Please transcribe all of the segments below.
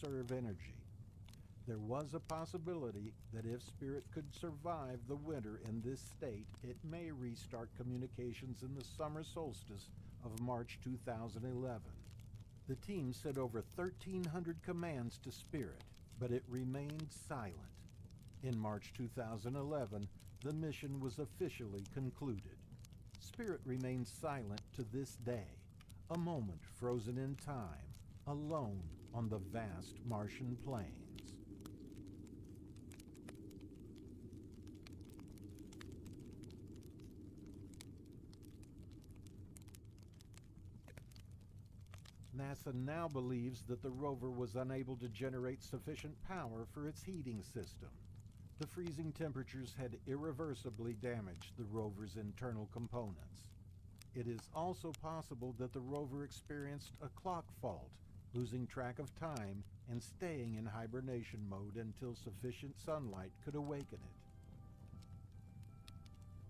conserve energy. There was a possibility that if Spirit could survive the winter in this state, it may restart communications in the summer solstice of March 2011. The team sent over 1,300 commands to Spirit, but it remained silent. In March 2011, the mission was officially concluded. Spirit remains silent to this day, a moment frozen in time, alone on the vast Martian plains. NASA now believes that the rover was unable to generate sufficient power for its heating system. The freezing temperatures had irreversibly damaged the rover's internal components. It is also possible that the rover experienced a clock fault, losing track of time and staying in hibernation mode until sufficient sunlight could awaken it.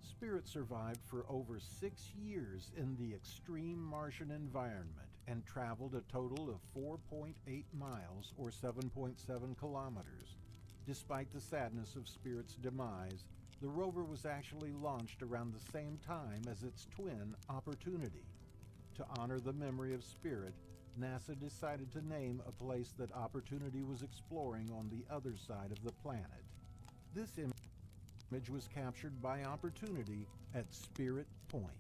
Spirit survived for over 6 years in the extreme Martian environment and traveled a total of 4.8 miles or 7.7 kilometers. Despite the sadness of Spirit's demise, the rover was actually launched around the same time as its twin, Opportunity. To honor the memory of Spirit, NASA decided to name a place that Opportunity was exploring on the other side of the planet. This image was captured by Opportunity at Spirit Point.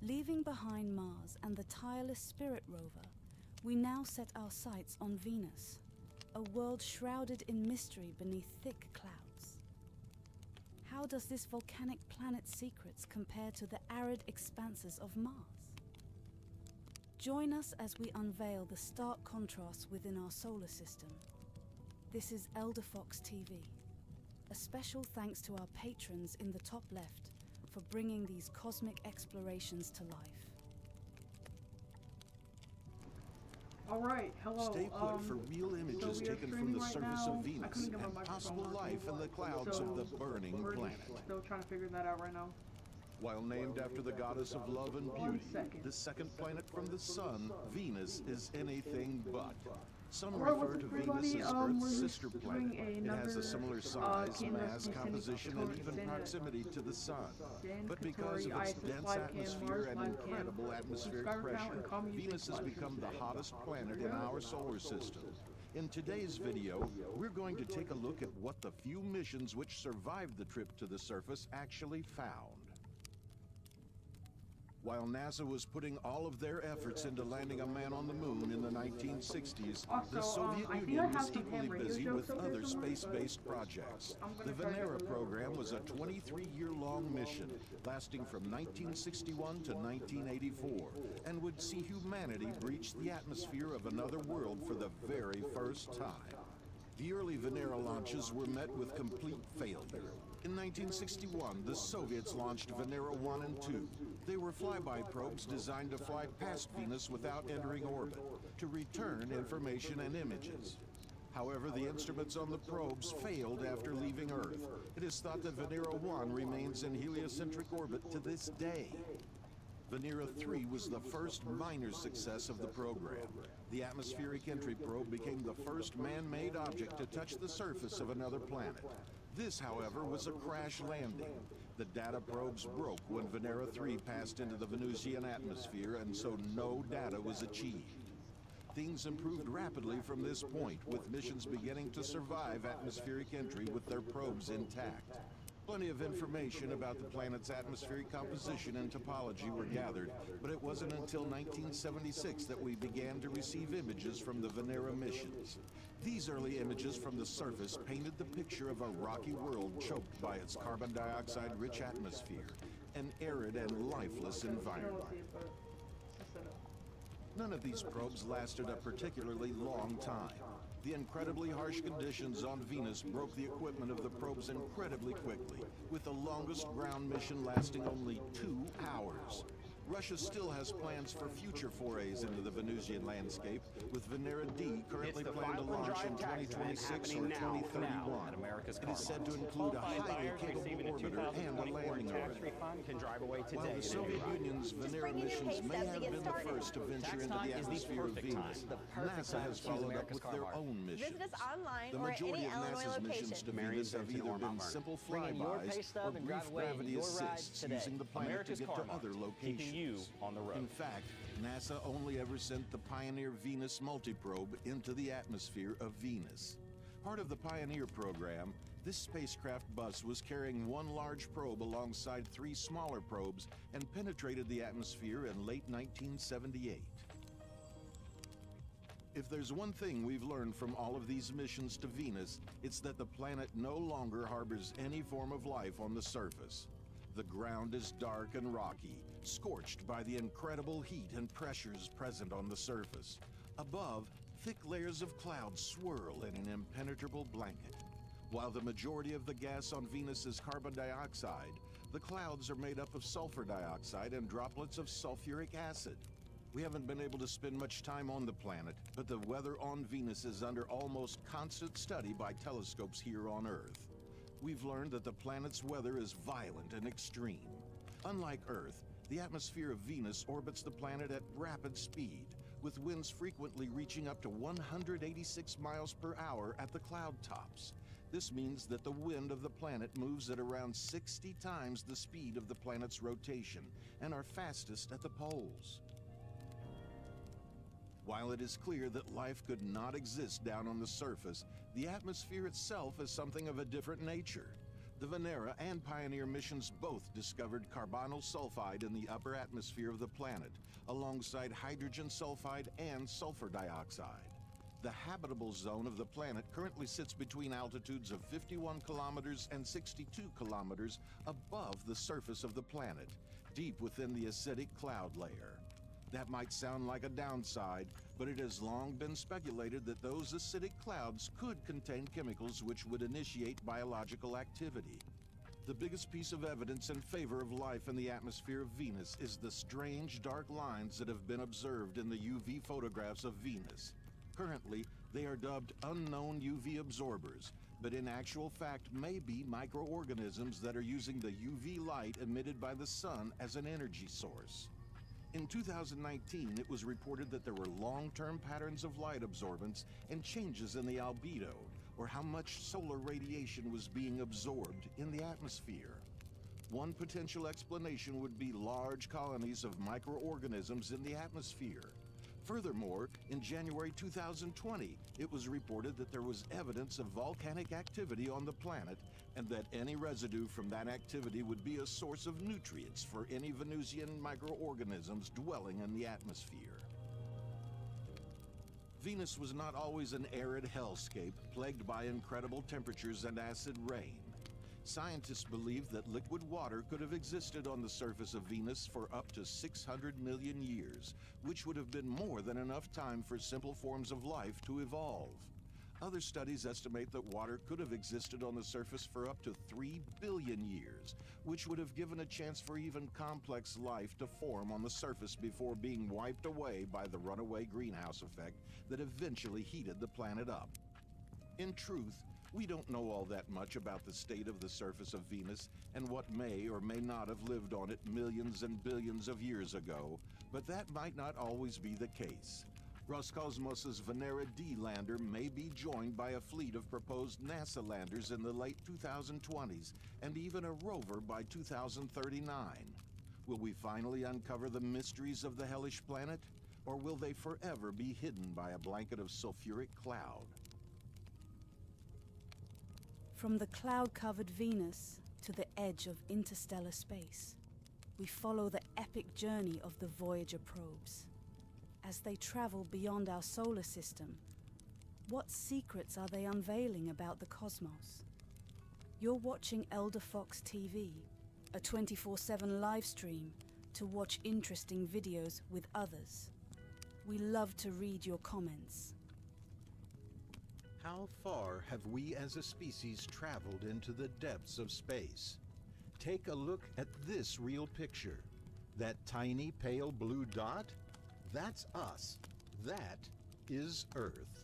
Leaving behind Mars and the tireless Spirit rover, we now set our sights on Venus, a world shrouded in mystery beneath thick clouds. How does this volcanic planet's secrets compare to the arid expanses of Mars? Join us as we unveil the stark contrasts within our solar system. This is Elder Fox TV. A special thanks to our patrons in the top left for bringing these cosmic explorations to life. Alright, hello. Stay put for real images taken from the surface of Venus and possible life in the clouds of the burning planet. Still trying to figure that out right now. While named after the goddess of love and beauty, the second planet from the sun, Venus, is anything but. Some refer to Venus as Earth's sister planet. It has a similar size, mass, composition, and even proximity to the sun. But because of its dense atmosphere and incredible atmospheric pressure, Venus has become the hottest planet in our solar system. In today's video, we're going to take a look at what the few missions which survived the trip to the surface actually found. While NASA was putting all of their efforts into landing a man on the moon in the 1960s, the Soviet Union was equally busy with other space-based projects. The Venera program was a 23-year-long mission, lasting from 1961 to 1984, and would see humanity breach the atmosphere of another world for the very first time. The early Venera launches were met with complete failure. In 1961, the Soviets launched Venera 1 and 2. They were flyby probes designed to fly past Venus without entering orbit, to return information and images. However, the instruments on the probes failed after leaving Earth. It is thought that Venera 1 remains in heliocentric orbit to this day. Venera 3 was the first minor success of the program. The atmospheric entry probe became the first man-made object to touch the surface of another planet. This, however, was a crash landing. The data probes broke when Venera 3 passed into the Venusian atmosphere, and so no data was achieved. Things improved rapidly from this point, with missions beginning to survive atmospheric entry with their probes intact. Plenty of information about the planet's atmospheric composition and topology were gathered, but it wasn't until 1976 that we began to receive images from the Venera missions. These early images from the surface painted the picture of a rocky world choked by its carbon dioxide-rich atmosphere, an arid and lifeless environment. None of these probes lasted a particularly long time. The incredibly harsh conditions on Venus broke the equipment of the probes incredibly quickly, with the longest ground mission lasting only 2 hours. Russia still has plans for future forays into the Venusian landscape, with Venera D currently planned to launch in 2026 or 2031. It is said to include a highly capable orbiter and a landing array. While the Soviet Union's Venera missions may have been the first to venture into the atmosphere of Venus, NASA has followed up with their own missions. Visit us online The or at majority any of Illinois NASA's missions location. to Venus have either been simple flybys or brief gravity assists using the planet to get to other locations. In fact, NASA only ever sent the Pioneer Venus multiprobe into the atmosphere of Venus. Part of the Pioneer program, this spacecraft bus was carrying one large probe alongside three smaller probes and penetrated the atmosphere in late 1978. If there's one thing we've learned from all of these missions to Venus, it's that the planet no longer harbors any form of life on the surface. The ground is dark and rocky, scorched by the incredible heat and pressures present on the surface. Above, thick layers of clouds swirl in an impenetrable blanket. While the majority of the gas on Venus is carbon dioxide, the clouds are made up of sulfur dioxide and droplets of sulfuric acid. We haven't been able to spend much time on the planet, but the weather on Venus is under almost constant study by telescopes here on Earth. We've learned that the planet's weather is violent and extreme. Unlike Earth, the atmosphere of Venus orbits the planet at rapid speed, with winds frequently reaching up to 186 miles per hour at the cloud tops. This means that the wind of the planet moves at around 60 times the speed of the planet's rotation and are fastest at the poles. While it is clear that life could not exist down on the surface, the atmosphere itself is something of a different nature. The Venera and Pioneer missions both discovered carbonyl sulfide in the upper atmosphere of the planet, alongside hydrogen sulfide and sulfur dioxide. The habitable zone of the planet currently sits between altitudes of 51 kilometers and 62 kilometers above the surface of the planet, deep within the acidic cloud layer. That might sound like a downside, but it has long been speculated that those acidic clouds could contain chemicals which would initiate biological activity. The biggest piece of evidence in favor of life in the atmosphere of Venus is the strange dark lines that have been observed in the UV photographs of Venus. Currently, they are dubbed unknown UV absorbers, but in actual fact may be microorganisms that are using the UV light emitted by the sun as an energy source. In 2019, it was reported that there were long-term patterns of light absorbance and changes in the albedo, or how much solar radiation was being absorbed in the atmosphere. One potential explanation would be large colonies of microorganisms in the atmosphere. Furthermore, in January 2020, it was reported that there was evidence of volcanic activity on the planet and that any residue from that activity would be a source of nutrients for any Venusian microorganisms dwelling in the atmosphere. Venus was not always an arid hellscape plagued by incredible temperatures and acid rain. Scientists believe that liquid water could have existed on the surface of Venus for up to 600 million years, which would have been more than enough time for simple forms of life to evolve. Other studies estimate that water could have existed on the surface for up to 3 billion years, which would have given a chance for even complex life to form on the surface before being wiped away by the runaway greenhouse effect that eventually heated the planet up. In truth, we don't know all that much about the state of the surface of Venus and what may or may not have lived on it millions and billions of years ago, but that might not always be the case. Roscosmos's Venera D lander may be joined by a fleet of proposed NASA landers in the late 2020s and even a rover by 2039. Will we finally uncover the mysteries of the hellish planet, or will they forever be hidden by a blanket of sulfuric cloud? From the cloud-covered Venus to the edge of interstellar space, we follow the epic journey of the Voyager probes. As they travel beyond our solar system, what secrets are they unveiling about the cosmos? You're watching Elder Fox TV, a 24/7 live stream to watch interesting videos with others. We love to read your comments. How far have we as a species traveled into the depths of space? Take a look at this real picture. That tiny pale blue dot? That's us. That is Earth.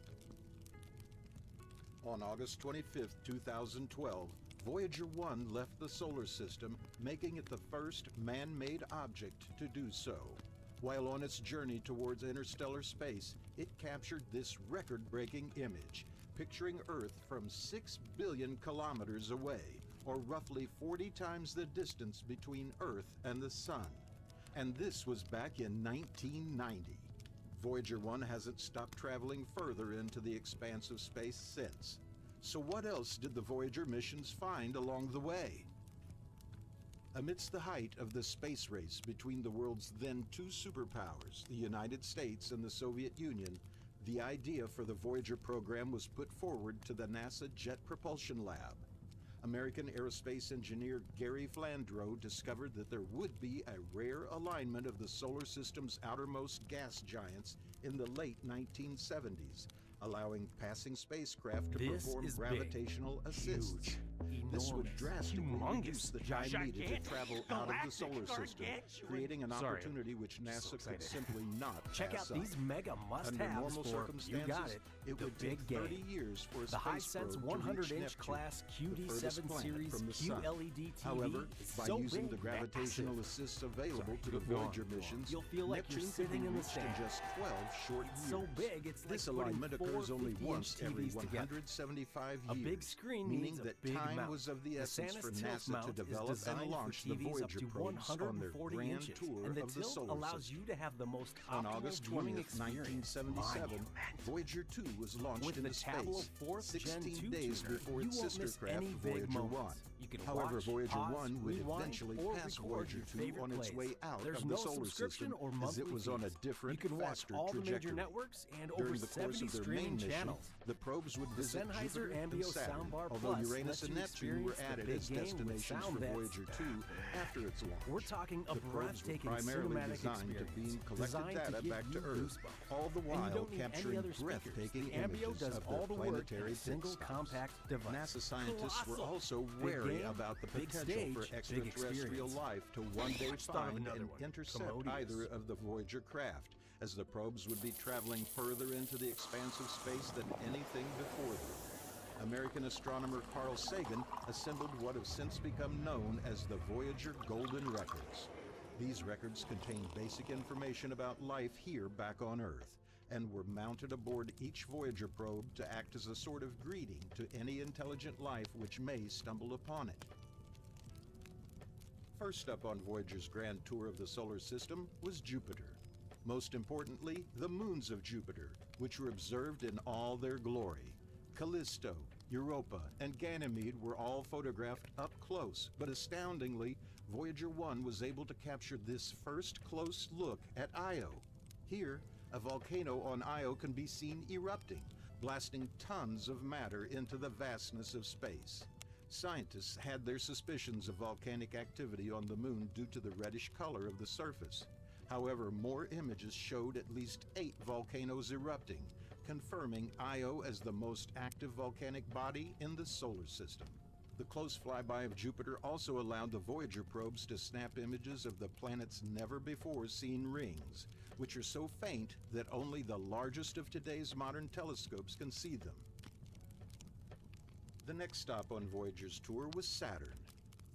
On August 25th, 2012, Voyager 1 left the solar system, making it the first man-made object to do so. While on its journey towards interstellar space, it captured this record-breaking image, picturing Earth from 6 billion kilometers away, or roughly 40 times the distance between Earth and the Sun. And this was back in 1990. Voyager 1 hasn't stopped traveling further into the expanse of space since. So what else did the Voyager missions find along the way? Amidst the height of the space race between the world's then two superpowers, the United States and the Soviet Union, the idea for the Voyager program was put forward to the NASA Jet Propulsion Lab. American aerospace engineer Gary Flandreau discovered that there would be a rare alignment of the solar system's outermost gas giants in the late 1970s, allowing passing spacecraft to perform gravitational assists. This would drastically reduce the time needed to travel out of the solar system, creating an opportunity which NASA could simply not Check out pass up. these mega Under must-haves normal for, you circumstances, got it, it the would take big 30 game. years for a The space HiSense probe to reach 100-inch Neptune, class the furthest QD7 planet series from the Sun. QLED TV However, is by so using big, the gravitational massive. assists available to the Go on, Voyager go on. missions, You'll feel like Neptune you're could be sitting in the reached in stand. just 12 short It's years. so big, it's This like putting alignment occurs only 4 once 50-inch every TVs together. 175 A years, big screen meaning needs a that big time mount. was of the The essence Sanus for tilt NASA mount to is develop designed and for launch the TVs up Voyager to probes on their 140 grand inches, tour and the of the tilt solar allows system. you to have the most On optimal August viewing 20th, experience. 1977, Voyager 2 was launched With into the Tableau space, 4th Gen 16 2 days tuner, before you its won't sister miss craft any big Voyager 1. moments. You can However, watch, Voyager pause, 1 would rewind, eventually or pass record Voyager your 2 favorite on its plays. way out There's of no the solar subscription system, or as monthly it was on a fees. different, You can watch faster all the major trajectory. networks and During over the course 70 of their streaming main mission, channels. the probes would The visit Sennheiser Jupiter and Ambio Saturn, Soundbar although Plus Uranus lets and you Neptune were experience the added big as game with destinations sound for beds. Voyager 2 after its launch. We're talking a The probes were breathtaking primarily cinematic designed to experience, beam collected designed to data give back to you Earth, goosebumps. all the And you while don't need any capturing other speakers. breathtaking The Ambio images does of all their the work in planetary a single pit stops. compact device. NASA scientists were Colossal. also Big wary game, about the big potential stage, for big extraterrestrial experience. life to one day Let's start with find another and one. intercept Commodious. either of the Voyager craft, as the probes would be traveling further into the expanse of space than anything before them. American astronomer Carl Sagan assembled what have since become known as the Voyager Golden Records. These records contain basic information about life here back on Earth, and were mounted aboard each Voyager probe to act as a sort of greeting to any intelligent life which may stumble upon it. First up on Voyager's grand tour of the solar system was Jupiter. Most importantly, the moons of Jupiter, which were observed in all their glory. Callisto, Europa, and Ganymede were all photographed up close, but astoundingly, Voyager 1 was able to capture this first close look at Io. Here, a volcano on Io can be seen erupting, blasting tons of matter into the vastness of space. Scientists had their suspicions of volcanic activity on the moon due to the reddish color of the surface. However, more images showed at least 8 volcanoes erupting, confirming Io as the most active volcanic body in the solar system. The close flyby of Jupiter also allowed the Voyager probes to snap images of the planet's never-before-seen rings, which are so faint that only the largest of today's modern telescopes can see them. The next stop on Voyager's tour was Saturn.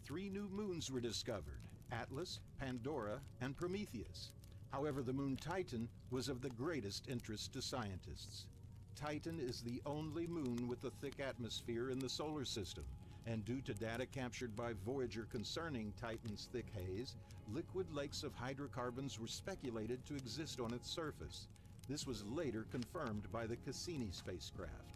3 new moons were discovered: Atlas, Pandora, and Prometheus. However, the moon Titan was of the greatest interest to scientists. Titan is the only moon with a thick atmosphere in the solar system, and due to data captured by Voyager concerning Titan's thick haze, liquid lakes of hydrocarbons were speculated to exist on its surface. This was later confirmed by the Cassini spacecraft.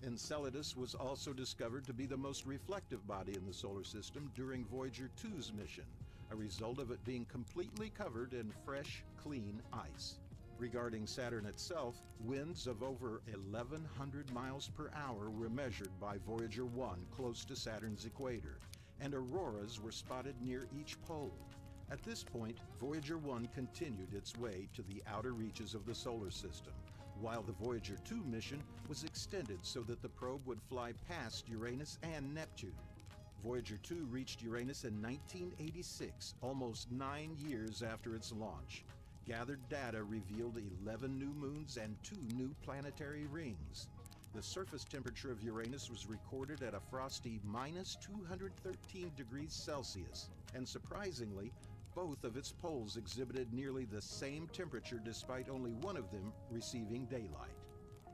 Enceladus was also discovered to be the most reflective body in the solar system during Voyager 2's mission, a result of it being completely covered in fresh, clean ice. Regarding Saturn itself, winds of over 1,100 miles per hour were measured by Voyager 1 close to Saturn's equator, and auroras were spotted near each pole. At this point, Voyager 1 continued its way to the outer reaches of the solar system, while the Voyager 2 mission was extended so that the probe would fly past Uranus and Neptune. Voyager 2 reached Uranus in 1986, almost 9 years after its launch. Gathered data revealed 11 new moons and 2 new planetary rings. The surface temperature of Uranus was recorded at a frosty minus 213 degrees Celsius, and surprisingly, both of its poles exhibited nearly the same temperature despite only one of them receiving daylight.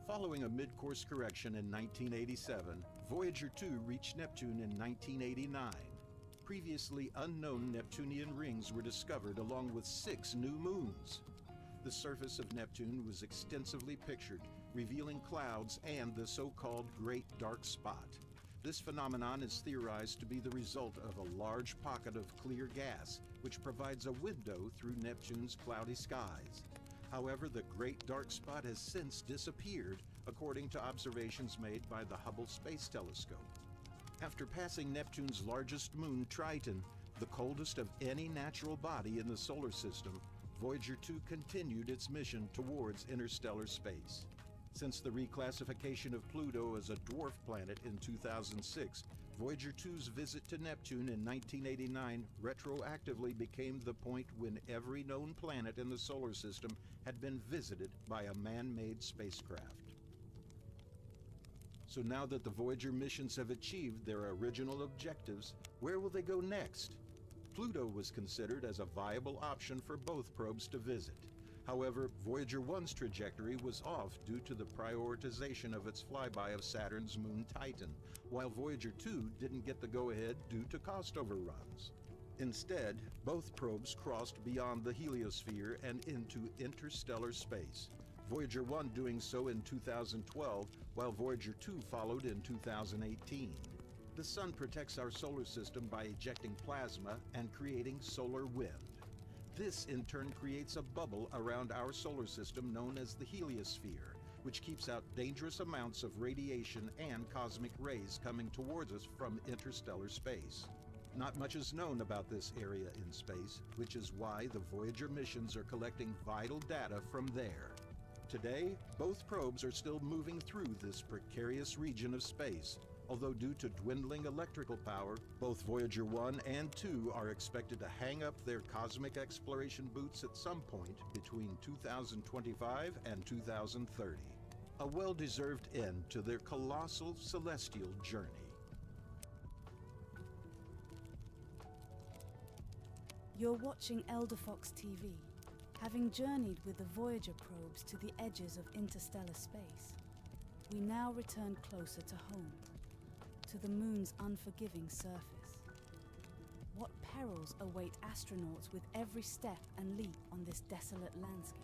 Following a mid-course correction in 1987, Voyager 2 reached Neptune in 1989. Previously unknown Neptunian rings were discovered along with 6 new moons. The surface of Neptune was extensively pictured, revealing clouds and the so-called Great Dark Spot. This phenomenon is theorized to be the result of a large pocket of clear gas, which provides a window through Neptune's cloudy skies. However, the Great Dark Spot has since disappeared, according to observations made by the Hubble Space Telescope. After passing Neptune's largest moon, Triton, the coldest of any natural body in the solar system, Voyager 2 continued its mission towards interstellar space. Since the reclassification of Pluto as a dwarf planet in 2006, Voyager 2's visit to Neptune in 1989 retroactively became the point when every known planet in the solar system had been visited by a man-made spacecraft. So now that the Voyager missions have achieved their original objectives, where will they go next? Pluto was considered as a viable option for both probes to visit. However, Voyager 1's trajectory was off due to the prioritization of its flyby of Saturn's moon Titan, while Voyager 2 didn't get the go-ahead due to cost overruns. Instead, both probes crossed beyond the heliosphere and into interstellar space, Voyager 1 doing so in 2012, while Voyager 2 followed in 2018. The Sun protects our solar system by ejecting plasma and creating solar wind. This in turn creates a bubble around our solar system known as the heliosphere, which keeps out dangerous amounts of radiation and cosmic rays coming towards us from interstellar space. Not much is known about this area in space, which is why the Voyager missions are collecting vital data from there. Today, both probes are still moving through this precarious region of space. Although due to dwindling electrical power, both Voyager 1 and 2 are expected to hang up their cosmic exploration boots at some point between 2025 and 2030. A well-deserved end to their colossal celestial journey. You're watching Elder Fox TV. Having journeyed with the Voyager probes to the edges of interstellar space, we now return closer to home, to the moon's unforgiving surface. What perils await astronauts with every step and leap on this desolate landscape?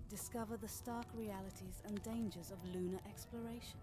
Discover the stark realities and dangers of lunar exploration.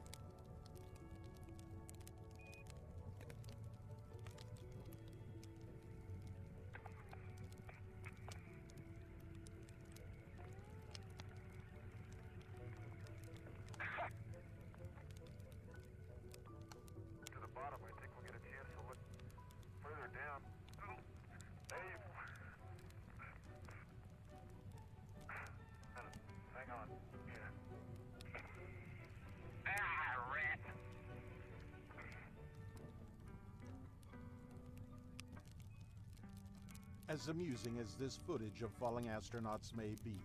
As amusing as this footage of falling astronauts may be,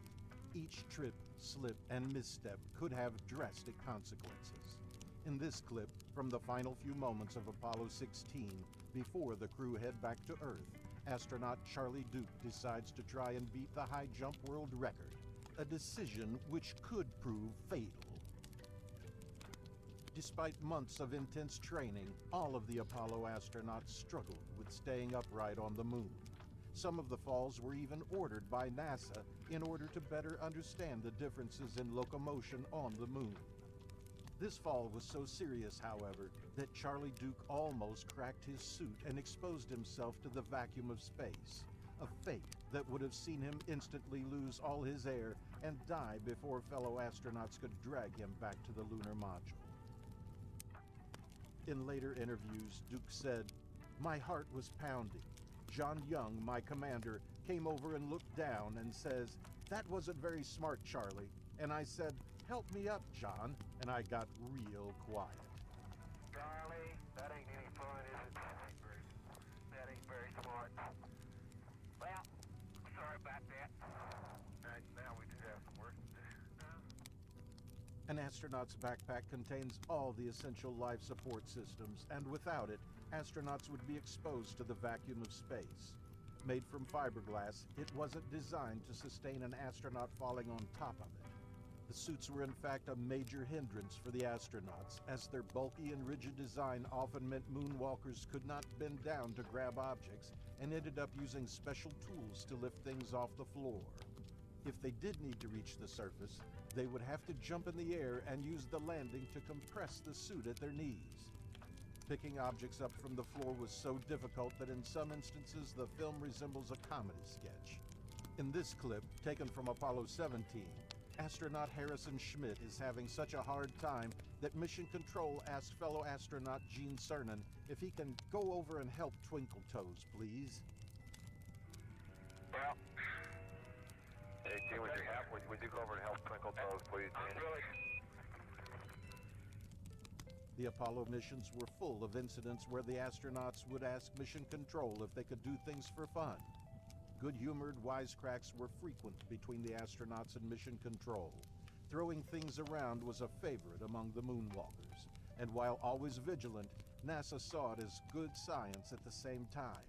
each trip, slip, and misstep could have drastic consequences. In this clip, from the final few moments of Apollo 16, before the crew head back to Earth, astronaut Charlie Duke decides to try and beat the high jump world record, a decision which could prove fatal. Despite months of intense training, all of the Apollo astronauts struggled with staying upright on the moon. Some of the falls were even ordered by NASA in order to better understand the differences in locomotion on the moon. This fall was so serious, however, that Charlie Duke almost cracked his suit and exposed himself to the vacuum of space, a fate that would have seen him instantly lose all his air and die before fellow astronauts could drag him back to the lunar module. In later interviews, Duke said, "My heart was pounding. John Young, my commander, came over and looked down and says, 'That wasn't very smart, Charlie.' And I said, 'Help me up, John,' and I got real quiet." Charlie, that ain't any fun, is it? That ain't very smart. Well, sorry about that. Now we do have some work to do. An astronaut's backpack contains all the essential life support systems, and without it, astronauts would be exposed to the vacuum of space. Made from fiberglass, it wasn't designed to sustain an astronaut falling on top of it. The suits were in fact a major hindrance for the astronauts, as their bulky and rigid design often meant moonwalkers could not bend down to grab objects and ended up using special tools to lift things off the floor. If they did need to reach the surface, they would have to jump in the air and use the landing to compress the suit at their knees. Picking objects up from the floor was so difficult that in some instances the film resembles a comedy sketch. In this clip, taken from Apollo 17, astronaut Harrison Schmitt is having such a hard time that Mission Control asked fellow astronaut Gene Cernan if he can go over and help Twinkle Toes, please. Well, hey, Gene, would you go over and help Twinkle Toes, please? I'm really... The Apollo missions were full of incidents where the astronauts would ask Mission Control if they could do things for fun. Good-humored wisecracks were frequent between the astronauts and Mission Control. Throwing things around was a favorite among the moonwalkers, and while always vigilant, NASA saw it as good science at the same time.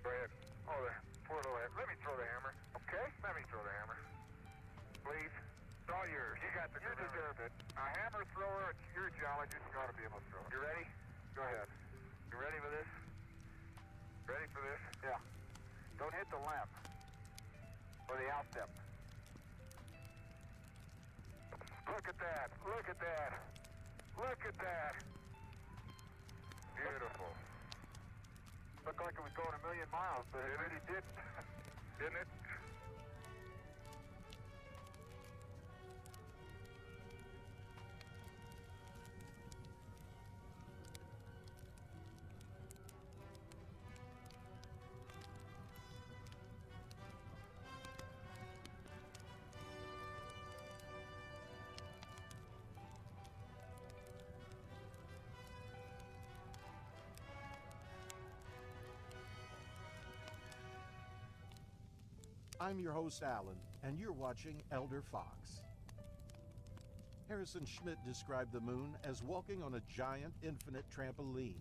Go ahead. Oh, there. Pour it away. Let me throw the hammer. Okay? Let me throw the hammer. Please. It's all yours. You got the You deserve it. A hammer thrower, you're a geologist, you ought to be able to throw it. You ready? Go ahead. You ready for this? Ready for this? Yeah. Don't hit the lamp. Or the outstep. Look at that. Look at that. Look at that. Beautiful. Looked like it was going a million miles, but it really didn't. Didn't it? I'm your host, Alan, and you're watching Elder Fox. Harrison Schmitt described the moon as walking on a giant, infinite trampoline.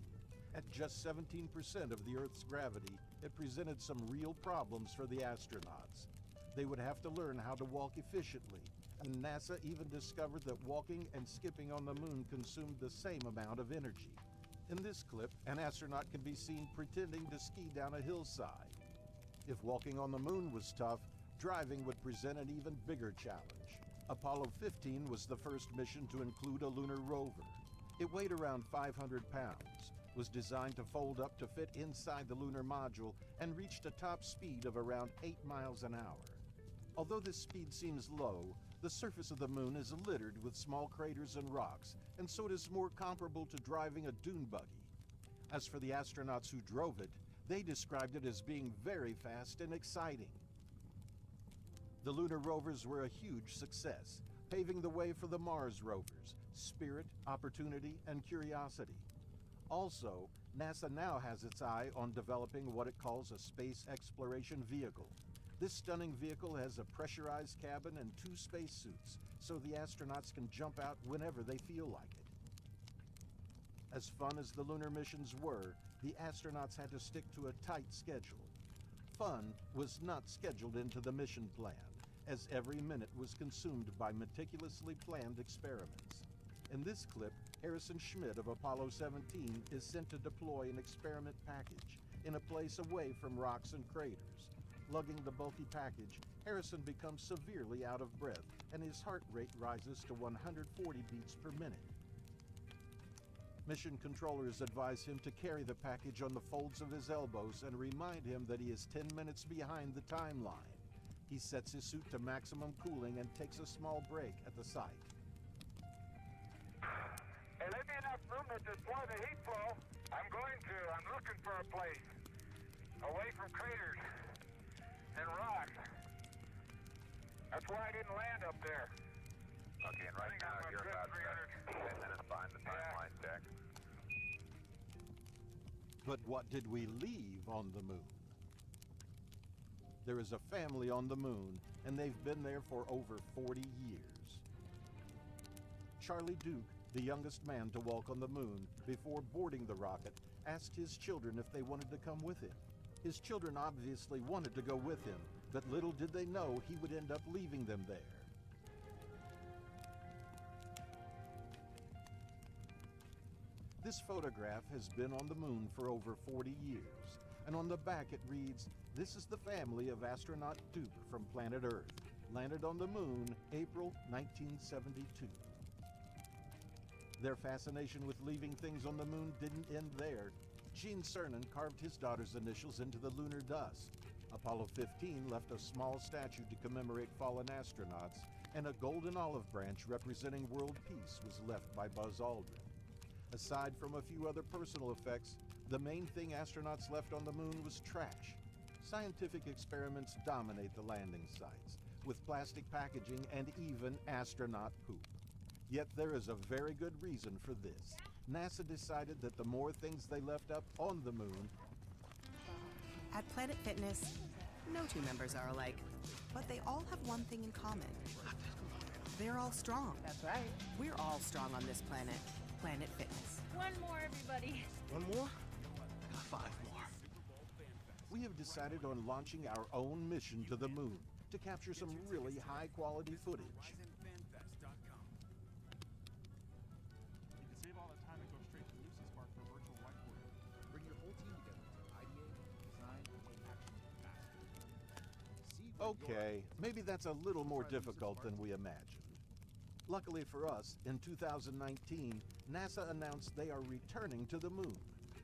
At just 17% of the Earth's gravity, it presented some real problems for the astronauts. They would have to learn how to walk efficiently, and NASA even discovered that walking and skipping on the moon consumed the same amount of energy. In this clip, an astronaut can be seen pretending to ski down a hillside. If walking on the moon was tough, driving would present an even bigger challenge. Apollo 15 was the first mission to include a lunar rover. It weighed around 500 pounds, was designed to fold up to fit inside the lunar module, and reached a top speed of around 8 miles an hour. Although this speed seems low, the surface of the moon is littered with small craters and rocks, and so it is more comparable to driving a dune buggy. As for the astronauts who drove it, they described it as being very fast and exciting. The lunar rovers were a huge success, paving the way for the Mars rovers, Spirit, Opportunity, and Curiosity. Also, NASA now has its eye on developing what it calls a space exploration vehicle. This stunning vehicle has a pressurized cabin and 2 spacesuits, so the astronauts can jump out whenever they feel like it. As fun as the lunar missions were, the astronauts had to stick to a tight schedule. Fun was not scheduled into the mission plan, as every minute was consumed by meticulously planned experiments. In this clip, Harrison Schmitt of Apollo 17 is sent to deploy an experiment package in a place away from rocks and craters. Lugging the bulky package, Harrison becomes severely out of breath, and his heart rate rises to 140 beats per minute. Mission controllers advise him to carry the package on the folds of his elbows and remind him that he is 10 minutes behind the timeline. He sets his suit to maximum cooling and takes a small break at the site. Hey, leave me enough room to deploy the heat flow. I'm going to. I'm looking for a place away from craters and rocks. That's why I didn't land up there. Okay, and right now you're about 10 minutes behind the timeline, Jack. But what did we leave on the moon? There is a family on the moon, and they've been there for over 40 years. Charlie Duke, the youngest man to walk on the moon, before boarding the rocket, asked his children if they wanted to come with him. His children obviously wanted to go with him, but little did they know he would end up leaving them there. This photograph has been on the moon for over 40 years, and on the back it reads, "This is the family of astronaut Duke from planet Earth. Landed on the moon, April 1972. Their fascination with leaving things on the moon didn't end there. Gene Cernan carved his daughter's initials into the lunar dust. Apollo 15 left a small statue to commemorate fallen astronauts, and a golden olive branch representing world peace was left by Buzz Aldrin. Aside from a few other personal effects, the main thing astronauts left on the moon was trash. Scientific experiments dominate the landing sites, with plastic packaging and even astronaut poop. Yet there is a very good reason for this. NASA decided that the more things they left up on the moon, At Planet Fitness, no two members are alike, but they all have one thing in common. They're all strong. That's right. We're all strong on this planet, Planet Fitness. One more, everybody. One more? Got 5 more. we have decided on launching our own mission to the moon to capture some really high-quality footage. You can save all that time and go straight to Lucy Spark for virtual whiteboarding. Bring your whole team together to ideate, design, and take action fast. See where Okay, maybe that's a little more difficult than we imagined. Luckily for us, in 2019, NASA announced they are returning to the moon.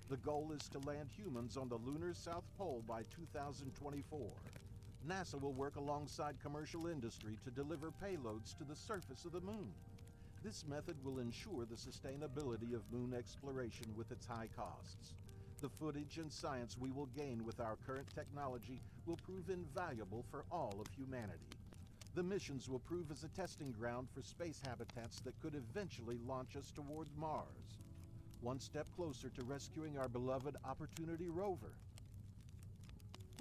The goal is to land humans on the lunar South Pole by 2024. NASA will work alongside commercial industry to deliver payloads to the surface of the moon. This method will ensure the sustainability of moon exploration with its high costs. The footage and science we will gain with our current technology will prove invaluable for all of humanity. The missions will prove as a testing ground for space habitats that could eventually launch us toward Mars. One step closer to rescuing our beloved Opportunity rover.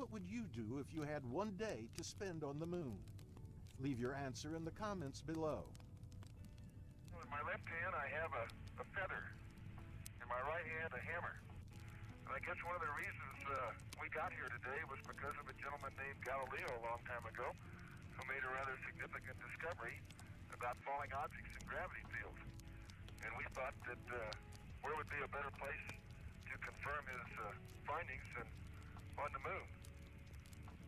What would you do if you had one day to spend on the moon? Leave your answer in the comments below. In my left hand, I have a feather. In my right hand, a hammer. And I guess one of the reasons we got here today was because of a gentleman named Galileo a long time ago who made a rather significant discovery about falling objects in gravity fields. And we thought that where would be a better place to confirm his findings than on the moon.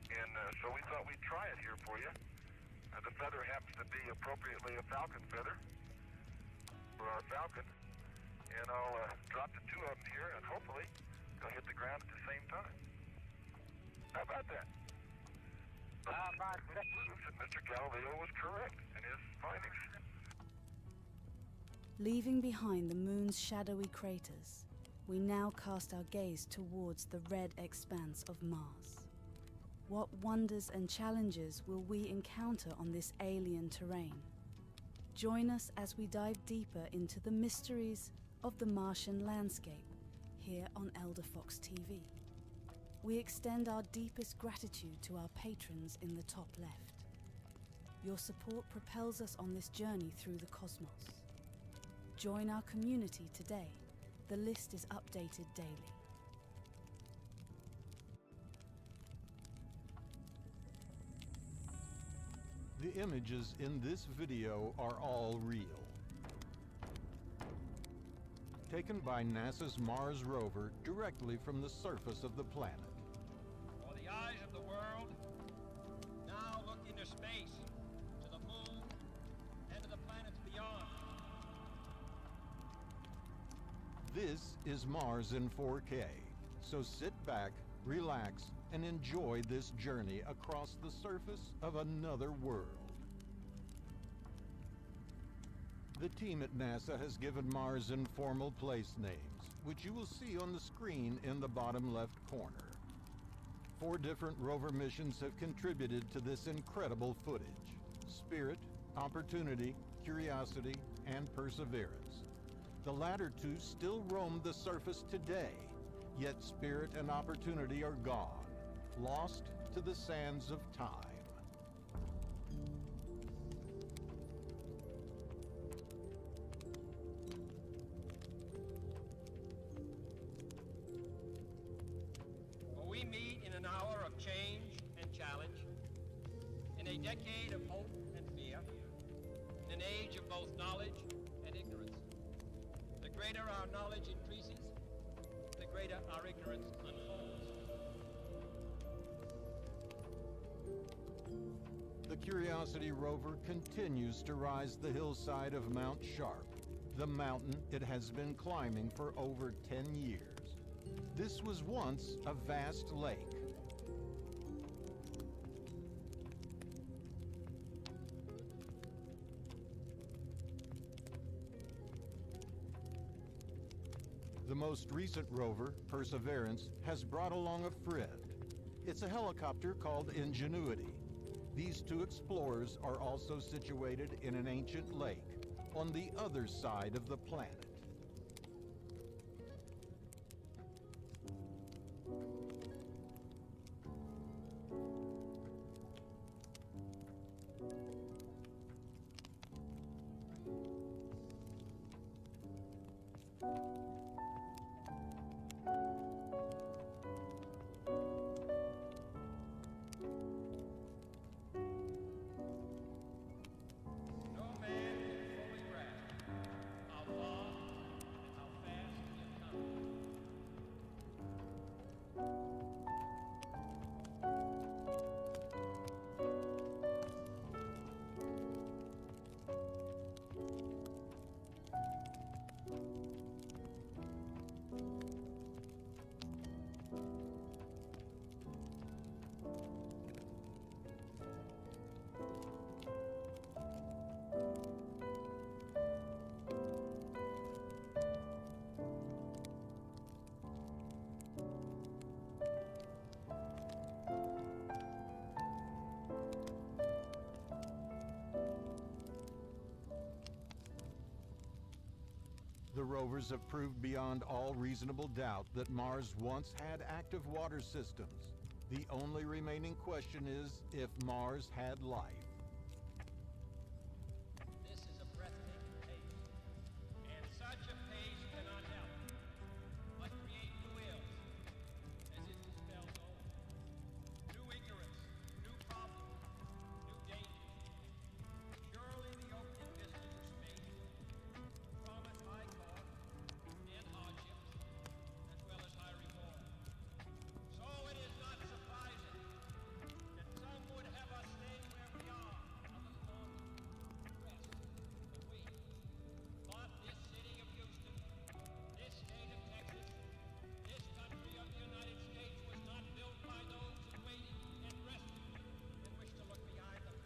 And so we thought we'd try it here for you. The feather happens to be appropriately a falcon feather for our falcon. And I'll drop the two of them here, and hopefully they'll hit the ground at the same time. How about that? Mr. Galileo was correct in his findings. Leaving behind the moon's shadowy craters, we now cast our gaze towards the red expanse of Mars. What wonders and challenges will we encounter on this alien terrain? Join us as we dive deeper into the mysteries of the Martian landscape here on Elder Fox TV. We extend our deepest gratitude to our patrons in the top left. Your support propels us on this journey through the cosmos. Join our community today. The list is updated daily. The images in this video are all real. Taken by NASA's Mars rover directly from the surface of the planet. For the eyes of the world, now look into space, to the moon, and to the planets beyond. This is Mars in 4K, so sit back, relax, and enjoy this journey across the surface of another world. The team at NASA has given Mars informal place names, which you will see on the screen in the bottom left corner. 4 different rover missions have contributed to this incredible footage: Spirit, Opportunity, Curiosity and Perseverance. The latter two still roam the surface today, yet Spirit and Opportunity are gone, lost to the sands of time. We meet in an hour of change and challenge, in a decade of hope and fear, in an age of both knowledge and ignorance. The greater our knowledge increases, the greater our ignorance unfolds. The Curiosity rover continues to rise the hillside of Mount Sharp, the mountain it has been climbing for over 10 years. This was once a vast lake. The most recent rover, Perseverance, has brought along a friend. It's a helicopter called Ingenuity. These two explorers are also situated in an ancient lake on the other side of the planet. No man can fully grasp how far and how fast we have come. The rovers have proved beyond all reasonable doubt that Mars once had active water systems. The only remaining question is if Mars had life. This is a breathtaking pace, and such a pace cannot help but create new ills as it dispels old. New ignorance, new problems, new dangers. Surely the opening vistas of space promise high cost and hardships, as well as high reward. So it is not surprising that some would have us stay where we are a little longer. Rest. But we thought this city of Houston, this state of Texas, this country of the United States was not built by those who waited and rested and wished to look behind them.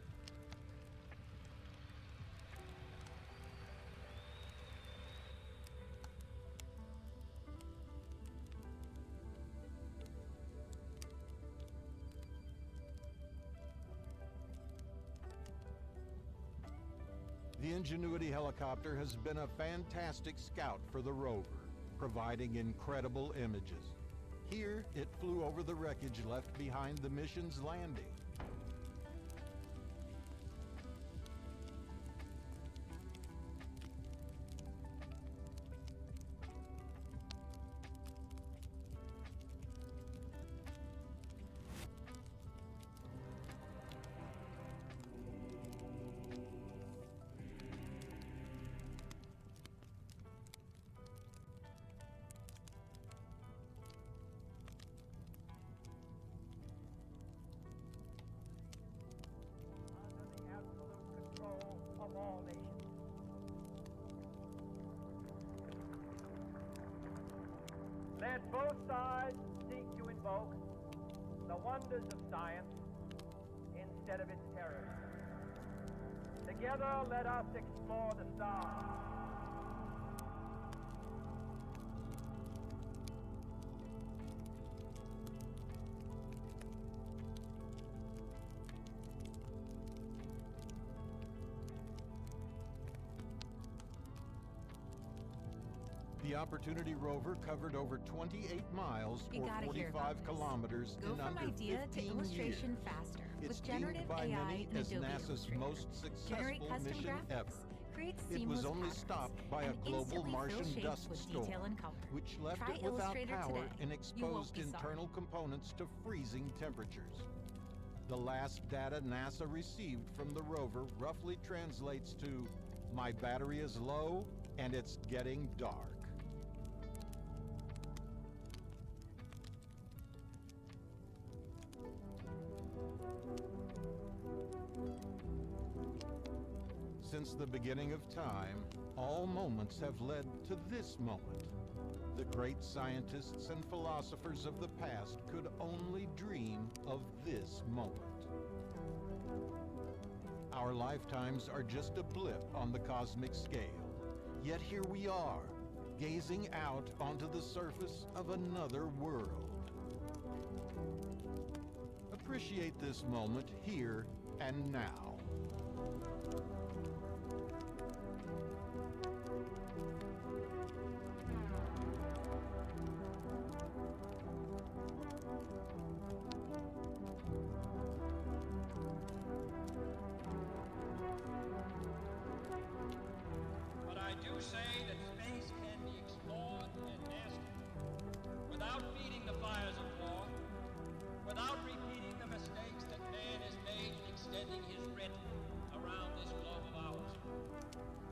The Ingenuity helicopter has been a fantastic scout for the rover, providing incredible images. Here, it flew over the wreckage left behind the mission's landing. Under the absolute control of all nations. Let both sides seek to invoke the wonders of science instead of its terrors. Together, let us explore the stars. The Opportunity rover covered over 28 miles You or gotta hear 45 about this. kilometers Go in from under idea 15 to illustration years. faster It's with generative deemed by AI many and as Adobe NASA's Illustrator. most Generate successful custom mission graphics. ever. Create It seamless was only patterns, stopped by a and global instantly fill Martian shapes dust with storm, detail and color. which left Try it without Illustrator power today. and You won't exposed be sorry. internal components to freezing temperatures. The last data NASA received from the rover roughly translates to, "My battery is low and it's getting dark." Since the beginning of time, all moments have led to this moment. The great scientists and philosophers of the past could only dream of this moment. Our lifetimes are just a blip on the cosmic scale, yet here we are, gazing out onto the surface of another world. Appreciate this moment here and now. But I do say that space can be explored and mastered without feeding the fires of war, without repeating the mistakes that man has made in extending his writ around this globe of ours.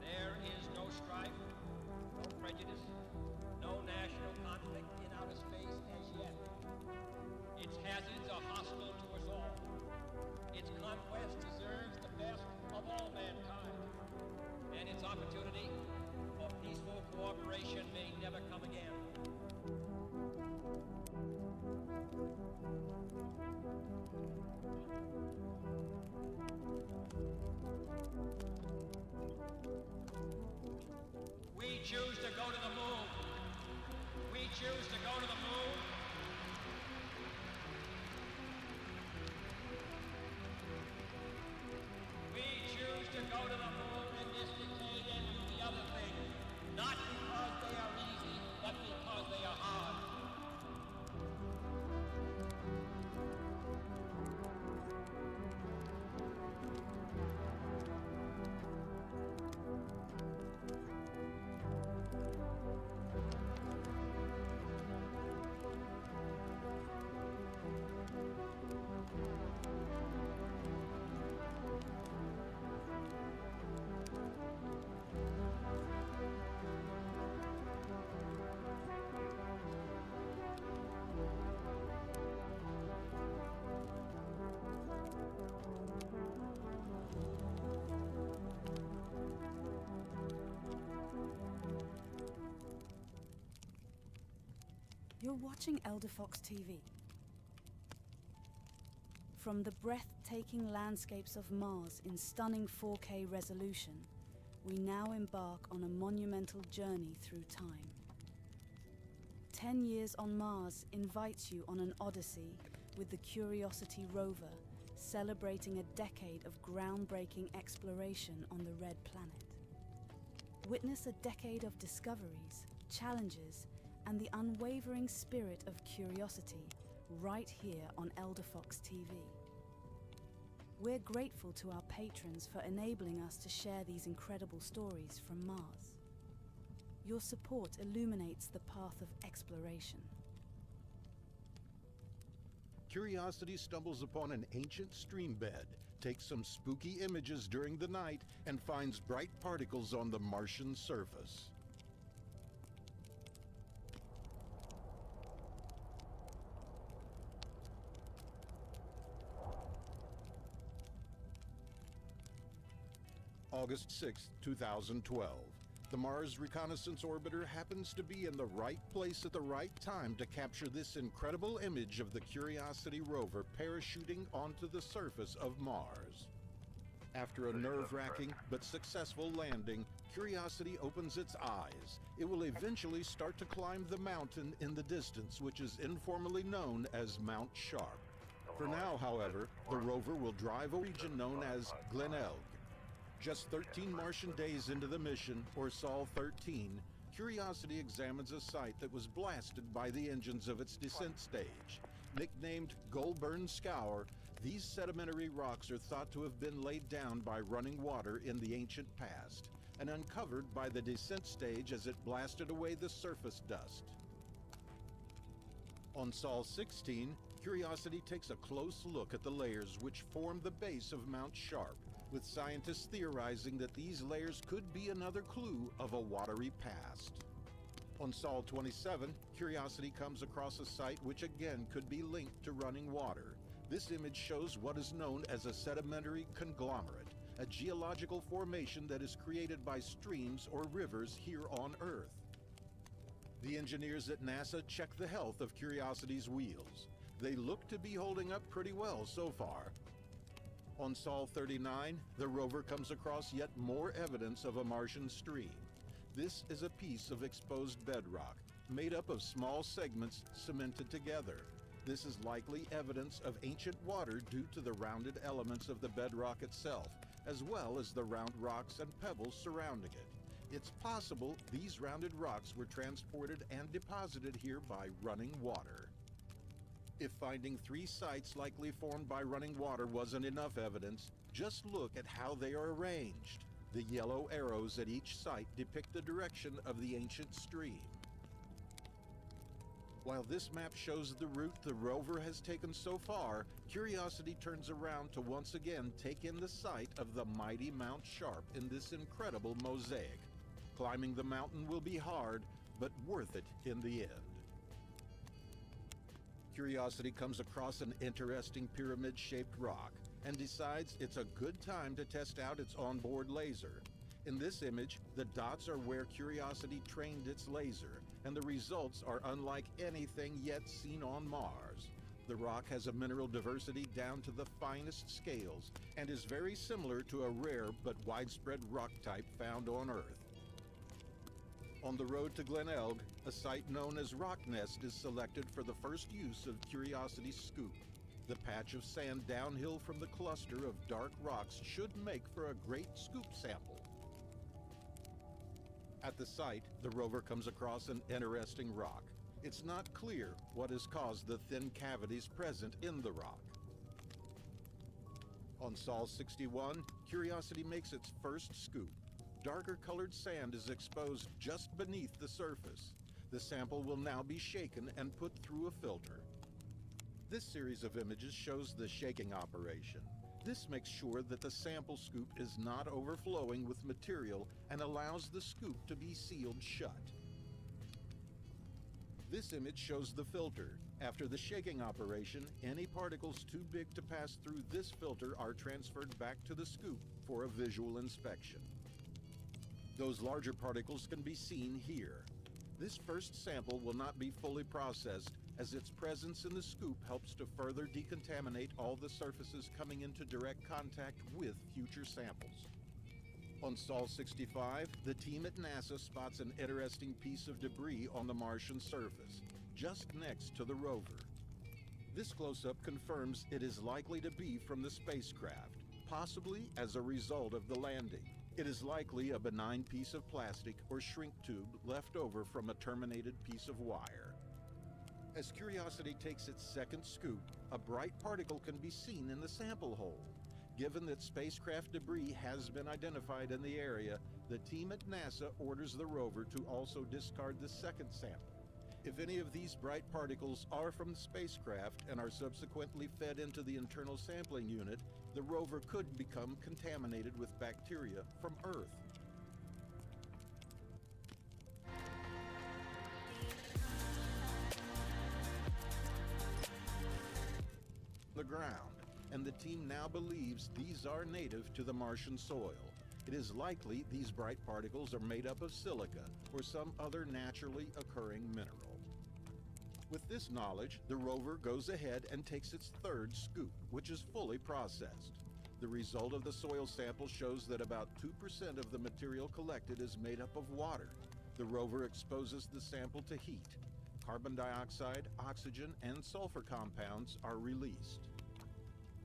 There is no strife, no prejudice, no national conflict in outer space as yet. Its hazards are hostile to us all. Its conquest deserves the best of all mankind. And its opportunity for peaceful cooperation may never come again. We choose to go to the moon. We choose to go to the moon. We choose to go to the moon in this decade and do the other thing, not because they are easy, but because they are hard. You're watching Elder Fox TV. From the breathtaking landscapes of Mars in stunning 4K resolution, we now embark on a monumental journey through time. 10 years on Mars invites you on an odyssey with the Curiosity rover, celebrating a decade of groundbreaking exploration on the Red Planet. Witness a decade of discoveries, challenges, and the unwavering spirit of curiosity right here on Elder Fox TV. We're grateful to our patrons for enabling us to share these incredible stories from Mars. Your support illuminates the path of exploration. Curiosity stumbles upon an ancient stream bed, takes some spooky images during the night, and finds bright particles on the Martian surface. August 6, 2012. The Mars Reconnaissance Orbiter happens to be in the right place at the right time to capture this incredible image of the Curiosity rover parachuting onto the surface of Mars. After a nerve-wracking but successful landing, Curiosity opens its eyes. It will eventually start to climb the mountain in the distance, which is informally known as Mount Sharp. For now, however, the rover will drive a region known as Glenelg. Just 13 Martian days into the mission, or Sol 13, Curiosity examines a site that was blasted by the engines of its descent stage. Nicknamed Goulburn Scour, these sedimentary rocks are thought to have been laid down by running water in the ancient past and uncovered by the descent stage as it blasted away the surface dust. On Sol 16, Curiosity takes a close look at the layers which form the base of Mount Sharp, with scientists theorizing that these layers could be another clue of a watery past. On Sol 27, Curiosity comes across a site which again could be linked to running water. This image shows what is known as a sedimentary conglomerate, a geological formation that is created by streams or rivers here on Earth. The engineers at NASA check the health of Curiosity's wheels. They look to be holding up pretty well so far. On Sol 39, the rover comes across yet more evidence of a Martian stream. This is a piece of exposed bedrock, made up of small segments cemented together. This is likely evidence of ancient water due to the rounded elements of the bedrock itself, as well as the round rocks and pebbles surrounding it. It's possible these rounded rocks were transported and deposited here by running water. If finding 3 sites likely formed by running water wasn't enough evidence, just look at how they are arranged. The yellow arrows at each site depict the direction of the ancient stream. While this map shows the route the rover has taken so far, Curiosity turns around to once again take in the sight of the mighty Mount Sharp in this incredible mosaic. Climbing the mountain will be hard, but worth it in the end. Curiosity comes across an interesting pyramid-shaped rock and decides it's a good time to test out its onboard laser. In this image, the dots are where Curiosity trained its laser, and the results are unlike anything yet seen on Mars. The rock has a mineral diversity down to the finest scales and is very similar to a rare but widespread rock type found on Earth. On the road to Glenelg, a site known as Rock Nest is selected for the first use of Curiosity's scoop. The patch of sand downhill from the cluster of dark rocks should make for a great scoop sample. At the site, the rover comes across an interesting rock. It's not clear what has caused the thin cavities present in the rock. On Sol 61, Curiosity makes its first scoop. Darker colored sand is exposed just beneath the surface. The sample will now be shaken and put through a filter. This series of images shows the shaking operation. This makes sure that the sample scoop is not overflowing with material and allows the scoop to be sealed shut. This image shows the filter. After the shaking operation, any particles too big to pass through this filter are transferred back to the scoop for a visual inspection. Those larger particles can be seen here. This first sample will not be fully processed, as its presence in the scoop helps to further decontaminate all the surfaces coming into direct contact with future samples. On Sol 65, the team at NASA spots an interesting piece of debris on the Martian surface, just next to the rover. This close-up confirms it is likely to be from the spacecraft, possibly as a result of the landing. It is likely a benign piece of plastic or shrink tube left over from a terminated piece of wire. As Curiosity takes its second scoop, a bright particle can be seen in the sample hole. Given that spacecraft debris has been identified in the area, the team at NASA orders the rover to also discard the second sample. If any of these bright particles are from the spacecraft and are subsequently fed into the internal sampling unit, the rover could become contaminated with bacteria from Earth. The ground, and the team now believes these are native to the Martian soil. It is likely these bright particles are made up of silica or some other naturally occurring mineral. With this knowledge, the rover goes ahead and takes its third scoop, which is fully processed. The result of the soil sample shows that about 2% of the material collected is made up of water. The rover exposes the sample to heat. Carbon dioxide, oxygen, and sulfur compounds are released.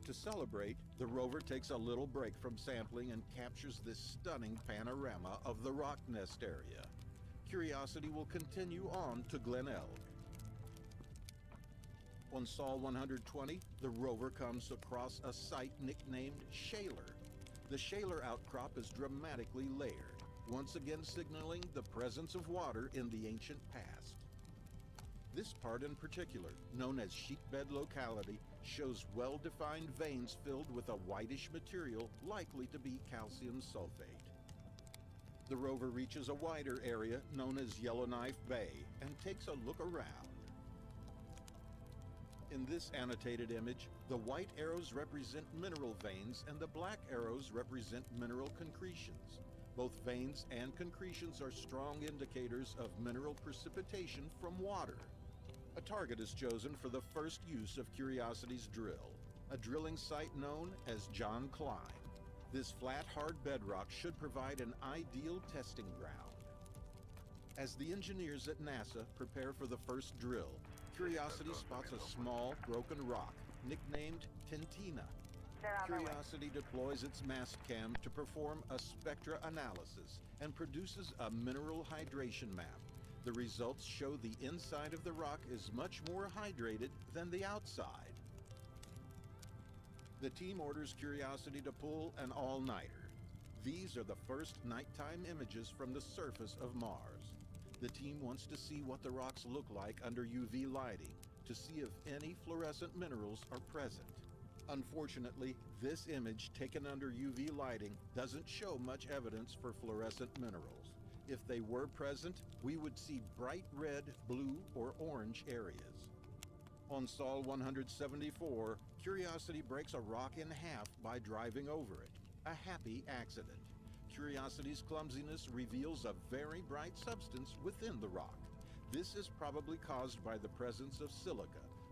To celebrate, the rover takes a little break from sampling and captures this stunning panorama of the Rock Nest area. Curiosity will continue on to Glenelg. On Sol 120, the rover comes across a site nicknamed Shaler. The Shaler outcrop is dramatically layered, once again signaling the presence of water in the ancient past. This part in particular, known as Sheepbed Locality, shows well-defined veins filled with a whitish material likely to be calcium sulfate. The rover reaches a wider area known as Yellowknife Bay and takes a look around. In this annotated image, the white arrows represent mineral veins and the black arrows represent mineral concretions. Both veins and concretions are strong indicators of mineral precipitation from water. A target is chosen for the first use of Curiosity's drill, a drilling site known as John Klein. This flat, hard bedrock should provide an ideal testing ground. As the engineers at NASA prepare for the first drill, Curiosity spots a small, broken rock, nicknamed Tentina. Curiosity deploys its mast cam to perform a spectra analysis and produces a mineral hydration map. The results show the inside of the rock is much more hydrated than the outside. The team orders Curiosity to pull an all-nighter. These are the first nighttime images from the surface of Mars. The team wants to see what the rocks look like under UV lighting, to see if any fluorescent minerals are present. Unfortunately, this image taken under UV lighting doesn't show much evidence for fluorescent minerals. If they were present, we would see bright red, blue, or orange areas. On Sol 174, Curiosity breaks a rock in half by driving over it. A happy accident. Curiosity's clumsiness reveals a very bright substance within the rock. This is probably caused by the presence of silica,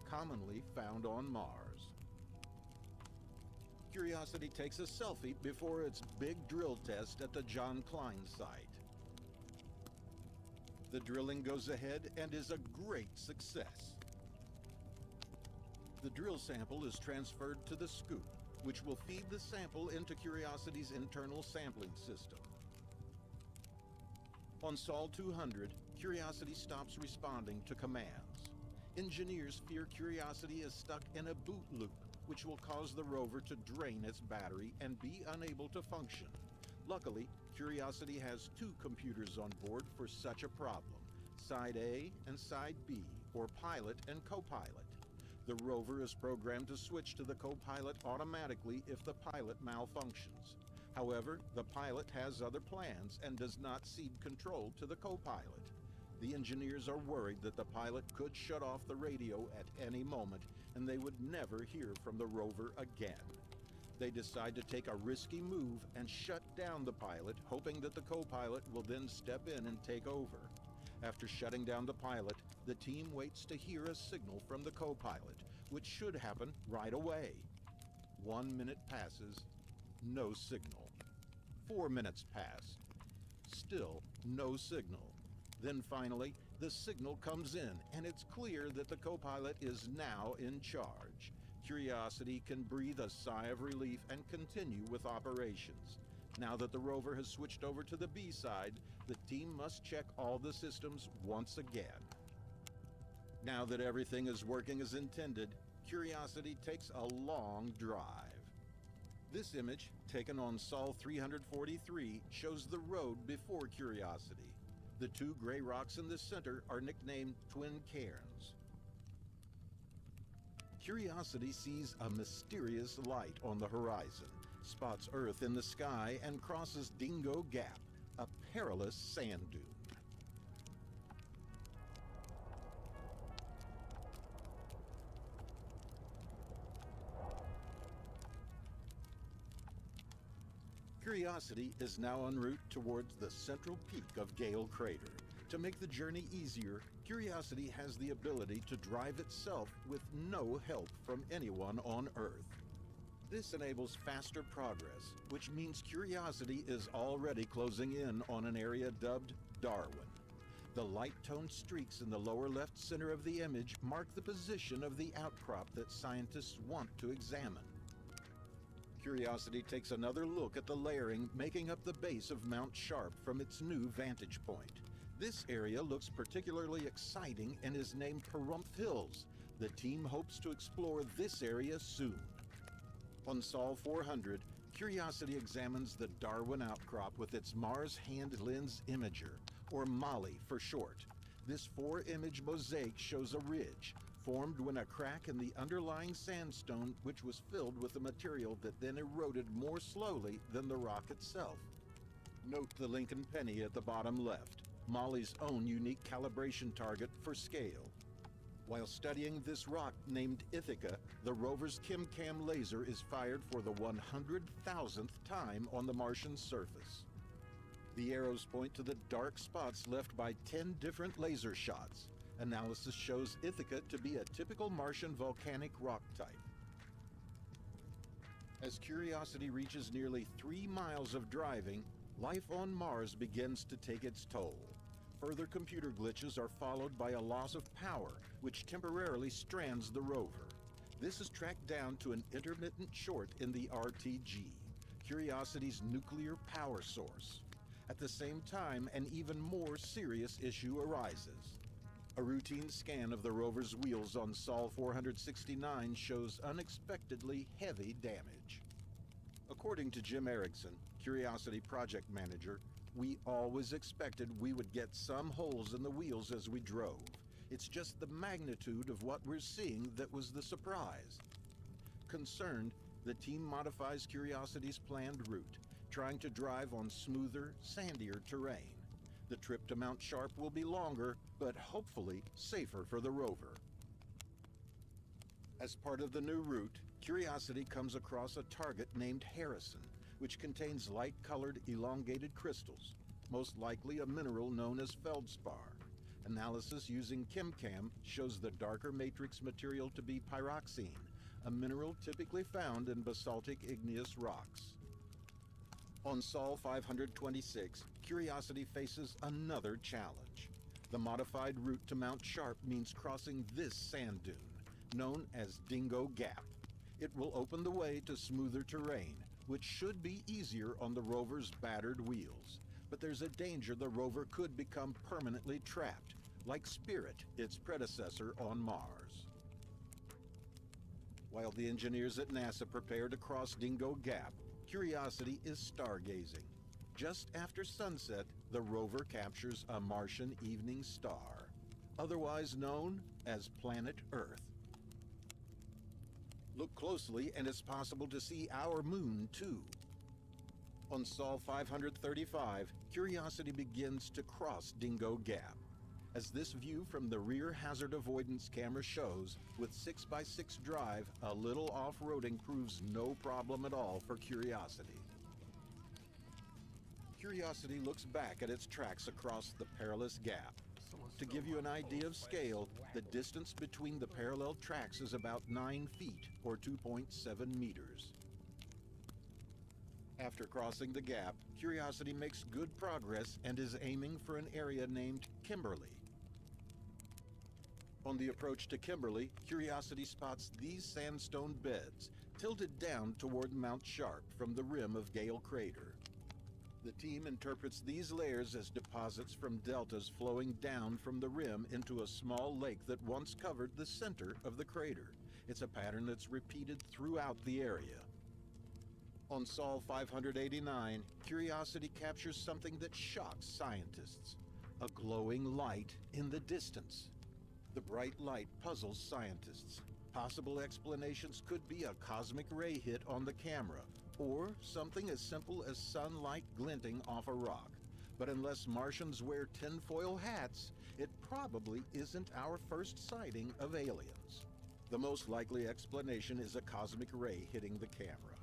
commonly found on Mars. Curiosity takes a selfie before its big drill test at the John Klein site. The drilling goes ahead and is a great success. The drill sample is transferred to the scoop, which will feed the sample into Curiosity's internal sampling system. On Sol 200, Curiosity stops responding to commands. Engineers fear Curiosity is stuck in a boot loop, which will cause the rover to drain its battery and be unable to function. Luckily, Curiosity has two computers on board for such a problem, Side A and Side B, or pilot and co-pilot. The rover is programmed to switch to the co-pilot automatically if the pilot malfunctions. However, the pilot has other plans and does not cede control to the co-pilot. The engineers are worried that the pilot could shut off the radio at any moment and they would never hear from the rover again. They decide to take a risky move and shut down the pilot, hoping that the co-pilot will then step in and take over. After shutting down the pilot, the team waits to hear a signal from the co-pilot, which should happen right away. 1 minute passes, no signal. 4 minutes pass, still no signal. Then finally, the signal comes in, and it's clear that the co-pilot is now in charge. Curiosity can breathe a sigh of relief and continue with operations. Now that the rover has switched over to the B side, the team must check all the systems once again. Now that everything is working as intended, Curiosity takes a long drive. This image, taken on Sol 343, shows the road before Curiosity. The two gray rocks in the center are nicknamed Twin Cairns. Curiosity sees a mysterious light on the horizon, spots Earth in the sky, and crosses Dingo Gap, a perilous sand dune. Curiosity is now en route towards the central peak of Gale Crater. To make the journey easier, Curiosity has the ability to drive itself with no help from anyone on Earth. This enables faster progress, which means Curiosity is already closing in on an area dubbed Darwin. The light-toned streaks in the lower left center of the image mark the position of the outcrop that scientists want to examine. Curiosity takes another look at the layering making up the base of Mount Sharp from its new vantage point. This area looks particularly exciting and is named Pahrump Hills. The team hopes to explore this area soon. On Sol 400, Curiosity examines the Darwin outcrop with its Mars Hand Lens Imager, or MOLLE for short. This 4-image mosaic shows a ridge, formed when a crack in the underlying sandstone which was filled with a material that then eroded more slowly than the rock itself. Note the Lincoln penny at the bottom left, MOLLE's own unique calibration target for scale. While studying this rock named Ithaca, the rover's ChemCam laser is fired for the 100,000th time on the Martian surface. The arrows point to the dark spots left by 10 different laser shots. Analysis shows Ithaca to be a typical Martian volcanic rock type. As Curiosity reaches nearly 3 miles of driving, life on Mars begins to take its toll. Further computer glitches are followed by a loss of power, which temporarily strands the rover. This is tracked down to an intermittent short in the RTG, Curiosity's nuclear power source. At the same time, an even more serious issue arises. A routine scan of the rover's wheels on Sol 469 shows unexpectedly heavy damage. According to Jim Erickson, Curiosity project manager, we always expected we would get some holes in the wheels as we drove. It's just the magnitude of what we're seeing that was the surprise. Concerned, the team modifies Curiosity's planned route, trying to drive on smoother, sandier terrain. The trip to Mount Sharp will be longer, but hopefully safer for the rover. As part of the new route, Curiosity comes across a target named Harrison, which contains light-colored elongated crystals, most likely a mineral known as feldspar. Analysis using ChemCam shows the darker matrix material to be pyroxene, a mineral typically found in basaltic igneous rocks. On Sol 526, Curiosity faces another challenge. The modified route to Mount Sharp means crossing this sand dune, known as Dingo Gap. It will open the way to smoother terrain, which should be easier on the rover's battered wheels. But there's a danger the rover could become permanently trapped, like Spirit, its predecessor on Mars. While the engineers at NASA prepare to cross Dingo Gap, Curiosity is stargazing. Just after sunset, the rover captures a Martian evening star, otherwise known as Planet Earth. Look closely and it's possible to see our moon too. On Sol 535, Curiosity begins to cross Dingo Gap. As this view from the rear hazard avoidance camera shows, with 6x6 drive, a little off-roading proves no problem at all for Curiosity. Curiosity looks back at its tracks across the perilous gap. To give you an idea of scale, the distance between the parallel tracks is about 9 feet, or 2.7 meters. After crossing the gap, Curiosity makes good progress and is aiming for an area named Kimberly. On the approach to Kimberly, Curiosity spots these sandstone beds, tilted down toward Mount Sharp from the rim of Gale Crater. The team interprets these layers as deposits from deltas flowing down from the rim into a small lake that once covered the center of the crater. It's a pattern that's repeated throughout the area. On Sol 589, Curiosity captures something that shocks scientists: a glowing light in the distance. The bright light puzzles scientists. Possible explanations could be a cosmic ray hit on the camera, or something as simple as sunlight glinting off a rock. But unless Martians wear tinfoil hats, it probably isn't our first sighting of aliens. The most likely explanation is a cosmic ray hitting the camera.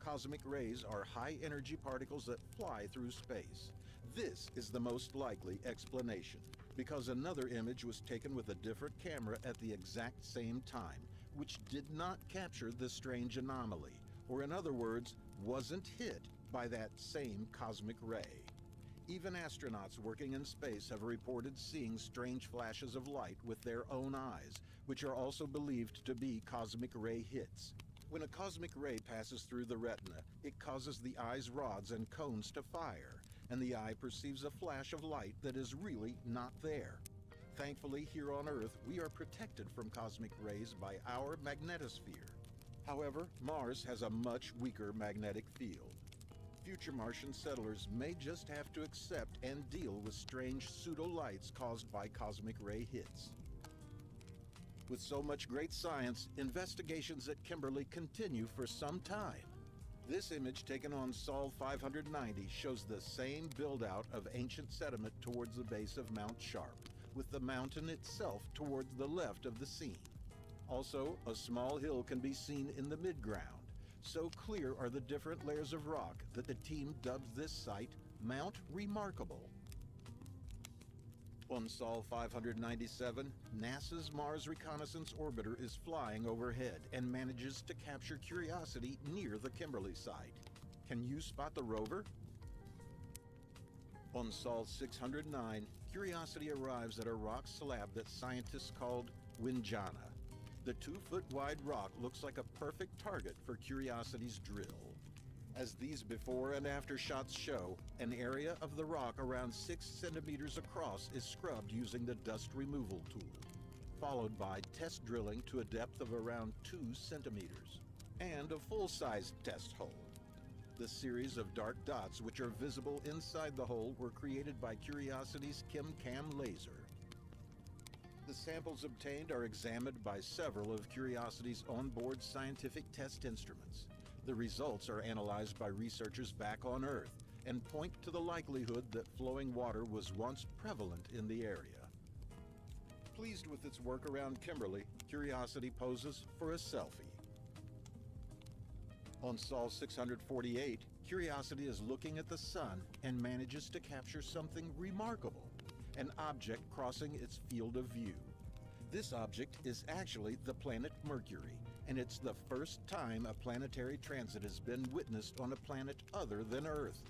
Cosmic rays are high-energy particles that fly through space. This is the most likely explanation, because another image was taken with a different camera at the exact same time, which did not capture the strange anomaly, or in other words, wasn't hit by that same cosmic ray. Even astronauts working in space have reported seeing strange flashes of light with their own eyes, which are also believed to be cosmic ray hits. When a cosmic ray passes through the retina, it causes the eye's rods and cones to fire, and the eye perceives a flash of light that is really not there. Thankfully, here on Earth, we are protected from cosmic rays by our magnetosphere. However, Mars has a much weaker magnetic field. Future Martian settlers may just have to accept and deal with strange pseudo-lights caused by cosmic ray hits. With so much great science, investigations at Kimberly continue for some time. This image taken on Sol 590 shows the same build-out of ancient sediment towards the base of Mount Sharp, with the mountain itself towards the left of the scene. Also, a small hill can be seen in the midground. So clear are the different layers of rock that the team dubs this site Mount Remarkable. On Sol 597, NASA's Mars Reconnaissance Orbiter is flying overhead and manages to capture Curiosity near the Kimberly site. Can you spot the rover? On Sol 609, Curiosity arrives at a rock slab that scientists called Winjana. The 2-foot-wide rock looks like a perfect target for Curiosity's drill. As these before and after shots show, an area of the rock around 6 centimeters across is scrubbed using the dust removal tool, followed by test drilling to a depth of around 2 centimeters, and a full-sized test hole. The series of dark dots which are visible inside the hole were created by Curiosity's ChemCam laser. The samples obtained are examined by several of Curiosity's onboard scientific test instruments. The results are analyzed by researchers back on Earth and point to the likelihood that flowing water was once prevalent in the area. Pleased with its work around Kimberly, Curiosity poses for a selfie. On Sol 648, Curiosity is looking at the sun and manages to capture something remarkable, an object crossing its field of view. This object is actually the planet Mercury, and it's the first time a planetary transit has been witnessed on a planet other than Earth.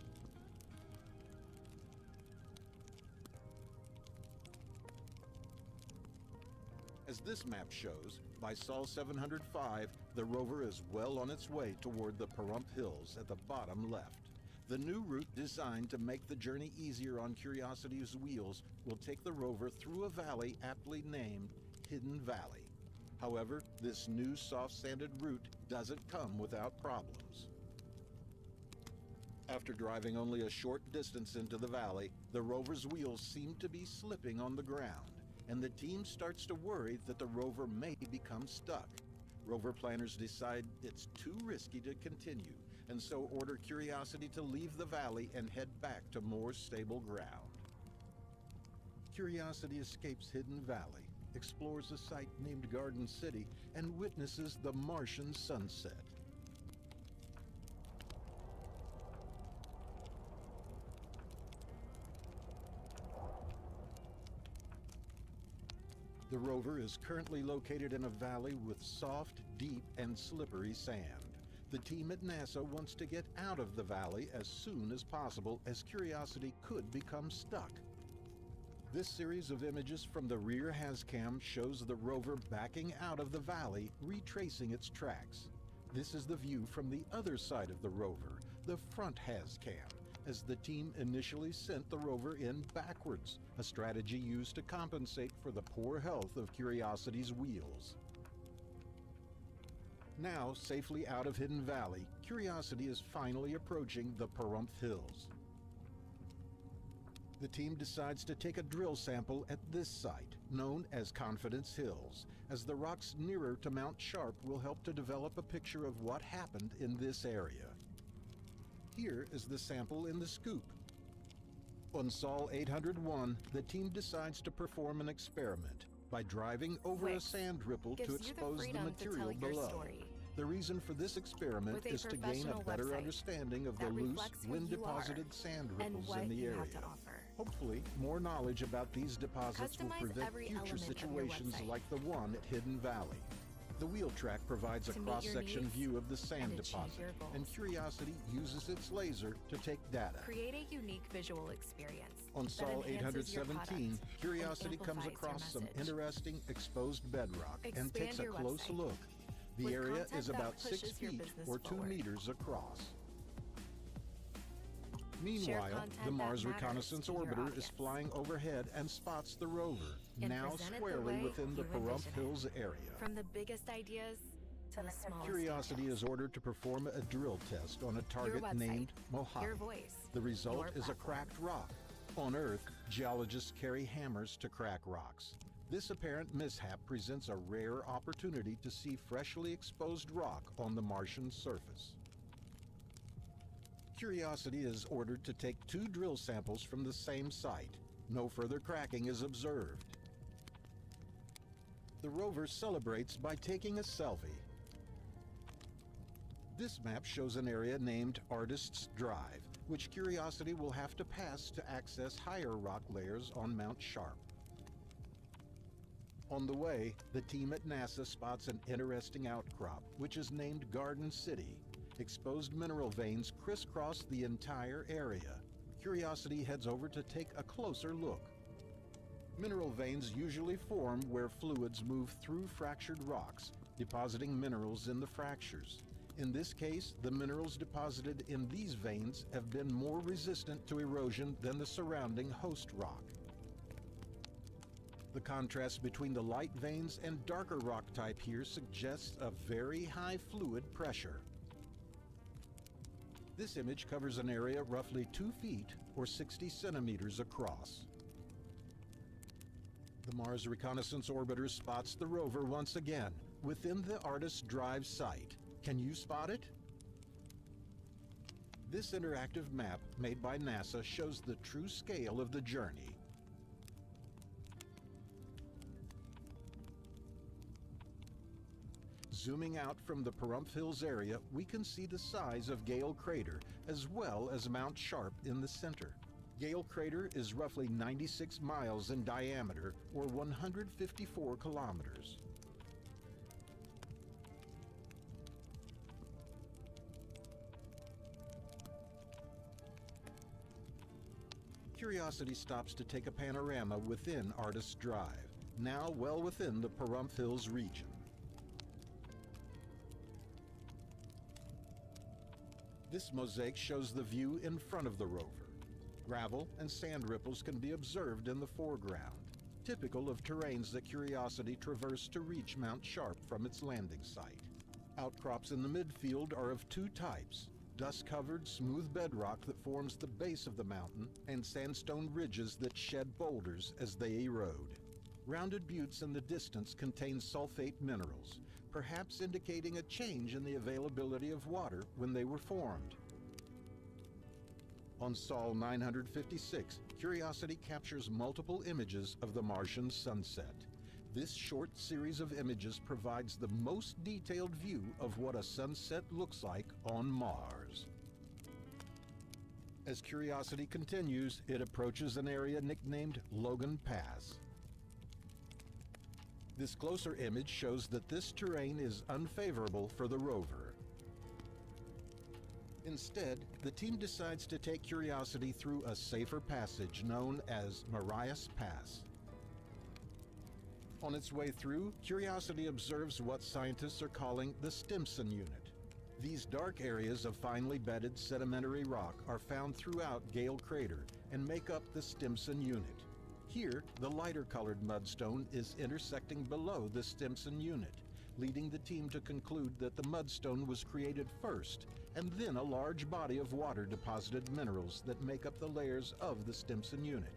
As this map shows, by Sol 705, the rover is well on its way toward the Pahrump Hills at the bottom left. The new route designed to make the journey easier on Curiosity's wheels will take the rover through a valley aptly named Hidden Valley. However, this new soft-sanded route doesn't come without problems. After driving only a short distance into the valley, the rover's wheels seem to be slipping on the ground, and the team starts to worry that the rover may become stuck. Rover planners decide it's too risky to continue, and so order Curiosity to leave the valley and head back to more stable ground. Curiosity escapes Hidden Valley, explores a site named Garden City, and witnesses the Martian sunset. The rover is currently located in a valley with soft, deep, and slippery sand. The team at NASA wants to get out of the valley as soon as possible, as Curiosity could become stuck. This series of images from the rear HazCam shows the rover backing out of the valley, retracing its tracks. This is the view from the other side of the rover, the front HazCam, as the team initially sent the rover in backwards, a strategy used to compensate for the poor health of Curiosity's wheels. Now, safely out of Hidden Valley, Curiosity is finally approaching the Pahrump Hills. The team decides to take a drill sample at this site, known as Confidence Hills, as the rocks nearer to Mount Sharp will help to develop a picture of what happened in this area. Here is the sample in the scoop. On Sol 801, the team decides to perform an experiment by driving over a sand ripple to expose the material below. The reason for this experiment is to gain a better understanding of the loose, wind-deposited sand ripples in the area. Hopefully, more knowledge about these deposits will prevent future situations like the one at Hidden Valley. The wheel track provides a cross-section view of the sand deposit, and Curiosity uses its laser to take data. Create a unique visual experience. On Sol 817, Curiosity comes across some interesting exposed bedrock and takes a close look. The area is about 6 feet or 2 meters across. Meanwhile, content the Mars that matters Reconnaissance to your Orbiter is audience. flying overhead and spots the rover, And now present it the squarely way within the you Pahrump envision it. Hills area. From the biggest ideas to the smallest Curiosity details. is ordered to perform a drill test on a target website, named Mojave. your voice, The result your is a platform. cracked rock. On Earth, geologists carry hammers to crack rocks. This apparent mishap presents a rare opportunity to see freshly exposed rock on the Martian surface. Curiosity is ordered to take 2 drill samples from the same site. No further cracking is observed. The rover celebrates by taking a selfie. This map shows an area named Artist's Drive, which Curiosity will have to pass to access higher rock layers on Mount Sharp. On the way, the team at NASA spots an interesting outcrop, which is named Garden City. Exposed mineral veins crisscross the entire area. Curiosity heads over to take a closer look. Mineral veins usually form where fluids move through fractured rocks, depositing minerals in the fractures. In this case, the minerals deposited in these veins have been more resistant to erosion than the surrounding host rock. The contrast between the light veins and darker rock type here suggests a very high fluid pressure. This image covers an area roughly 2 feet or 60 centimeters across. The Mars Reconnaissance Orbiter spots the rover once again within the Artist's Drive site. Can you spot it? This interactive map made by NASA shows the true scale of the journey. Zooming out from the Pahrump Hills area, we can see the size of Gale Crater, as well as Mount Sharp in the center. Gale Crater is roughly 96 miles in diameter, or 154 kilometers. Curiosity stops to take a panorama within Artist's Drive, now well within the Pahrump Hills region. This mosaic shows the view in front of the rover. Gravel and sand ripples can be observed in the foreground, typical of terrains that Curiosity traversed to reach Mount Sharp from its landing site. Outcrops in the midfield are of 2 types: dust-covered smooth bedrock that forms the base of the mountain, and sandstone ridges that shed boulders as they erode. Rounded buttes in the distance contain sulfate minerals, perhaps indicating a change in the availability of water when they were formed. On Sol 956, Curiosity captures multiple images of the Martian sunset. This short series of images provides the most detailed view of what a sunset looks like on Mars. As Curiosity continues, it approaches an area nicknamed Logan Pass. This closer image shows that this terrain is unfavorable for the rover. Instead, the team decides to take Curiosity through a safer passage known as Marias Pass. On its way through, Curiosity observes what scientists are calling the Stimson Unit. These dark areas of finely bedded sedimentary rock are found throughout Gale Crater and make up the Stimson Unit. Here, the lighter-colored mudstone is intersecting below the Stimson Unit, leading the team to conclude that the mudstone was created first, and then a large body of water-deposited minerals that make up the layers of the Stimson Unit.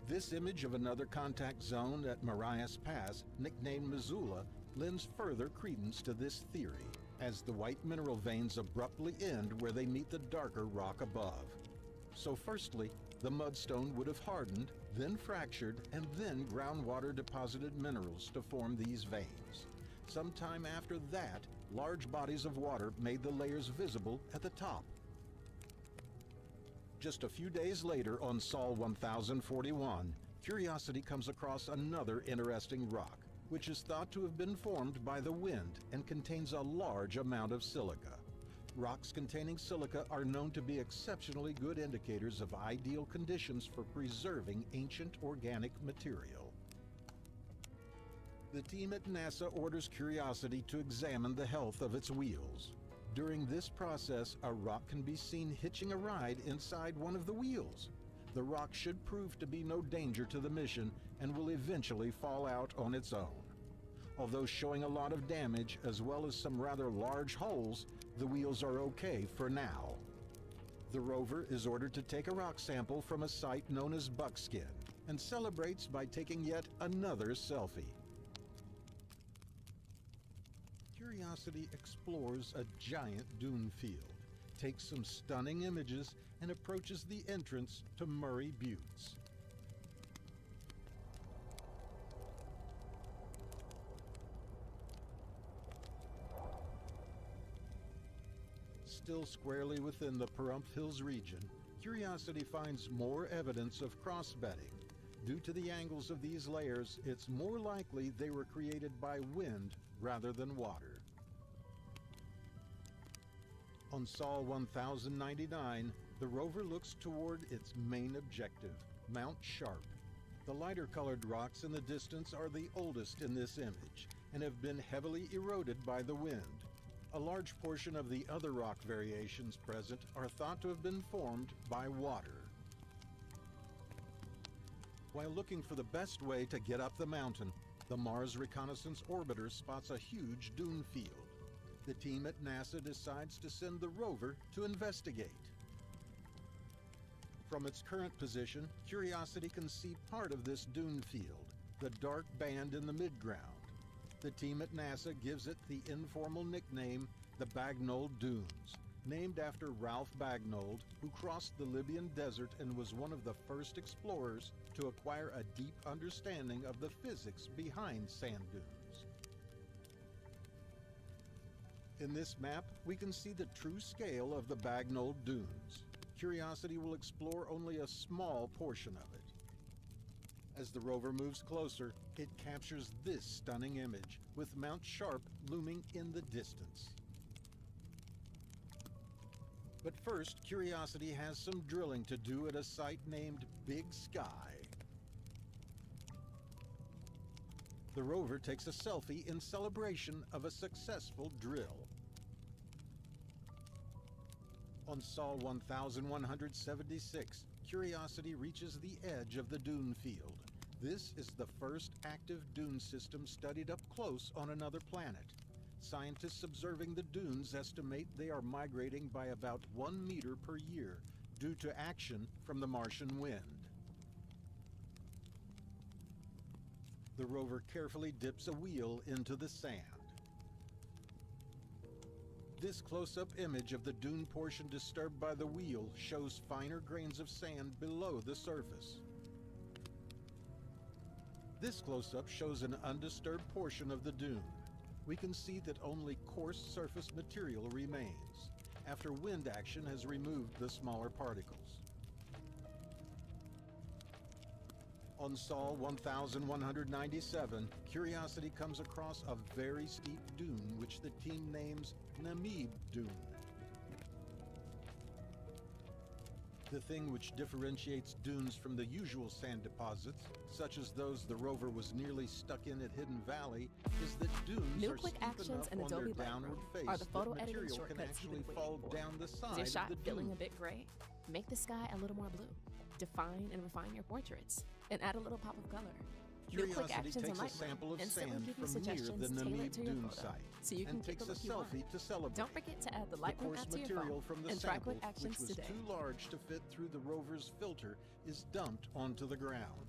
This image of another contact zone at Marias Pass, nicknamed Missoula, lends further credence to this theory, as the white mineral veins abruptly end where they meet the darker rock above. So firstly, the mudstone would have hardened, then fractured, and then groundwater-deposited minerals to form these veins. Sometime after that, large bodies of water made the layers visible at the top. Just a few days later, on Sol 1041, Curiosity comes across another interesting rock, which is thought to have been formed by the wind and contains a large amount of silica. Rocks containing silica are known to be exceptionally good indicators of ideal conditions for preserving ancient organic material. The team at NASA orders Curiosity to examine the health of its wheels. During this process, a rock can be seen hitching a ride inside one of the wheels. The rock should prove to be no danger to the mission and will eventually fall out on its own. Although showing a lot of damage as well as some rather large holes, the wheels are okay for now. The rover is ordered to take a rock sample from a site known as Buckskin and celebrates by taking yet another selfie. Curiosity explores a giant dune field, takes some stunning images, and approaches the entrance to Murray Buttes. Still squarely within the Pahrump Hills region, Curiosity finds more evidence of cross-bedding. Due to the angles of these layers, it's more likely they were created by wind rather than water. On Sol 1099, the rover looks toward its main objective, Mount Sharp. The lighter-colored rocks in the distance are the oldest in this image and have been heavily eroded by the wind. A large portion of the other rock variations present are thought to have been formed by water. While looking for the best way to get up the mountain, the Mars Reconnaissance Orbiter spots a huge dune field. The team at NASA decides to send the rover to investigate. From its current position, Curiosity can see part of this dune field, the dark band in the midground. The team at NASA gives it the informal nickname, the Bagnold Dunes, named after Ralph Bagnold, who crossed the Libyan desert and was one of the first explorers to acquire a deep understanding of the physics behind sand dunes. In this map, we can see the true scale of the Bagnold Dunes. Curiosity will explore only a small portion of it. As the rover moves closer, it captures this stunning image, with Mount Sharp looming in the distance. But first, Curiosity has some drilling to do at a site named Big Sky. The rover takes a selfie in celebration of a successful drill. On Sol 1176, Curiosity reaches the edge of the dune field. This is the first active dune system studied up close on another planet. Scientists observing the dunes estimate they are migrating by about 1 meter per year due to action from the Martian wind. The rover carefully dips a wheel into the sand. This close-up image of the dune portion disturbed by the wheel shows finer grains of sand below the surface. This close-up shows an undisturbed portion of the dune. We can see that only coarse surface material remains, after wind action has removed the smaller particles. On Sol 1197, Curiosity comes across a very steep dune which the team names Namib Dune. The thing which differentiates dunes from the usual sand deposits, such as those the rover was nearly stuck in at Hidden Valley, is that dunes New are quick steep actions enough and on their Adobe downward Lightroom face are the photo that editing material can shortcuts actually you've been fall waiting for. down the Is side your shot of the feeling dune. a bit gray? Make the sky a little more blue. Define and refine your portraits, and add a little pop of color. New quick Curiosity actions in takes a Lightroom sample of instantly sand give you from near suggestions the tailored Namib to your Dune photo, site so you can and get takes the a look you want. selfie to celebrate. Don't forget to add the The Lightroom coarse app to your material phone from the and try sample, quick actions which was today. too large to fit through the rover's filter, is dumped onto the ground.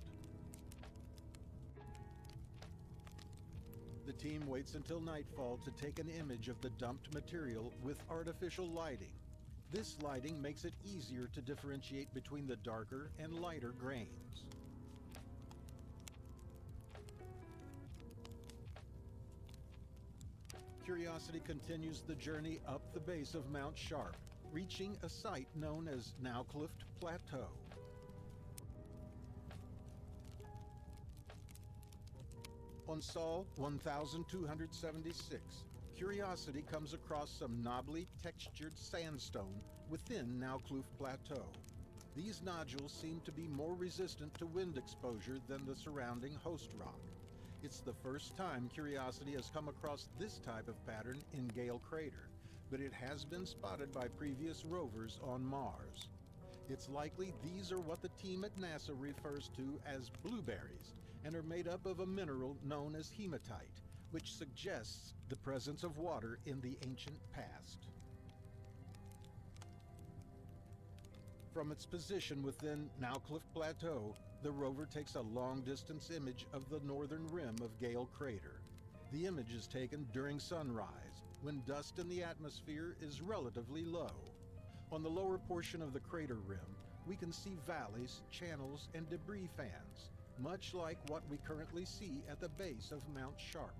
The team waits until nightfall to take an image of the dumped material with artificial lighting. This lighting makes it easier to differentiate between the darker and lighter grains. Curiosity continues the journey up the base of Mount Sharp, reaching a site known as Nowclift Plateau. On Sol 1276, Curiosity comes across some knobbly textured sandstone within Nowclift Plateau. These nodules seem to be more resistant to wind exposure than the surrounding host rock. It's the first time Curiosity has come across this type of pattern in Gale Crater. but it has been spotted by previous rovers on Mars. It's likely these are what the team at NASA refers to as blueberries and are made up of a mineral known as hematite, which suggests the presence of water in the ancient past. From its position within Nowcliff Plateau, the rover takes a long-distance image of the northern rim of Gale Crater. The image is taken during sunrise, when dust in the atmosphere is relatively low. On the lower portion of the crater rim, we can see valleys, channels, and debris fans, much like what we currently see at the base of Mount Sharp.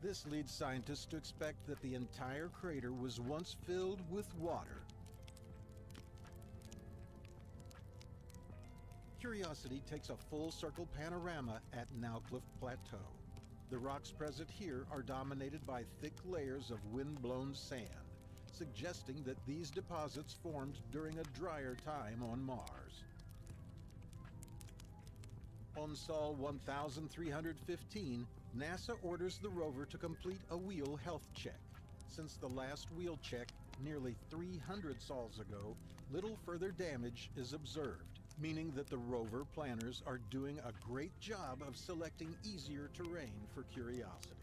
This leads scientists to expect that the entire crater was once filled with water. Curiosity takes a full-circle panorama at Nowcliff Plateau. The rocks present here are dominated by thick layers of wind-blown sand, suggesting that these deposits formed during a drier time on Mars. On Sol 1315, NASA orders the rover to complete a wheel health check. Since the last wheel check, nearly 300 sols ago, little further damage is observed, meaning that the rover planners are doing a great job of selecting easier terrain for Curiosity.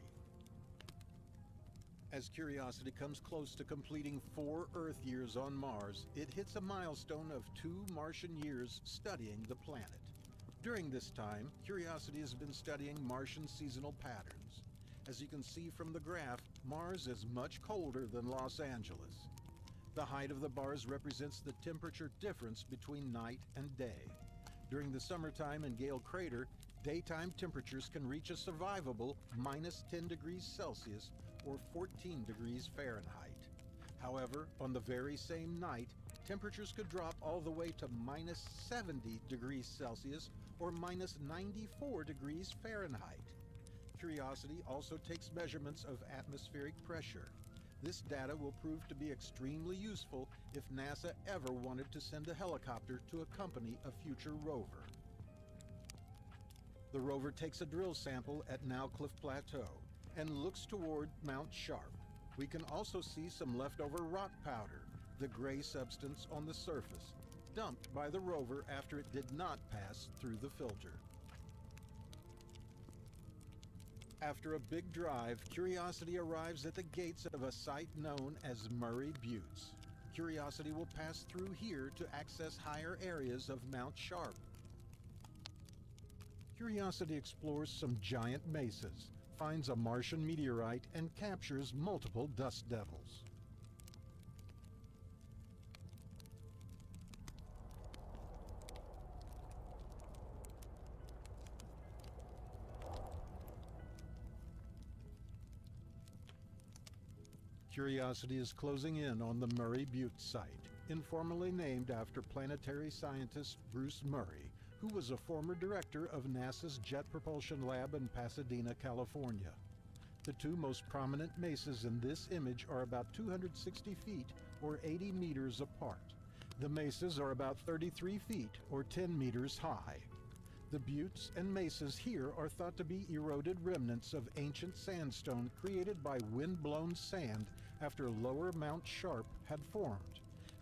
As Curiosity comes close to completing 4 Earth years on Mars, it hits a milestone of 2 Martian years studying the planet. During this time, Curiosity has been studying Martian seasonal patterns. As you can see from the graph, Mars is much colder than Los Angeles. The height of the bars represents the temperature difference between night and day. During the summertime in Gale Crater, daytime temperatures can reach a survivable -10 degrees Celsius or 14 degrees Fahrenheit. However, on the very same night, temperatures could drop all the way to -70 degrees Celsius or -94 degrees Fahrenheit. Curiosity also takes measurements of atmospheric pressure. This data will prove to be extremely useful if NASA ever wanted to send a helicopter to accompany a future rover. The rover takes a drill sample at Nowcliff Plateau and looks toward Mount Sharp. We can also see some leftover rock powder, the gray substance on the surface, dumped by the rover after it did not pass through the filter. After a big drive, Curiosity arrives at the gates of a site known as Murray Buttes. Curiosity will pass through here to access higher areas of Mount Sharp. Curiosity explores some giant mesas, finds a Martian meteorite, and captures multiple dust devils. Curiosity is closing in on the Murray Buttes site, informally named after planetary scientist Bruce Murray, who was a former director of NASA's Jet Propulsion Lab in Pasadena, California. The 2 most prominent mesas in this image are about 260 feet or 80 meters apart. The mesas are about 33 feet or 10 meters high. The buttes and mesas here are thought to be eroded remnants of ancient sandstone created by wind-blown sand after lower Mount Sharp had formed.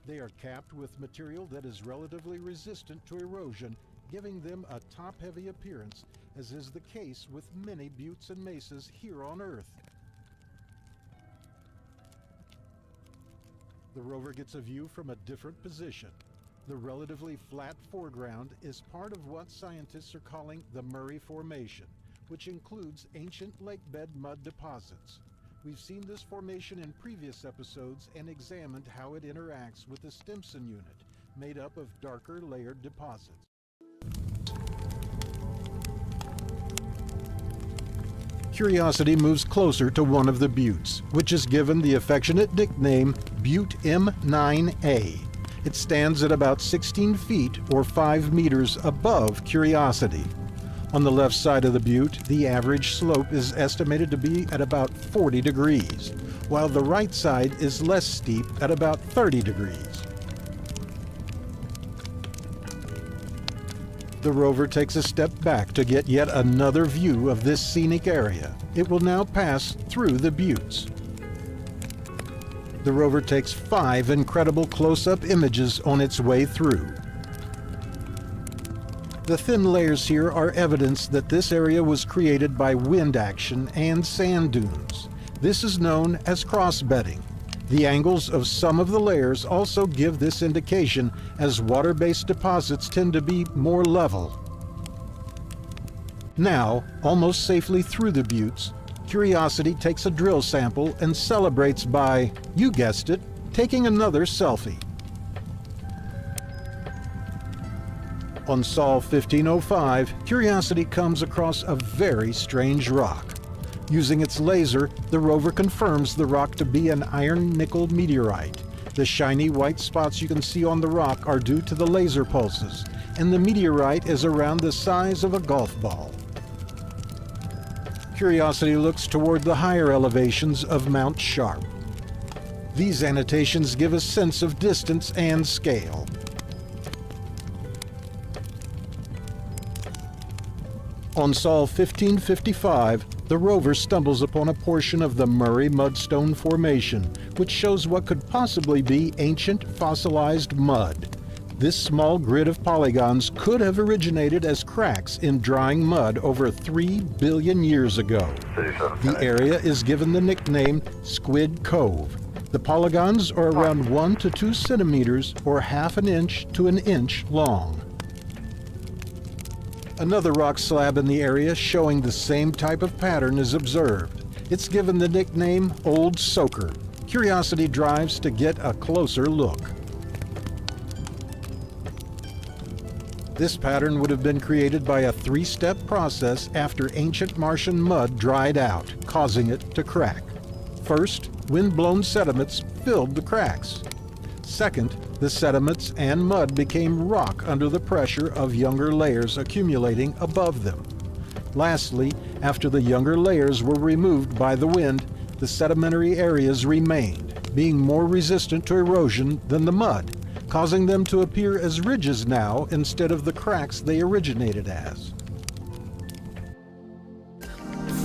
They are capped with material that is relatively resistant to erosion, giving them a top-heavy appearance, as is the case with many buttes and mesas here on Earth. The rover gets a view from a different position. The relatively flat foreground is part of what scientists are calling the Murray Formation, which includes ancient lakebed mud deposits. We've seen this formation in previous episodes and examined how it interacts with the Stimson unit, made up of darker layered deposits. Curiosity moves closer to one of the buttes, which is given the affectionate nickname Butte M9A. It stands at about 16 feet or 5 meters above Curiosity. On the left side of the butte, the average slope is estimated to be at about 40 degrees, while the right side is less steep at about 30 degrees. The rover takes a step back to get yet another view of this scenic area. It will now pass through the buttes. the rover takes 5 incredible close-up images on its way through. The thin layers here are evidence that this area was created by wind action and sand dunes. This is known as cross-bedding. The angles of some of the layers also give this indication, as water-based deposits tend to be more level. Now, almost safely through the buttes, Curiosity takes a drill sample and celebrates by, you guessed it, taking another selfie. On Sol 1505, Curiosity comes across a very strange rock. Using its laser, the rover confirms the rock to be an iron-nickel meteorite. The shiny white spots you can see on the rock are due to the laser pulses, and the meteorite is around the size of a golf ball. Curiosity looks toward the higher elevations of Mount Sharp. These annotations give a sense of distance and scale. On Sol 1555, the rover stumbles upon a portion of the Murray Mudstone Formation, which shows what could possibly be ancient fossilized mud. This small grid of polygons could have originated as cracks in drying mud over 3 billion years ago. The area is given the nickname Squid Cove. The polygons are around 1 to 2 centimeters or ½ an inch to an inch long. Another rock slab in the area showing the same type of pattern is observed. It's given the nickname Old Soaker. Curiosity drives to get a closer look. This pattern would have been created by a 3-step process after ancient Martian mud dried out, causing it to crack. First, wind-blown sediments filled the cracks. Second, the sediments and mud became rock under the pressure of younger layers accumulating above them. Lastly, after the younger layers were removed by the wind, the sedimentary areas remained, being more resistant to erosion than the mud, causing them to appear as ridges now instead of the cracks they originated as.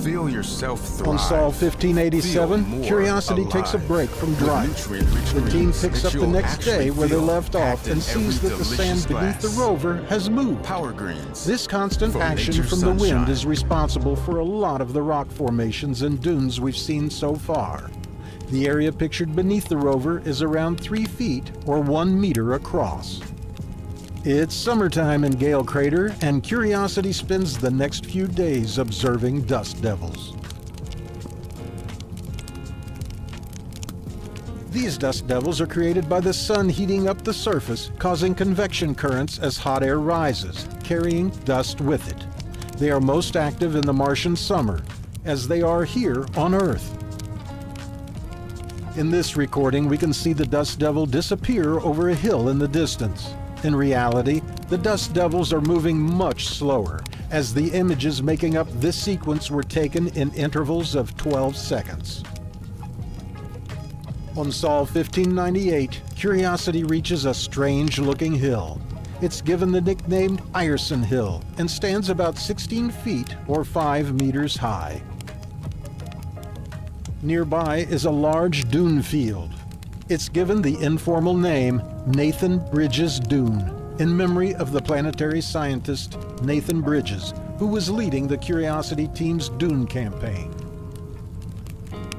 Feel yourself thrive. On Sol 1587, Curiosity takes a break from driving. The team picks up the next day where they left off and sees that the sand beneath the rover has moved. Power greens. This constant action from the wind is responsible for a lot of the rock formations and dunes we've seen so far. The area pictured beneath the rover is around 3 feet or 1 meter across. It's summertime in Gale Crater, and Curiosity spends the next few days observing dust devils. These dust devils are created by the sun heating up the surface, causing convection currents as hot air rises, carrying dust with it. They are most active in the Martian summer, as they are here on Earth. In this recording, we can see the dust devil disappear over a hill in the distance. In reality, the dust devils are moving much slower, as the images making up this sequence were taken in intervals of 12 seconds. On Sol 1598, Curiosity reaches a strange-looking hill. It's given the nickname Ireson Hill and stands about 16 feet or 5 meters high. Nearby is a large dune field. It's given the informal name Nathan Bridges Dune, in memory of the planetary scientist Nathan Bridges, who was leading the Curiosity team's dune campaign.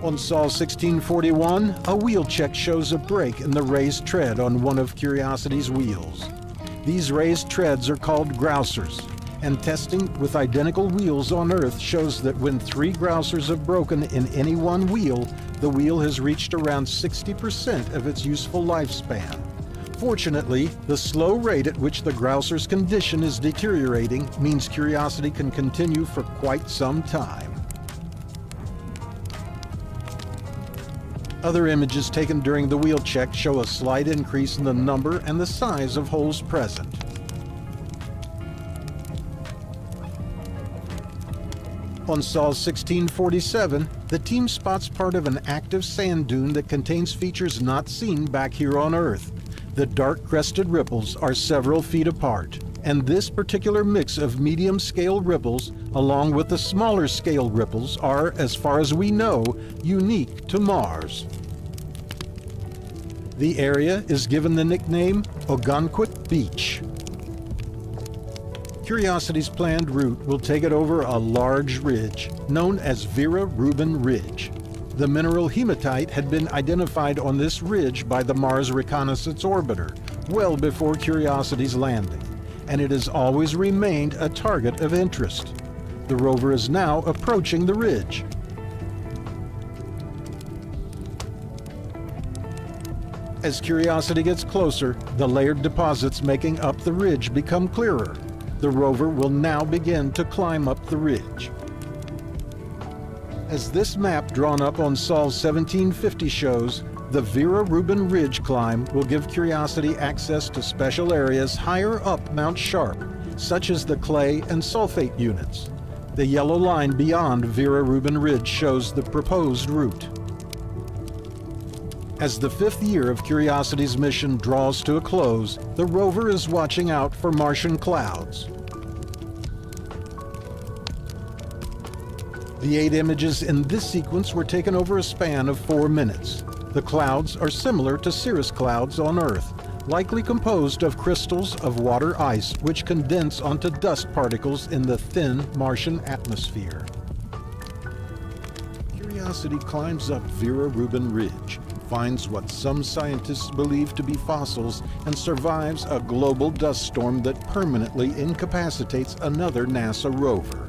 On Sol 1641, a wheel check shows a break in the raised tread on one of Curiosity's wheels. These raised treads are called grousers, and testing with identical wheels on Earth shows that when 3 grousers have broken in any one wheel, the wheel has reached around 60% of its useful lifespan. Fortunately, the slow rate at which the grouser's condition is deteriorating means Curiosity can continue for quite some time. Other images taken during the wheel check show a slight increase in the number and the size of holes present. On Sol 1647, the team spots part of an active sand dune that contains features not seen back here on Earth. The dark crested ripples are several feet apart, and this particular mix of medium-scale ripples, along with the smaller scale ripples, are, as far as we know, unique to Mars. The area is given the nickname Ogunquit Beach. Curiosity's planned route will take it over a large ridge known as Vera Rubin Ridge. The mineral hematite had been identified on this ridge by the Mars Reconnaissance Orbiter well before Curiosity's landing, and it has always remained a target of interest. The rover is now approaching the ridge. As Curiosity gets closer, the layered deposits making up the ridge become clearer. The rover will now begin to climb up the ridge. As this map drawn up on Sol 1750 shows, the Vera Rubin Ridge climb will give Curiosity access to special areas higher up Mount Sharp, such as the clay and sulfate units. The yellow line beyond Vera Rubin Ridge shows the proposed route. As the 5th year of Curiosity's mission draws to a close, the rover is watching out for Martian clouds. The 8 images in this sequence were taken over a span of 4 minutes. The clouds are similar to cirrus clouds on Earth, likely composed of crystals of water ice which condense onto dust particles in the thin Martian atmosphere. Curiosity climbs up Vera Rubin Ridge, finds what some scientists believe to be fossils, and survives a global dust storm that permanently incapacitates another NASA rover.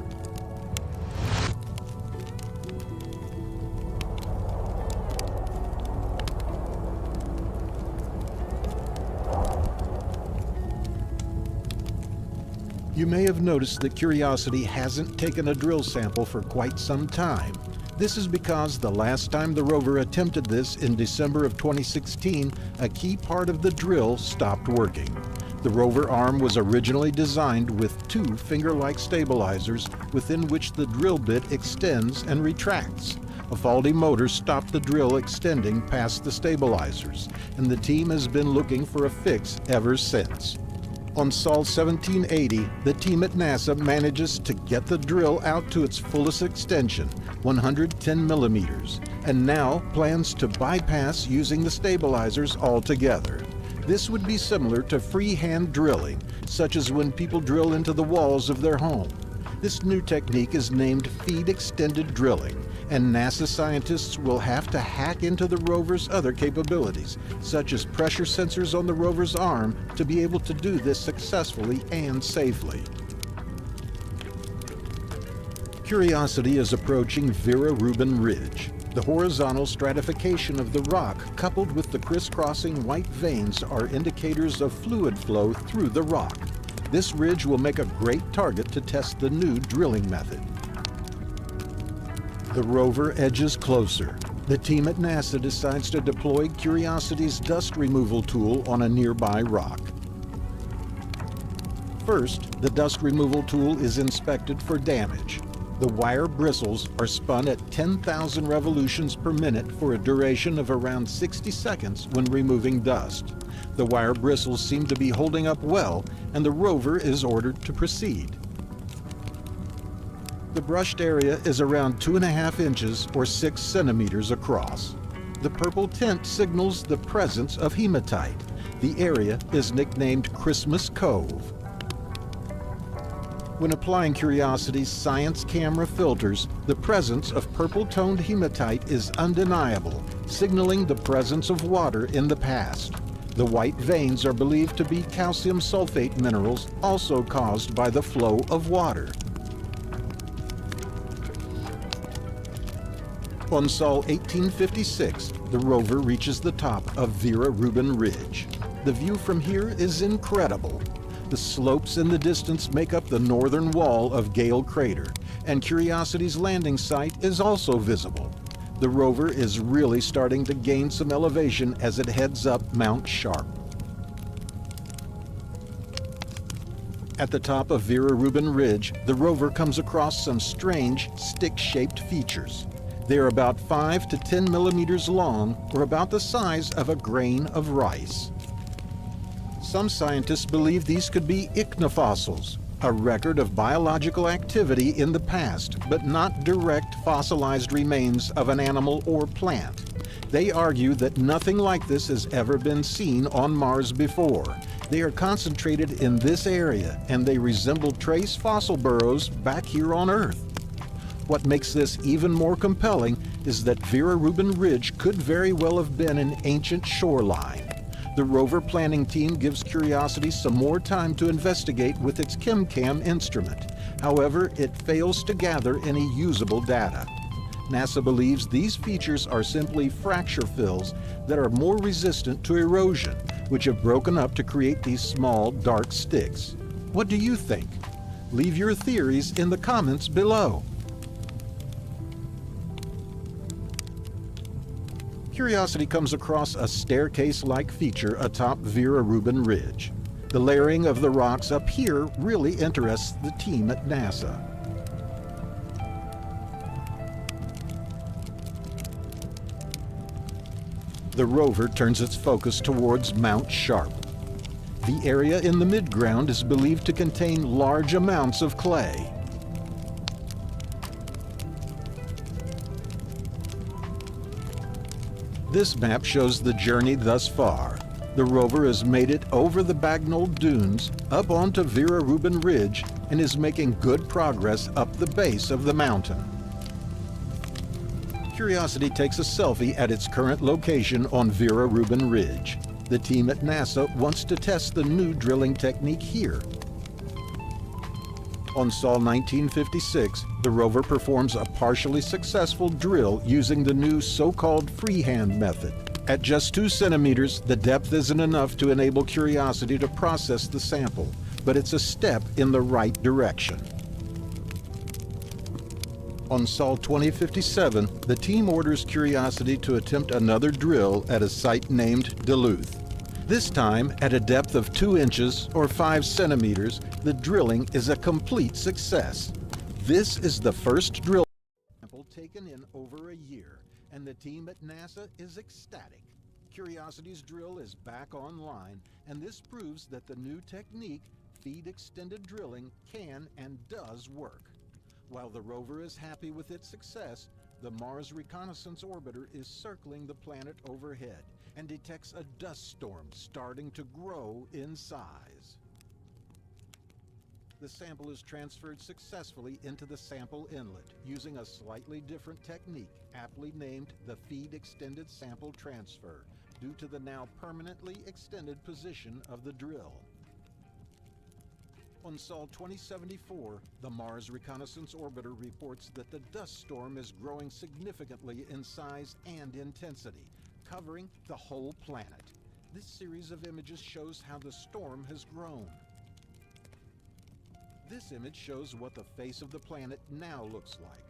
You may have noticed that Curiosity hasn't taken a drill sample for quite some time. This is because the last time the rover attempted this in December of 2016, a key part of the drill stopped working. The rover arm was originally designed with 2 finger-like stabilizers within which the drill bit extends and retracts. A faulty motor stopped the drill extending past the stabilizers, and the team has been looking for a fix ever since. On Sol 1780, the team at NASA manages to get the drill out to its fullest extension, 110 millimeters, and now plans to bypass using the stabilizers altogether. This would be similar to freehand drilling, such as when people drill into the walls of their home. This new technique is named feed extended drilling, and NASA scientists will have to hack into the rover's other capabilities, such as pressure sensors on the rover's arm, to be able to do this successfully and safely. Curiosity is approaching Vera Rubin Ridge. The horizontal stratification of the rock, coupled with the crisscrossing white veins, are indicators of fluid flow through the rock. This ridge will make a great target to test the new drilling method. The rover edges closer. The team at NASA decides to deploy Curiosity's dust removal tool on a nearby rock. First, the dust removal tool is inspected for damage. The wire bristles are spun at 10,000 revolutions per minute for a duration of around 60 seconds when removing dust. The wire bristles seem to be holding up well, and the rover is ordered to proceed. The brushed area is around 2.5 inches or 6 centimeters across. The purple tint signals the presence of hematite. The area is nicknamed Christmas Cove. When applying Curiosity's science camera filters, the presence of purple-toned hematite is undeniable, signaling the presence of water in the past. The white veins are believed to be calcium sulfate minerals, also caused by the flow of water. On Sol 1856, the rover reaches the top of Vera Rubin Ridge. The view from here is incredible. The slopes in the distance make up the northern wall of Gale Crater, and Curiosity's landing site is also visible. The rover is really starting to gain some elevation as it heads up Mount Sharp. At the top of Vera Rubin Ridge, the rover comes across some strange stick-shaped features. They are about 5 to 10 millimeters long, or about the size of a grain of rice. Some scientists believe these could be ichnofossils, a record of biological activity in the past, but not direct fossilized remains of an animal or plant. They argue that nothing like this has ever been seen on Mars before. They are concentrated in this area, and they resemble trace fossil burrows back here on Earth. What makes this even more compelling is that Vera Rubin Ridge could very well have been an ancient shoreline. The rover planning team gives Curiosity some more time to investigate with its ChemCam instrument. However, it fails to gather any usable data. NASA believes these features are simply fracture fills that are more resistant to erosion, which have broken up to create these small, dark sticks. What do you think? Leave your theories in the comments below. Curiosity comes across a staircase-like feature atop Vera Rubin Ridge. The layering of the rocks up here really interests the team at NASA. The rover turns its focus towards Mount Sharp. The area in the midground is believed to contain large amounts of clay. This map shows the journey thus far. The rover has made it over the Bagnall Dunes, up onto Vera Rubin Ridge, and is making good progress up the base of the mountain. Curiosity takes a selfie at its current location on Vera Rubin Ridge. The team at NASA wants to test the new drilling technique here. On Sol 1956, the rover performs a partially successful drill using the new so-called freehand method. At just 2 centimeters, the depth isn't enough to enable Curiosity to process the sample, but it's a step in the right direction. On Sol 2057, the team orders Curiosity to attempt another drill at a site named Duluth. This time, at a depth of 2 inches or 5 centimeters, the drilling is a complete success. This is the first drill sample taken in over a year, and the team at NASA is ecstatic. Curiosity's drill is back online, and this proves that the new technique, feed extended drilling, can and does work. While the rover is happy with its success, the Mars Reconnaissance Orbiter is circling the planet overhead and detects a dust storm starting to grow in size. The sample is transferred successfully into the sample inlet using a slightly different technique, aptly named the Feed Extended Sample Transfer, due to the now permanently extended position of the drill. On Sol 2074, the Mars Reconnaissance Orbiter reports that the dust storm is growing significantly in size and intensity, covering the whole planet. This series of images shows how the storm has grown. This image shows what the face of the planet now looks like.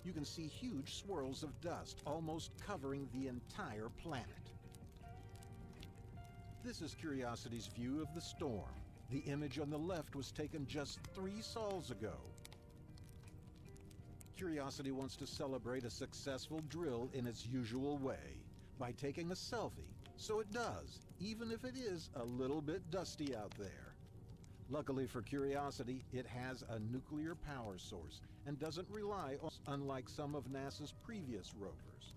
You can see huge swirls of dust almost covering the entire planet. This is Curiosity's view of the storm. The image on the left was taken just 3 sols ago. Curiosity wants to celebrate a successful drill in its usual way, by taking a selfie, so it does, even if it is a little bit dusty out there. Luckily for Curiosity, it has a nuclear power source and doesn't rely on, unlike some of NASA's previous rovers.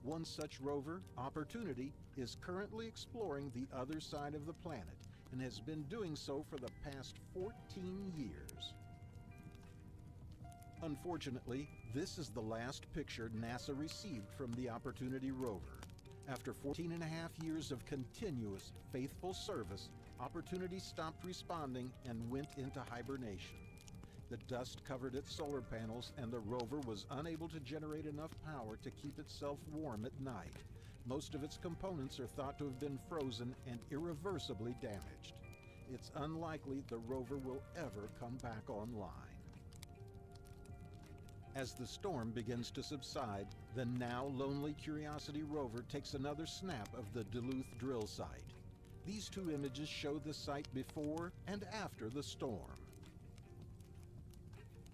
One such rover, Opportunity, is currently exploring the other side of the planet and has been doing so for the past 14 years. Unfortunately, this is the last picture NASA received from the Opportunity rover. After 14.5 years of continuous, faithful service, Opportunity stopped responding and went into hibernation. The dust covered its solar panels, and the rover was unable to generate enough power to keep itself warm at night. Most of its components are thought to have been frozen and irreversibly damaged. It's unlikely the rover will ever come back online. As the storm begins to subside, the now lonely Curiosity rover takes another snap of the Duluth drill site. These 2 images show the site before and after the storm.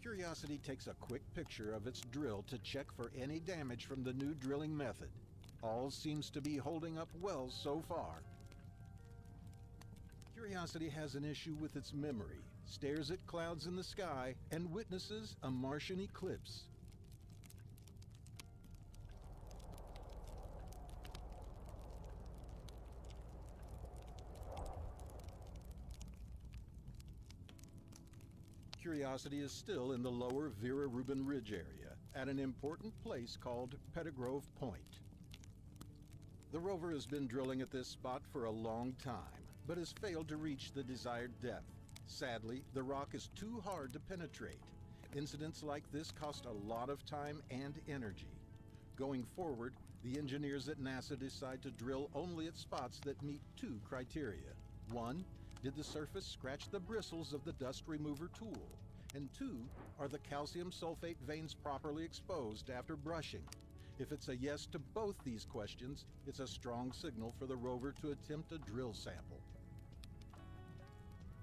Curiosity takes a quick picture of its drill to check for any damage from the new drilling method. All seems to be holding up well so far. Curiosity has an issue with its memory, stares at clouds in the sky, and witnesses a Martian eclipse. Curiosity is still in the lower Vera Rubin Ridge area at an important place called Pettigrove Point. The rover has been drilling at this spot for a long time, but has failed to reach the desired depth. Sadly, the rock is too hard to penetrate. Incidents like this cost a lot of time and energy. Going forward, the engineers at NASA decide to drill only at spots that meet two criteria. One, did the surface scratch the bristles of the dust remover tool? And two, are the calcium sulfate veins properly exposed after brushing? If it's a yes to both these questions, it's a strong signal for the rover to attempt a drill sample.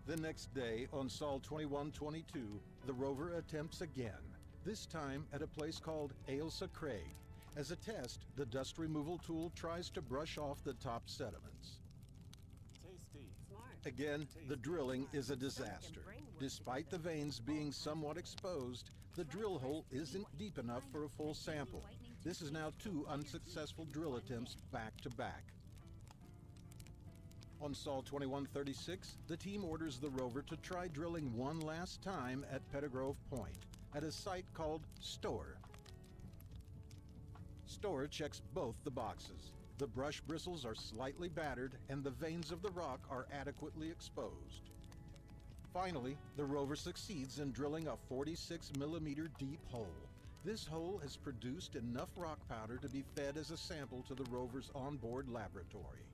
The next day, on Sol 2122, the rover attempts again, this time at a place called Ailsa Craig. As a test, the dust removal tool tries to brush off the top sediments. Tasty. Again, the drilling is a disaster. Despite the veins being somewhat exposed, the drill hole isn't deep enough for a full sample. This is now 2 unsuccessful drill attempts back to back. On Sol 2136, the team orders the rover to try drilling one last time at Pettigrove Point, at a site called Store. Store checks both the boxes. The brush bristles are slightly battered and the veins of the rock are adequately exposed. Finally, the rover succeeds in drilling a 46mm deep hole. This hole has produced enough rock powder to be fed as a sample to the rover's onboard laboratory.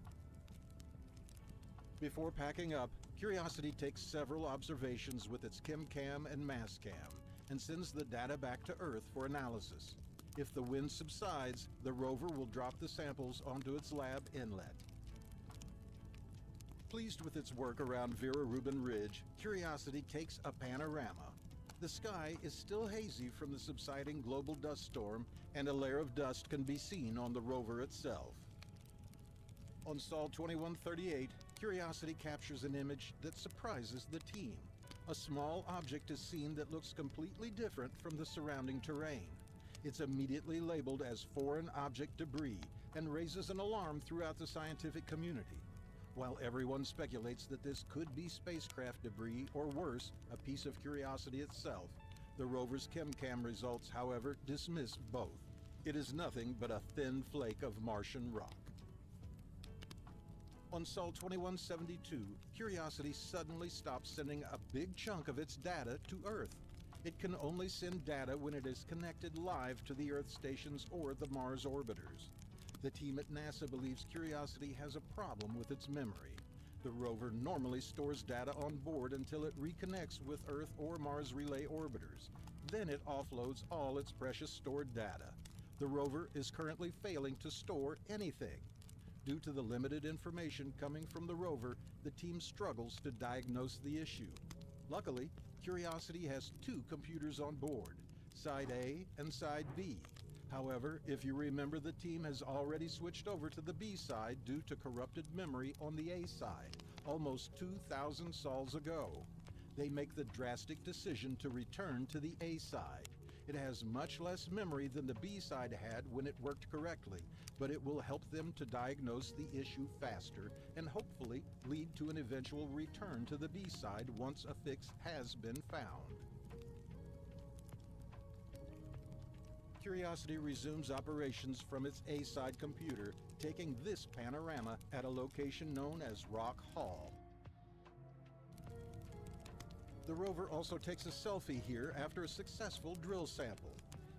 Before packing up, Curiosity takes several observations with its ChemCam and MassCam and sends the data back to Earth for analysis. If the wind subsides, the rover will drop the samples onto its lab inlet. Pleased with its work around Vera Rubin Ridge, Curiosity takes a panorama. The sky is still hazy from the subsiding global dust storm, and a layer of dust can be seen on the rover itself. On Sol 2138, Curiosity captures an image that surprises the team. A small object is seen that looks completely different from the surrounding terrain. It's immediately labeled as foreign object debris and raises an alarm throughout the scientific community. While everyone speculates that this could be spacecraft debris or worse, a piece of Curiosity itself, the rover's ChemCam results, however, dismiss both. It is nothing but a thin flake of Martian rock. On Sol 2172, Curiosity suddenly stops sending a big chunk of its data to Earth. It can only send data when it is connected live to the Earth stations or the Mars orbiters. The team at NASA believes Curiosity has a problem with its memory. The rover normally stores data on board until it reconnects with Earth or Mars relay orbiters. Then it offloads all its precious stored data. The rover is currently failing to store anything. Due to the limited information coming from the rover, the team struggles to diagnose the issue. Luckily, Curiosity has 2 computers on board, Side A and Side B. However, if you remember, the team has already switched over to the B side due to corrupted memory on the A side, almost 2,000 sols ago. They make the drastic decision to return to the A side. It has much less memory than the B side had when it worked correctly, but it will help them to diagnose the issue faster and hopefully lead to an eventual return to the B side once a fix has been found. Curiosity resumes operations from its A-side computer, taking this panorama at a location known as Rock Hall. The rover also takes a selfie here after a successful drill sample.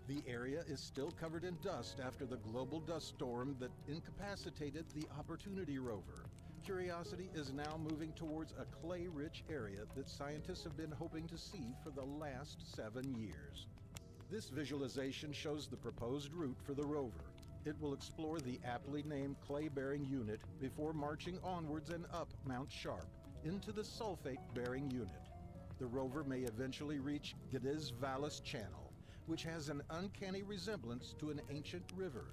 The area is still covered in dust after the global dust storm that incapacitated the Opportunity rover. Curiosity is now moving towards a clay-rich area that scientists have been hoping to see for the last 7 years. This visualization shows the proposed route for the rover. It will explore the aptly named clay-bearing unit before marching onwards and up Mount Sharp into the sulfate-bearing unit. The rover may eventually reach Geddes Vallis Channel, which has an uncanny resemblance to an ancient river.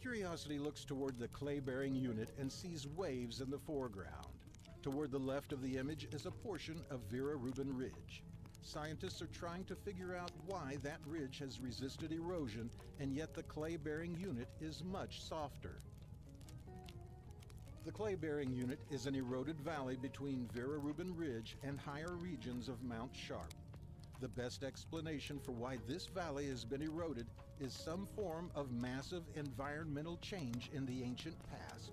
Curiosity looks toward the clay-bearing unit and sees waves in the foreground. Toward the left of the image is a portion of Vera Rubin Ridge. Scientists are trying to figure out why that ridge has resisted erosion, and yet the clay-bearing unit is much softer. The clay-bearing unit is an eroded valley between Vera Rubin Ridge and higher regions of Mount Sharp. The best explanation for why this valley has been eroded is some form of massive environmental change in the ancient past.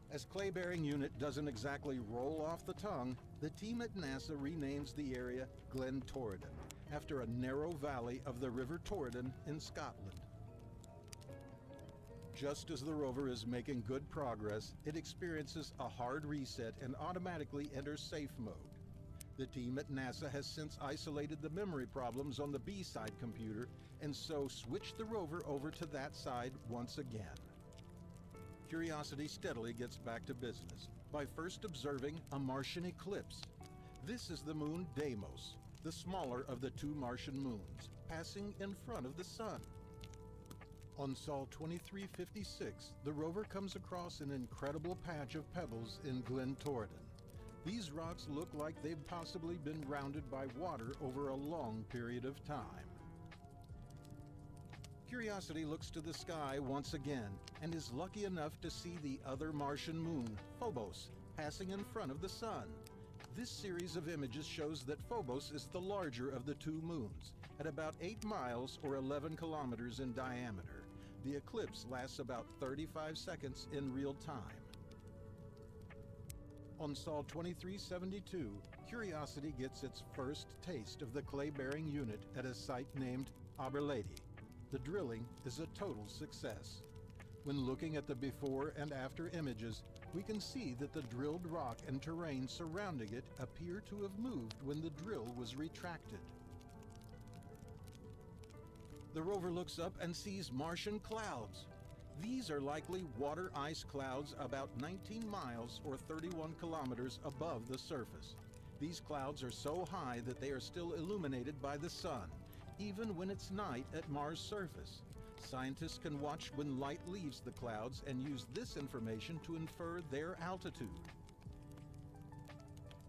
As clay-bearing unit doesn't exactly roll off the tongue, the team at NASA renames the area Glen Torridon, after a narrow valley of the River Torridon in Scotland. Just as the rover is making good progress, it experiences a hard reset and automatically enters safe mode. The team at NASA has since isolated the memory problems on the B-side computer and so switched the rover over to that side once again. Curiosity steadily gets back to business by first observing a Martian eclipse. This is the moon Deimos, the smaller of the two Martian moons, passing in front of the Sun. On Sol 2356, the rover comes across an incredible patch of pebbles in Glen Torridon. These rocks look like they've possibly been rounded by water over a long period of time. Curiosity looks to the sky once again and is lucky enough to see the other Martian moon, Phobos, passing in front of the Sun. This series of images shows that Phobos is the larger of the two moons, at about 8 miles or 11 kilometers in diameter. The eclipse lasts about 35 seconds in real time. On Sol 2372, Curiosity gets its first taste of the clay-bearing unit at a site named Aberlady. The drilling is a total success. When looking at the before and after images, we can see that the drilled rock and terrain surrounding it appear to have moved when the drill was retracted. The rover looks up and sees Martian clouds. These are likely water ice clouds about 19 miles or 31 kilometers above the surface. These clouds are so high that they are still illuminated by the sun, even when it's night at Mars' surface. Scientists can watch when light leaves the clouds and use this information to infer their altitude.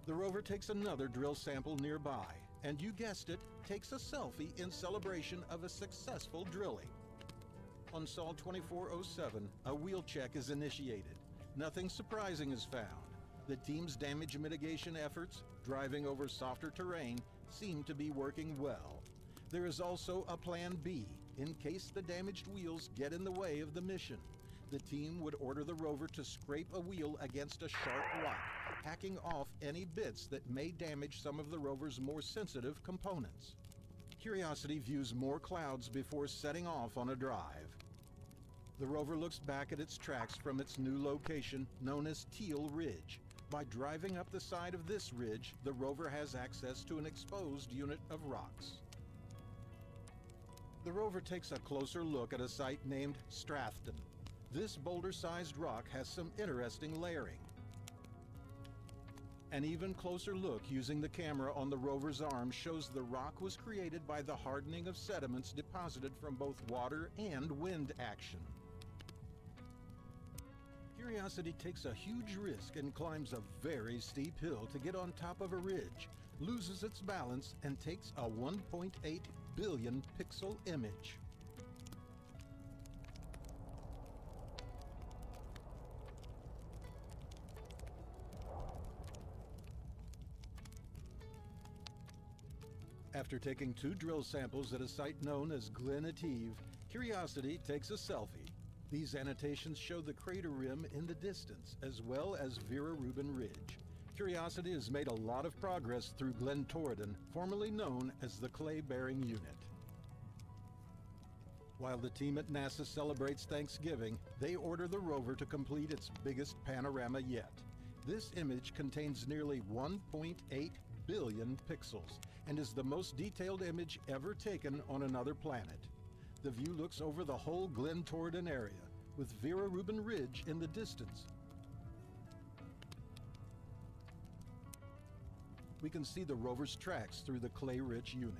The rover takes another drill sample nearby, and you guessed it, takes a selfie in celebration of a successful drilling. On Sol 2407, a wheel check is initiated. Nothing surprising is found. The team's damage mitigation efforts, driving over softer terrain, seem to be working well. There is also a plan B, in case the damaged wheels get in the way of the mission. The team would order the rover to scrape a wheel against a sharp rock, hacking off any bits that may damage some of the rover's more sensitive components. Curiosity views more clouds before setting off on a drive. The rover looks back at its tracks from its new location, known as Teal Ridge. By driving up the side of this ridge, the rover has access to an exposed unit of rocks. The rover takes a closer look at a site named Strathton. This boulder-sized rock has some interesting layering. An even closer look using the camera on the rover's arm shows the rock was created by the hardening of sediments deposited from both water and wind action. Curiosity takes a huge risk and climbs a very steep hill to get on top of a ridge, loses its balance, and takes a 1.8 billion pixel image. After taking 2 drill samples at a site known as Glen Etive, Curiosity takes a selfie. These annotations show the crater rim in the distance, as well as Vera Rubin Ridge. Curiosity has made a lot of progress through Glen Torridon, formerly known as the clay-bearing unit. While the team at NASA celebrates Thanksgiving, they order the rover to complete its biggest panorama yet. This image contains nearly 1.8 billion pixels and is the most detailed image ever taken on another planet. The view looks over the whole Glen Torridon area, with Vera Rubin Ridge in the distance. We can see the rover's tracks through the clay-rich unit.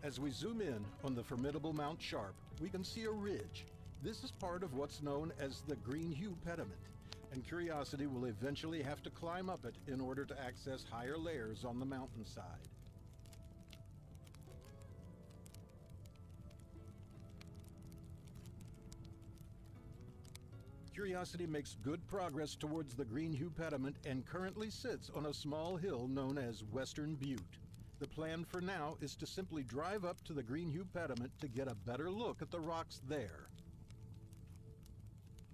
As we zoom in on the formidable Mount Sharp, we can see a ridge. This is part of what's known as the Green Hue Pediment, and Curiosity will eventually have to climb up it in order to access higher layers on the mountainside. Curiosity makes good progress towards the Green Hue pediment and currently sits on a small hill known as Western Butte. The plan for now is to simply drive up to the Green Hue pediment to get a better look at the rocks there.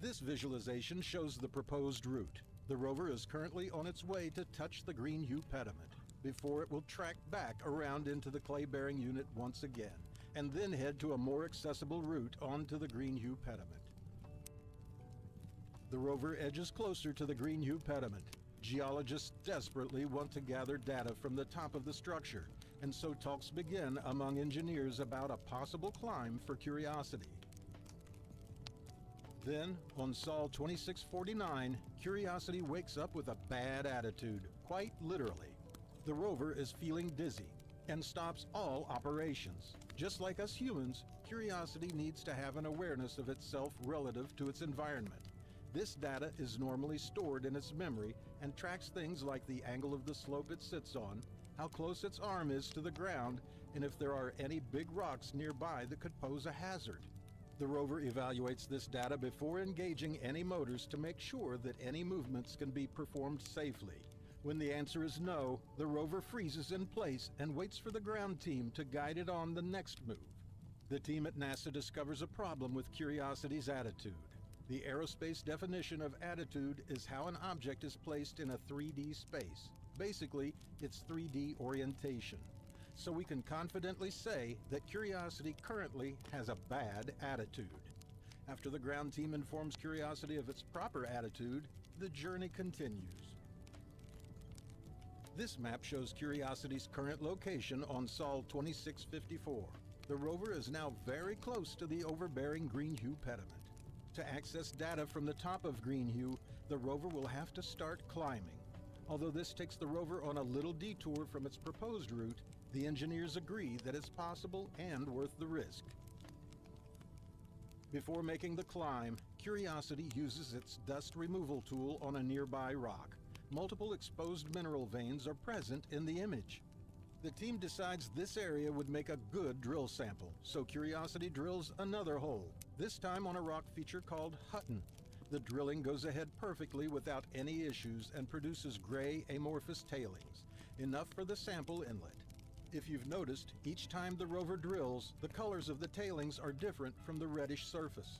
This visualization shows the proposed route. The rover is currently on its way to touch the Green Hue pediment before it will track back around into the clay-bearing unit once again, and then head to a more accessible route onto the Green Hue pediment. The rover edges closer to the Green Hue pediment. Geologists desperately want to gather data from the top of the structure, and so talks begin among engineers about a possible climb for Curiosity. Then, on Sol 2649, Curiosity wakes up with a bad attitude, quite literally. The rover is feeling dizzy and stops all operations. Just like us humans, Curiosity needs to have an awareness of itself relative to its environment. This data is normally stored in its memory and tracks things like the angle of the slope it sits on, how close its arm is to the ground, and if there are any big rocks nearby that could pose a hazard. The rover evaluates this data before engaging any motors to make sure that any movements can be performed safely. When the answer is no, the rover freezes in place and waits for the ground team to guide it on the next move. The team at NASA discovers a problem with Curiosity's attitude. The aerospace definition of attitude is how an object is placed in a 3D space. Basically, it's 3D orientation. So we can confidently say that Curiosity currently has a bad attitude. After the ground team informs Curiosity of its proper attitude, the journey continues. This map shows Curiosity's current location on Sol 2654. The rover is now very close to the overbearing Green Hue pediment. To access data from the top of Green Hue, the rover will have to start climbing. Although this takes the rover on a little detour from its proposed route, the engineers agree that it's possible and worth the risk. Before making the climb, Curiosity uses its dust removal tool on a nearby rock. Multiple exposed mineral veins are present in the image. The team decides this area would make a good drill sample, so Curiosity drills another hole, this time on a rock feature called Hutton. The drilling goes ahead perfectly without any issues and produces gray amorphous tailings, enough for the sample inlet. If you've noticed, each time the rover drills, the colors of the tailings are different from the reddish surface.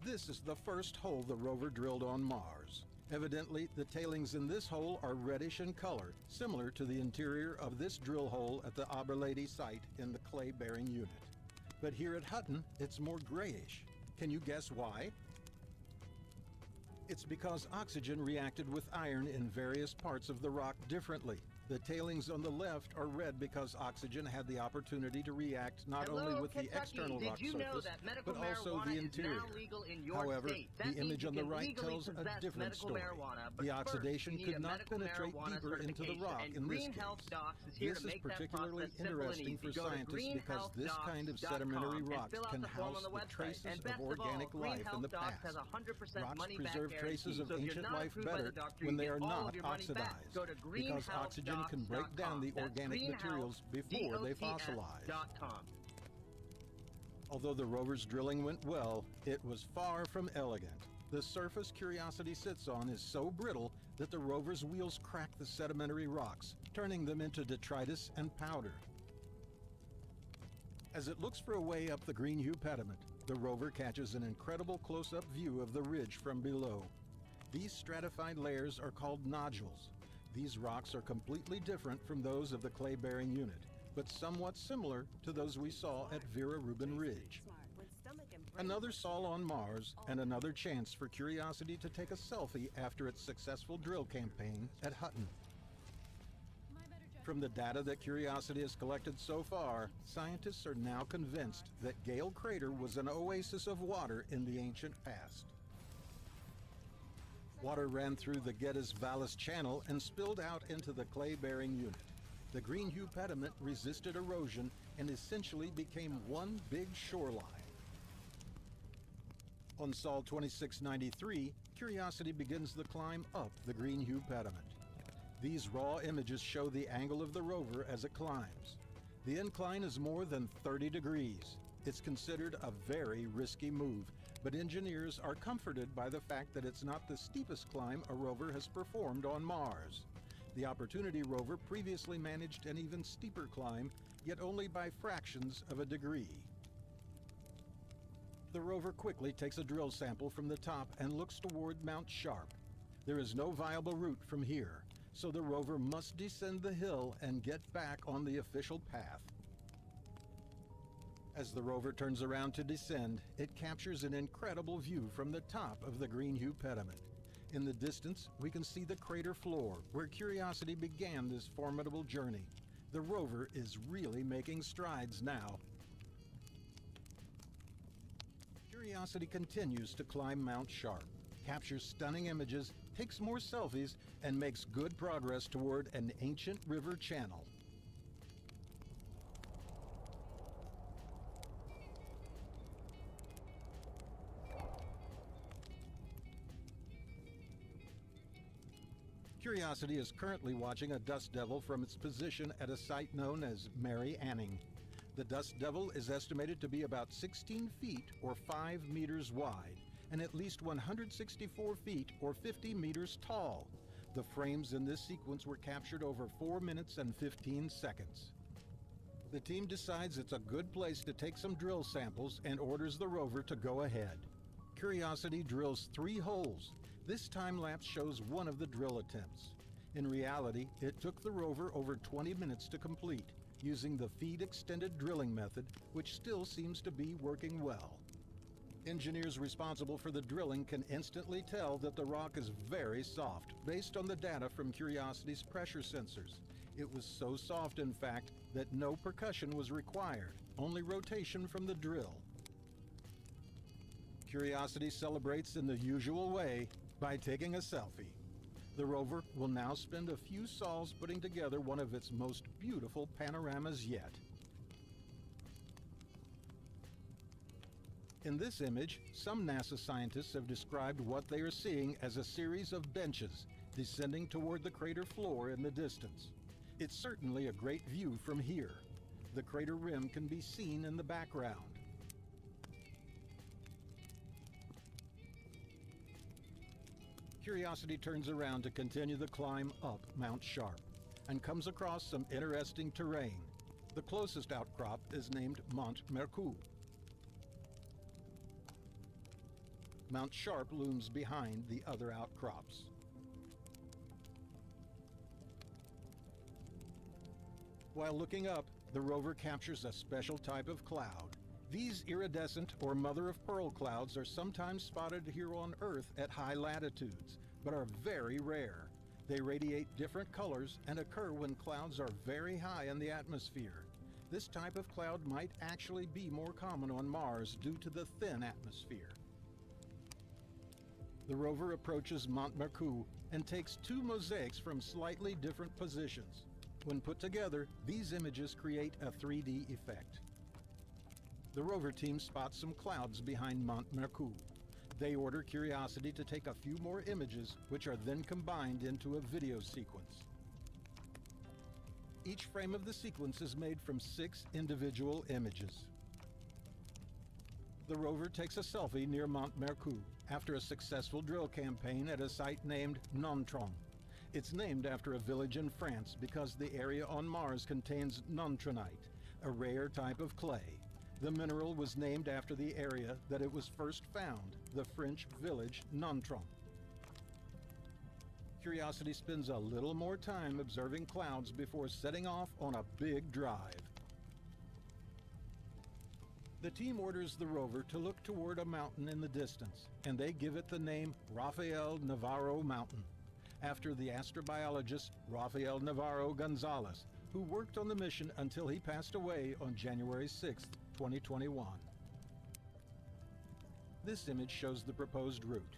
This is the first hole the rover drilled on Mars. Evidently, the tailings in this hole are reddish in color, similar to the interior of this drill hole at the Aberlady site in the clay-bearing unit. But here at Hutton, it's more grayish. Can you guess why? It's because oxygen reacted with iron in various parts of the rock differently. The tailings on the left are red because oxygen had the opportunity to react not only with the external rock surface, but also the interior. However, the image on the right tells a different story. The oxidation could not penetrate deeper into the rock in this case. This is particularly interesting for scientists because this kind of sedimentary rock can house the traces of organic life in the past. Rocks preserve traces of ancient life better when they are not oxidized, because oxygen can break down the organic materials before they fossilize. Although the rover's drilling went well, it was far from elegant. The surface Curiosity sits on is so brittle that the rover's wheels crack the sedimentary rocks, turning them into detritus and powder. As it looks for a way up the Green Hue pediment, the rover catches an incredible close-up view of the ridge from below. These stratified layers are called nodules. These rocks are completely different from those of the clay-bearing unit, but somewhat similar to those we saw at Vera Rubin Ridge. Another Sol on Mars, and another chance for Curiosity to take a selfie after its successful drill campaign at Hutton. From the data that Curiosity has collected so far, scientists are now convinced that Gale Crater was an oasis of water in the ancient past. Water ran through the Geddes Vallis Channel and spilled out into the clay-bearing unit. The Green Hue pediment resisted erosion and essentially became one big shoreline. On Sol 2693, Curiosity begins the climb up the Green Hue pediment. These raw images show the angle of the rover as it climbs. The incline is more than 30 degrees. It's considered a very risky move, but engineers are comforted by the fact that it's not the steepest climb a rover has performed on Mars. The Opportunity rover previously managed an even steeper climb, yet only by fractions of a degree. The rover quickly takes a drill sample from the top and looks toward Mount Sharp. There is no viable route from here, so the rover must descend the hill and get back on the official path. As the rover turns around to descend, it captures an incredible view from the top of the Greenhue pediment. In the distance, we can see the crater floor where Curiosity began this formidable journey. The rover is really making strides now. Curiosity continues to climb Mount Sharp, captures stunning images, takes more selfies, and makes good progress toward an ancient river channel. Curiosity is currently watching a dust devil from its position at a site known as Mary Anning. The dust devil is estimated to be about 16 feet or 5 meters wide and at least 164 feet or 50 meters tall. The frames in this sequence were captured over 4 minutes and 15 seconds. The team decides it's a good place to take some drill samples and orders the rover to go ahead. Curiosity drills 3 holes. This time lapse shows one of the drill attempts. In reality, it took the rover over 20 minutes to complete, using the feed extended drilling method, which still seems to be working well. Engineers responsible for the drilling can instantly tell that the rock is very soft, based on the data from Curiosity's pressure sensors. It was so soft, in fact, that no percussion was required, only rotation from the drill. Curiosity celebrates in the usual way by taking a selfie. The rover will now spend a few sols putting together one of its most beautiful panoramas yet. In this image, some NASA scientists have described what they are seeing as a series of benches descending toward the crater floor in the distance. It's certainly a great view from here. The crater rim can be seen in the background. Curiosity turns around to continue the climb up Mount Sharp and comes across some interesting terrain. The closest outcrop is named Mont Mercou. Mount Sharp looms behind the other outcrops. While looking up, the rover captures a special type of cloud. These iridescent or mother-of-pearl clouds are sometimes spotted here on Earth at high latitudes, but are very rare. They radiate different colors and occur when clouds are very high in the atmosphere. This type of cloud might actually be more common on Mars due to the thin atmosphere. The rover approaches Mont Mercou and takes 2 mosaics from slightly different positions. When put together, these images create a 3D effect. The rover team spots some clouds behind Mont Mercou. They order Curiosity to take a few more images, which are then combined into a video sequence. Each frame of the sequence is made from 6 individual images. The rover takes a selfie near Mont Mercou after a successful drill campaign at a site named Nontron. It's named after a village in France because the area on Mars contains nontronite, a rare type of clay. The mineral was named after the area that it was first found, the French village Nontron. Curiosity spends a little more time observing clouds before setting off on a big drive. The team orders the rover to look toward a mountain in the distance, and they give it the name Rafael Navarro Mountain, after the astrobiologist Rafael Navarro Gonzalez, who worked on the mission until he passed away on January 6, 2021. This image shows the proposed route.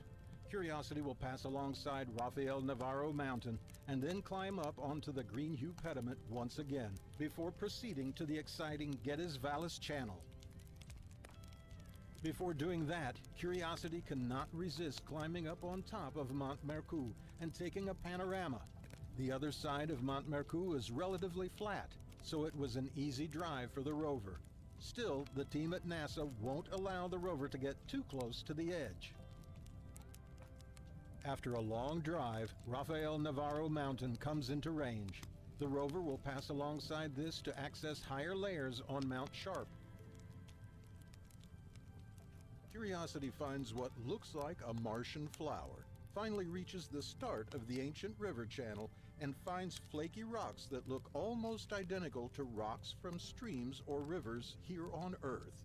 Curiosity will pass alongside Rafael Navarro Mountain and then climb up onto the Greenhue pediment once again, before proceeding to the exciting Geddes Vallis Channel. Before doing that, Curiosity cannot resist climbing up on top of Mont Mercou and taking a panorama. The other side of Mont Mercou is relatively flat, so it was an easy drive for the rover. Still, the team at NASA won't allow the rover to get too close to the edge. After a long drive, Rafael Navarro Mountain comes into range. The rover will pass alongside this to access higher layers on Mount Sharp. Curiosity finds what looks like a Martian flower, finally reaches the start of the ancient river channel, and finds flaky rocks that look almost identical to rocks from streams or rivers here on Earth.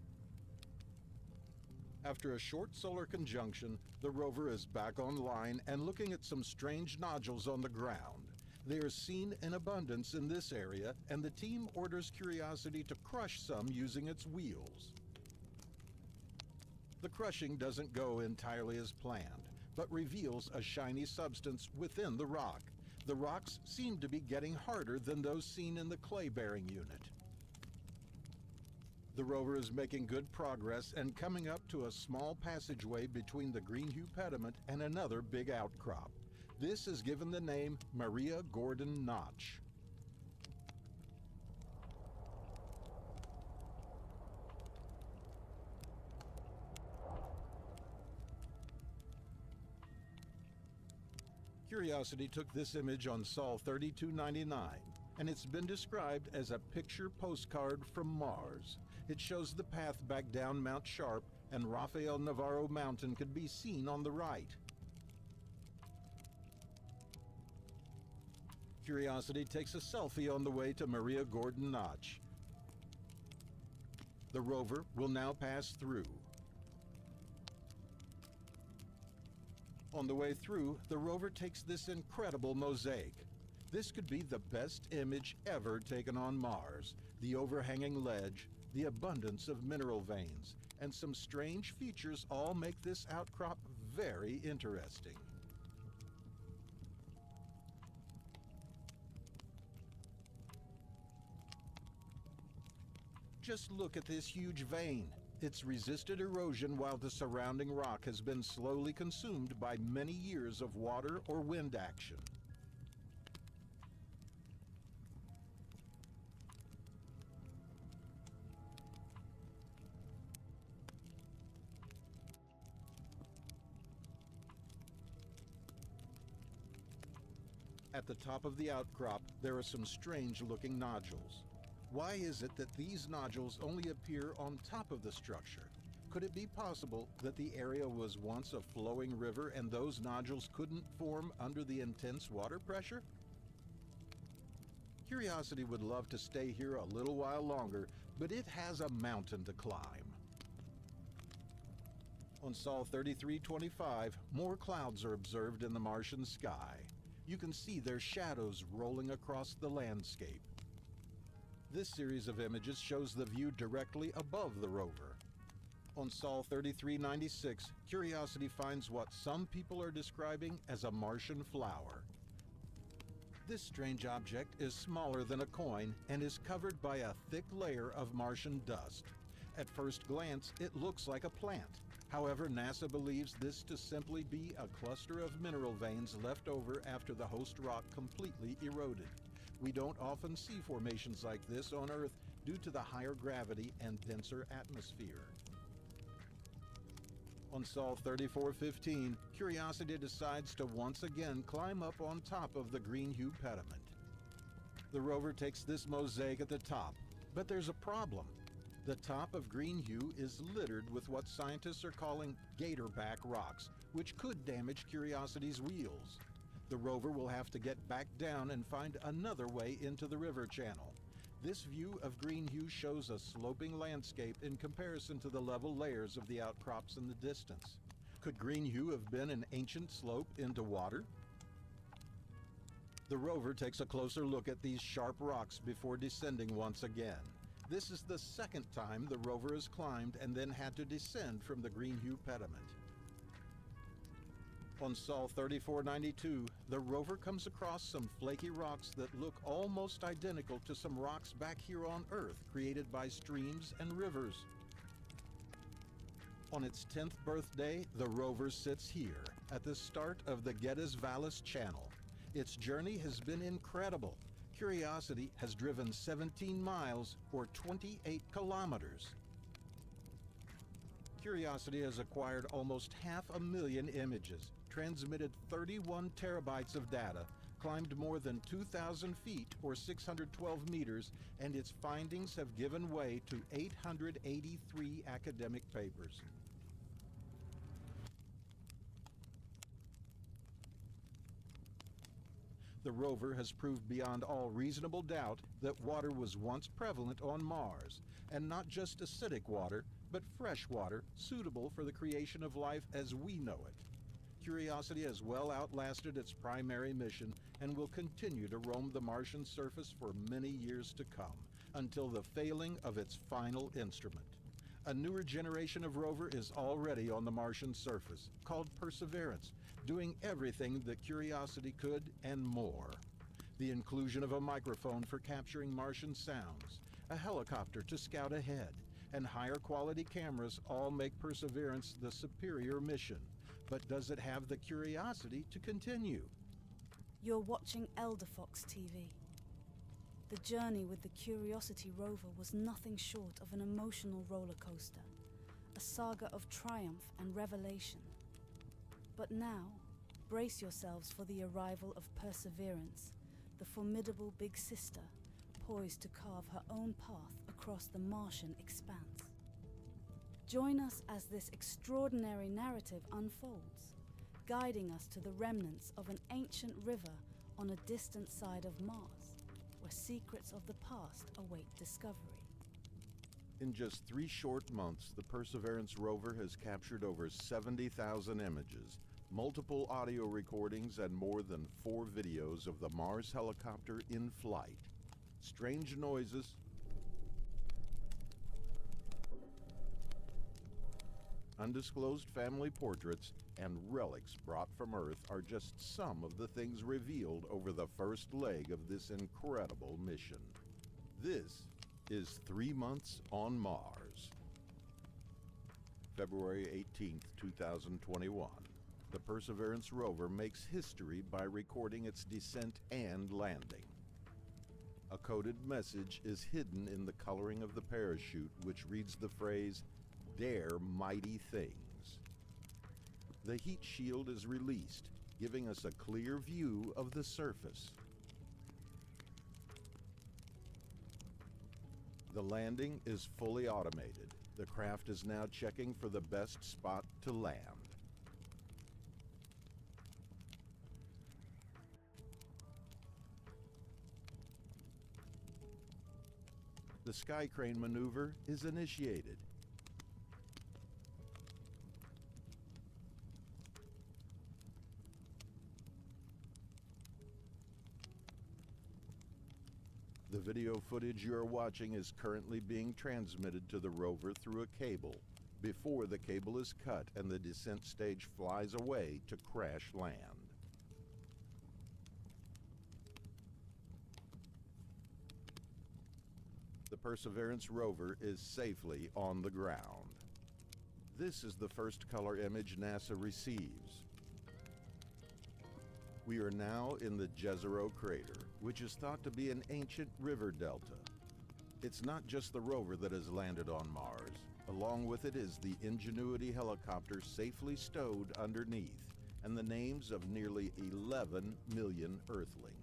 After a short solar conjunction, the rover is back online and looking at some strange nodules on the ground. They are seen in abundance in this area, and the team orders Curiosity to crush some using its wheels. The crushing doesn't go entirely as planned, but reveals a shiny substance within the rock. The rocks seem to be getting harder than those seen in the clay-bearing unit. The rover is making good progress and coming up to a small passageway between the Greenhue pediment and another big outcrop. This is given the name Maria Gordon Notch. Curiosity took this image on Sol 3299, and it's been described as a picture postcard from Mars. It shows the path back down Mount Sharp, and Rafael Navarro Mountain can be seen on the right. Curiosity takes a selfie on the way to Maria Gordon Notch. The rover will now pass through. On the way through, the rover takes this incredible mosaic. This could be the best image ever taken on Mars. The overhanging ledge, the abundance of mineral veins, and some strange features all make this outcrop very interesting. Just look at this huge vein. It's resisted erosion while the surrounding rock has been slowly consumed by many years of water or wind action. At the top of the outcrop, there are some strange-looking nodules. Why is it that these nodules only appear on top of the structure? Could it be possible that the area was once a flowing river and those nodules couldn't form under the intense water pressure? Curiosity would love to stay here a little while longer, but it has a mountain to climb. On Sol 3325, more clouds are observed in the Martian sky. You can see their shadows rolling across the landscape. This series of images shows the view directly above the rover. On Sol 3396, Curiosity finds what some people are describing as a Martian flower. This strange object is smaller than a coin and is covered by a thick layer of Martian dust. At first glance, it looks like a plant. However, NASA believes this to simply be a cluster of mineral veins left over after the host rock completely eroded. We don't often see formations like this on Earth due to the higher gravity and denser atmosphere. On Sol 3415, Curiosity decides to once again climb up on top of the Greenhue pediment. The rover takes this mosaic at the top, but there's a problem. The top of Greenhue is littered with what scientists are calling gatorback rocks, which could damage Curiosity's wheels. The rover will have to get back down and find another way into the river channel. This view of Greenhue shows a sloping landscape in comparison to the level layers of the outcrops in the distance. Could Greenhue have been an ancient slope into water? The rover takes a closer look at these sharp rocks before descending once again. This is the second time the rover has climbed and then had to descend from the Greenhue pediment. On Sol 3492, the rover comes across some flaky rocks that look almost identical to some rocks back here on Earth created by streams and rivers. On its 10th birthday, the rover sits here, at the start of the Geddes Vallis Channel. Its journey has been incredible. Curiosity has driven 17 miles or 28 kilometers. Curiosity has acquired almost 500,000 images, transmitted 31 terabytes of data, climbed more than 2,000 feet or 612 meters, and its findings have given way to 883 academic papers. The rover has proved beyond all reasonable doubt that water was once prevalent on Mars, and not just acidic water, but fresh water suitable for the creation of life as we know it. Curiosity has well outlasted its primary mission and will continue to roam the Martian surface for many years to come, until the failing of its final instrument. A newer generation of rover is already on the Martian surface, called Perseverance, doing everything that Curiosity could and more. The inclusion of a microphone for capturing Martian sounds, a helicopter to scout ahead, and higher quality cameras all make Perseverance the superior mission. But does it have the curiosity to continue? You're watching Elder Fox TV. The journey with the Curiosity rover was nothing short of an emotional roller coaster, a saga of triumph and revelation. But now, brace yourselves for the arrival of Perseverance, the formidable big sister, poised to carve her own path across the Martian expanse. Join us as this extraordinary narrative unfolds, guiding us to the remnants of an ancient river on a distant side of Mars, where secrets of the past await discovery. In just 3 short months, the Perseverance rover has captured over 70,000 images, multiple audio recordings, and more than 4 videos of the Mars helicopter in flight. Strange noises, undisclosed family portraits, and relics brought from Earth are just some of the things revealed over the first leg of this incredible mission. This is 3 months on Mars. February 18th, 2021. The Perseverance rover makes history by recording its descent and landing. A coded message is hidden in the coloring of the parachute, which reads the phrase, "Dare mighty things." The heat shield is released, giving us a clear view of the surface. The landing is fully automated. The craft is now checking for the best spot to land. The sky crane maneuver is initiated. The video footage you are watching is currently being transmitted to the rover through a cable, before the cable is cut and the descent stage flies away to crash land. The Perseverance rover is safely on the ground. This is the first color image NASA receives. We are now in the Jezero crater, which is thought to be an ancient river delta. It's not just the rover that has landed on Mars. Along with it is the Ingenuity helicopter safely stowed underneath, and the names of nearly 11 million Earthlings.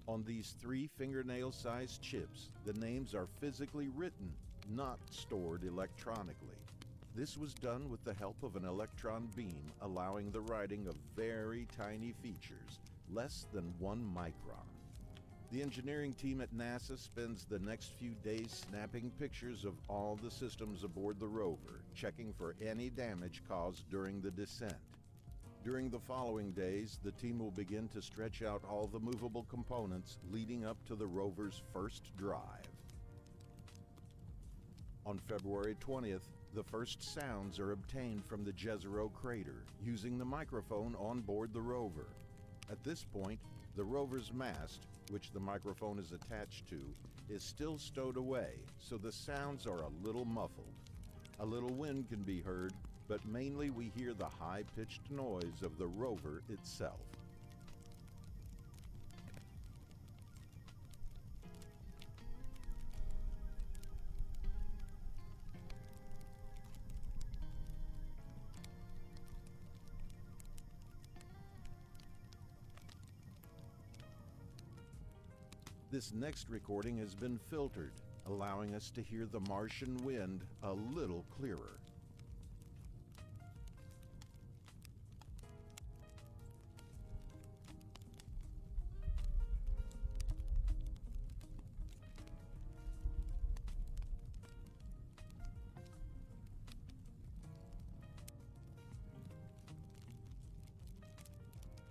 On these 3 fingernail-sized chips, the names are physically written, not stored electronically. This was done with the help of an electron beam, allowing the writing of very tiny features, less than 1 micron. The engineering team at NASA spends the next few days snapping pictures of all the systems aboard the rover, checking for any damage caused during the descent. During the following days, the team will begin to stretch out all the movable components leading up to the rover's first drive. On February 20th, the first sounds are obtained from the Jezero crater using the microphone on board the rover. At this point, the rover's mast, which the microphone is attached to, is still stowed away, so the sounds are a little muffled. A little wind can be heard, but mainly we hear the high-pitched noise of the rover itself. This next recording has been filtered, allowing us to hear the Martian wind a little clearer.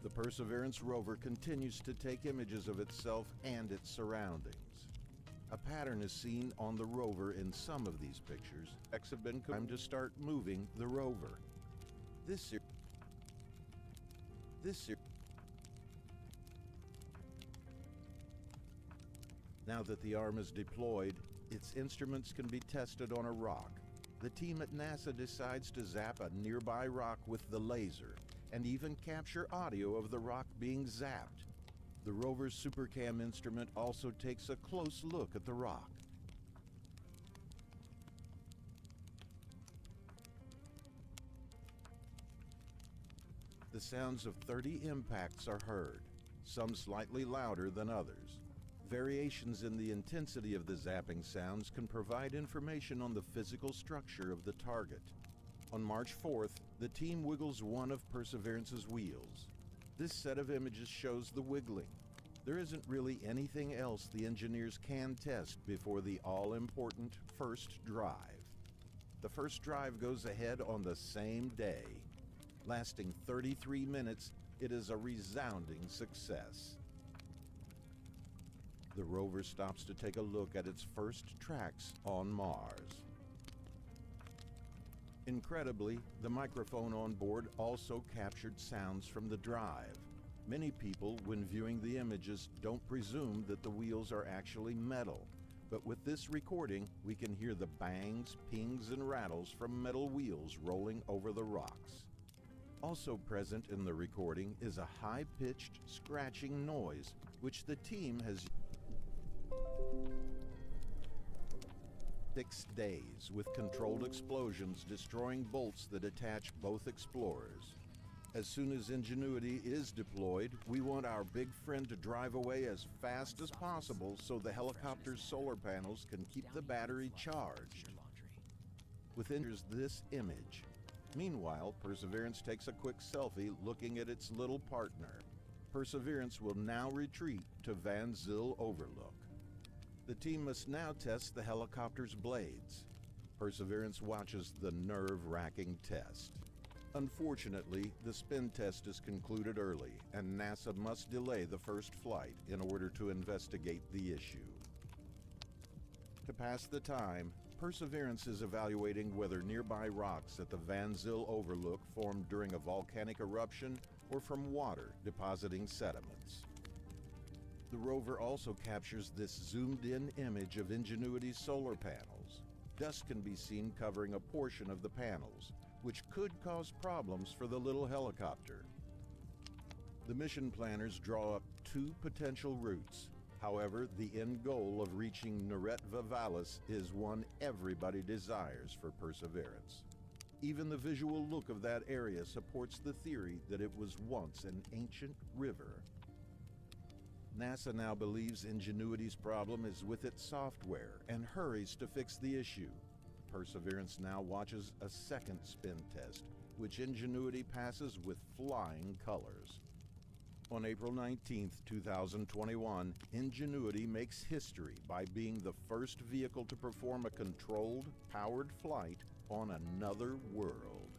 The Perseverance rover continues to take images of itself and its surroundings. A pattern is seen on the rover in some of these pictures. X have been time to start moving the rover. Now that the arm is deployed, its instruments can be tested on a rock. The team at NASA decides to zap a nearby rock with the laser, and even capture audio of the rock being zapped. The rover's SuperCam instrument also takes a close look at the rock. The sounds of 30 impacts are heard, some slightly louder than others. Variations in the intensity of the zapping sounds can provide information on the physical structure of the target. On March 4th, the team wiggles one of Perseverance's wheels. This set of images shows the wiggling. There isn't really anything else the engineers can test before the all-important first drive. The first drive goes ahead on the same day. Lasting 33 minutes, it is a resounding success. The rover stops to take a look at its first tracks on Mars. Incredibly, the microphone on board also captured sounds from the drive. Many people, when viewing the images, don't presume that the wheels are actually metal. But with this recording, we can hear the bangs, pings, and rattles from metal wheels rolling over the rocks. Also present in the recording is a high-pitched scratching noise, which the team has 6 days with controlled explosions destroying bolts that attach both explorers. As soon as Ingenuity is deployed, we want our big friend to drive away as fast as possible so the helicopter's solar panels can keep the battery charged. Within this image. Meanwhile, Perseverance takes a quick selfie looking at its little partner. Perseverance will now retreat to Van Zyl Overlook. The team must now test the helicopter's blades. Perseverance watches the nerve-wracking test. Unfortunately, the spin test is concluded early, and NASA must delay the first flight in order to investigate the issue. To pass the time, Perseverance is evaluating whether nearby rocks at the Van Zyl Overlook formed during a volcanic eruption or from water depositing sediments. The rover also captures this zoomed-in image of Ingenuity's solar panels. Dust can be seen covering a portion of the panels, which could cause problems for the little helicopter. The mission planners draw up 2 potential routes. However, the end goal of reaching Neret Vivalis is one everybody desires for Perseverance. Even the visual look of that area supports the theory that it was once an ancient river. NASA now believes Ingenuity's problem is with its software and hurries to fix the issue. Perseverance now watches a second spin test, which Ingenuity passes with flying colors. On April 19, 2021, Ingenuity makes history by being the first vehicle to perform a controlled, powered flight on another world.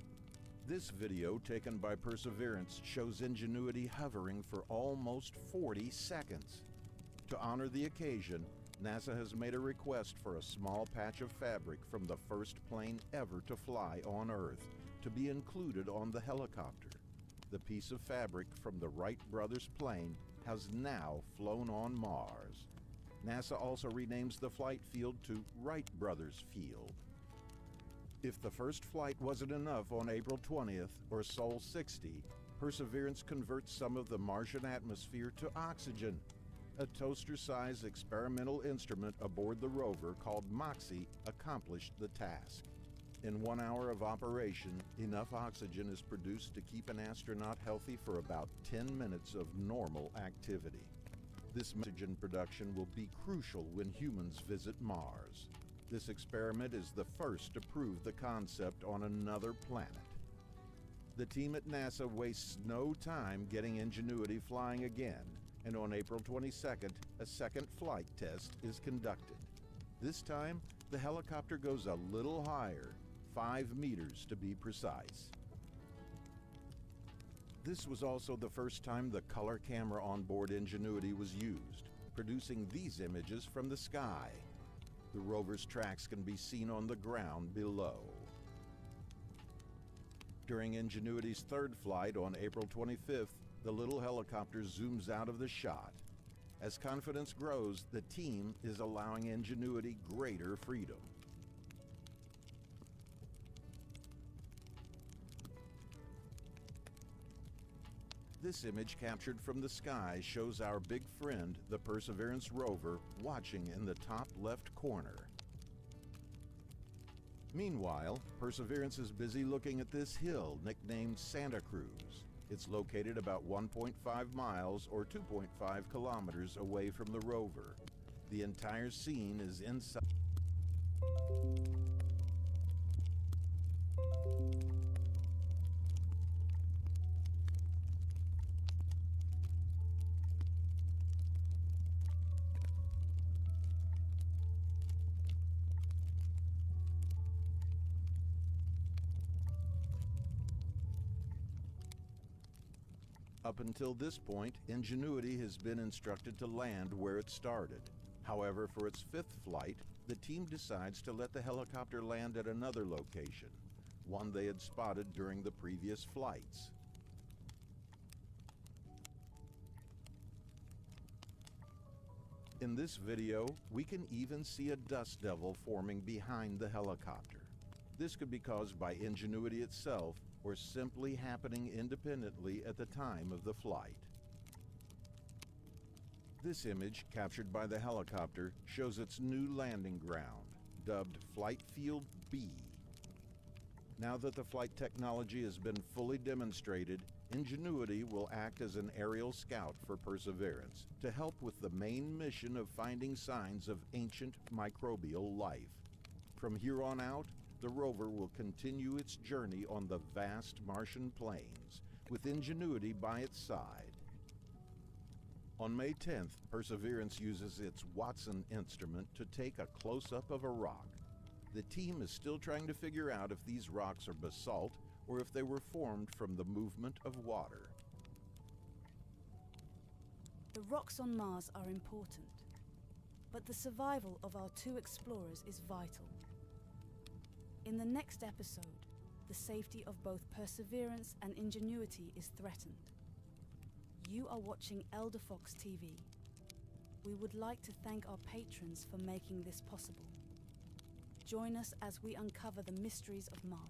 This video taken by Perseverance shows Ingenuity hovering for almost 40 seconds. To honor the occasion, NASA has made a request for a small patch of fabric from the first plane ever to fly on Earth to be included on the helicopter. The piece of fabric from the Wright brothers' plane has now flown on Mars. NASA also renames the flight field to Wright Brothers Field. If the first flight wasn't enough on April 20th, or Sol 60, Perseverance converts some of the Martian atmosphere to oxygen. A toaster-sized experimental instrument aboard the rover called MOXIE accomplished the task. In 1 hour of operation, enough oxygen is produced to keep an astronaut healthy for about 10 minutes of normal activity. This oxygen production will be crucial when humans visit Mars. This experiment is the first to prove the concept on another planet. The team at NASA wastes no time getting Ingenuity flying again, and on April 22nd, a second flight test is conducted. This time, the helicopter goes a little higher, 5 meters to be precise. This was also the first time the color camera on board Ingenuity was used, producing these images from the sky. The rover's tracks can be seen on the ground below. During Ingenuity's third flight on April 25th, the little helicopter zooms out of the shot. As confidence grows, the team is allowing Ingenuity greater freedom. This image captured from the sky shows our big friend, the Perseverance rover, watching in the top left corner. Meanwhile, Perseverance is busy looking at this hill nicknamed Santa Cruz. It's located about 1.5 miles or 2.5 kilometers away from the rover. The entire scene is inside. Up until this point, Ingenuity has been instructed to land where it started. However, for its fifth flight, the team decides to let the helicopter land at another location, one they had spotted during the previous flights. In this video, we can even see a dust devil forming behind the helicopter. This could be caused by Ingenuity itself, or simply happening independently at the time of the flight. This image, captured by the helicopter, shows its new landing ground, dubbed Flight Field B. Now that the flight technology has been fully demonstrated, Ingenuity will act as an aerial scout for Perseverance to help with the main mission of finding signs of ancient microbial life. From here on out, the rover will continue its journey on the vast Martian plains, with Ingenuity by its side. On May 10th, Perseverance uses its Watson instrument to take a close-up of a rock. The team is still trying to figure out if these rocks are basalt or if they were formed from the movement of water. The rocks on Mars are important, but the survival of our two explorers is vital. In the next episode, the safety of both Perseverance and Ingenuity is threatened. You are watching Elder Fox TV. We would like to thank our patrons for making this possible. Join us as we uncover the mysteries of Mars.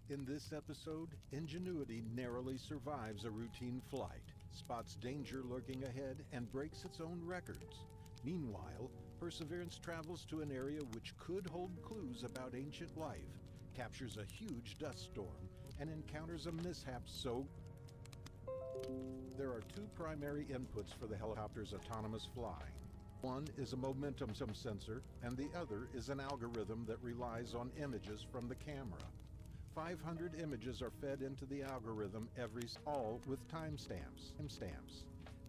In this episode, Ingenuity narrowly survives a routine flight, spots danger lurking ahead, and breaks its own records. Meanwhile, Perseverance travels to an area which could hold clues about ancient life, captures a huge dust storm, and encounters a mishap so... There are two primary inputs for the helicopter's autonomous flying. One is a momentum sensor, and the other is an algorithm that relies on images from the camera. 500 images are fed into the algorithm all with timestamps.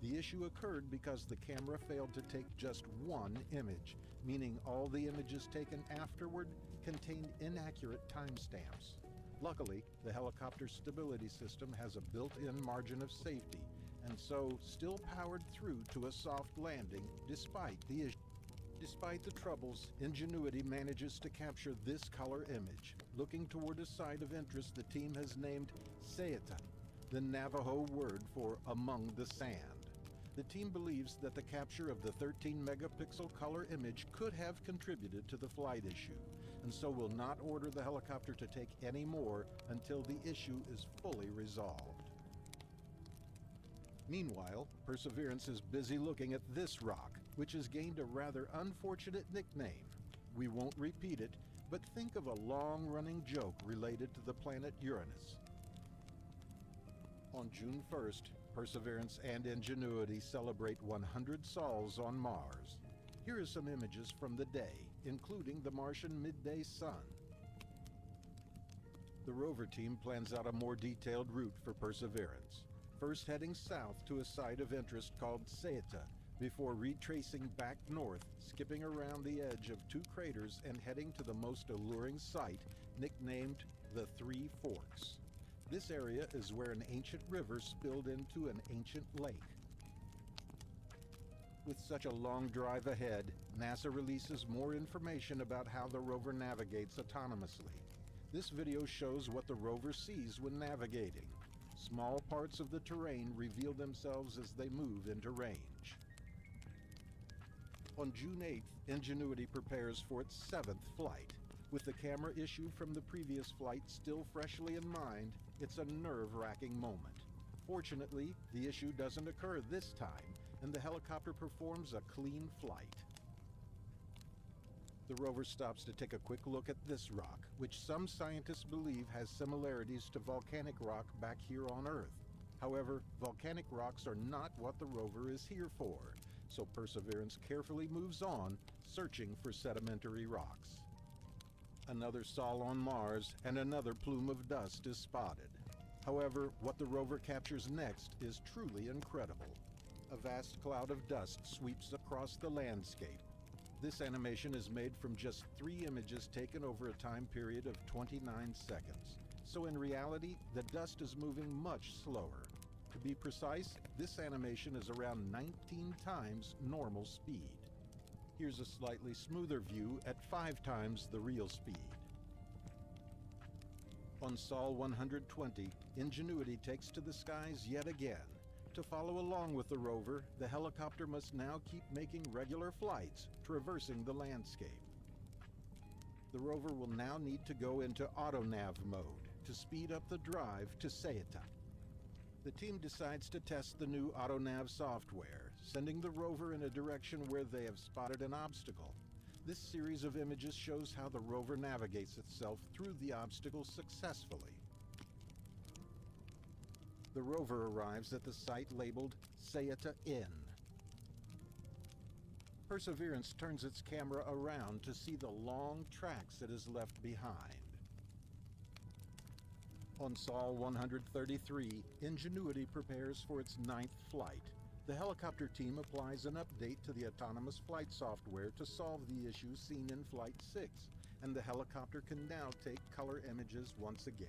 The issue occurred because the camera failed to take just one image, meaning all the images taken afterward contained inaccurate timestamps. Luckily, the helicopter's stability system has a built-in margin of safety, and so still powered through to a soft landing despite the issue. Despite the troubles, Ingenuity manages to capture this color image. Looking toward a site of interest the team has named Sayata, the Navajo word for among the sand. The team believes that the capture of the 13-megapixel color image could have contributed to the flight issue, and so will not order the helicopter to take any more until the issue is fully resolved. Meanwhile, Perseverance is busy looking at this rock, which has gained a rather unfortunate nickname. We won't repeat it, but think of a long-running joke related to the planet Uranus. On June 1st, Perseverance and Ingenuity celebrate 100 sols on Mars. Here are some images from the day, including the Martian midday sun. The rover team plans out a more detailed route for Perseverance, first heading south to a site of interest called Ceuta, before retracing back north, skipping around the edge of 2 craters and heading to the most alluring site, nicknamed the Three Forks. This area is where an ancient river spilled into an ancient lake. With such a long drive ahead, NASA releases more information about how the rover navigates autonomously. This video shows what the rover sees when navigating. Small parts of the terrain reveal themselves as they move into range. On June 8th, Ingenuity prepares for its 7th flight. With the camera issue from the previous flight still freshly in mind, it's a nerve-wracking moment. Fortunately, the issue doesn't occur this time, and the helicopter performs a clean flight. The rover stops to take a quick look at this rock, which some scientists believe has similarities to volcanic rock back here on Earth. However, volcanic rocks are not what the rover is here for, so Perseverance carefully moves on, searching for sedimentary rocks. Another sol on Mars and another plume of dust is spotted. However, what the rover captures next is truly incredible. A vast cloud of dust sweeps across the landscape. This animation is made from just 3 images taken over a time period of 29 seconds. So in reality, the dust is moving much slower. To be precise, this animation is around 19 times normal speed. Here's a slightly smoother view at 5 times the real speed. On Sol 120, Ingenuity takes to the skies yet again. To follow along with the rover, the helicopter must now keep making regular flights, traversing the landscape. The rover will now need to go into autonav mode to speed up the drive to Ceuta. The team decides to test the new autonav software, sending the rover in a direction where they have spotted an obstacle. This series of images shows how the rover navigates itself through the obstacle successfully. The rover arrives at the site labeled Ceuta Inn. Perseverance turns its camera around to see the long tracks it has left behind. On Sol 133, Ingenuity prepares for its 9th flight. The helicopter team applies an update to the autonomous flight software to solve the issue seen in Flight 6, and the helicopter can now take color images once again.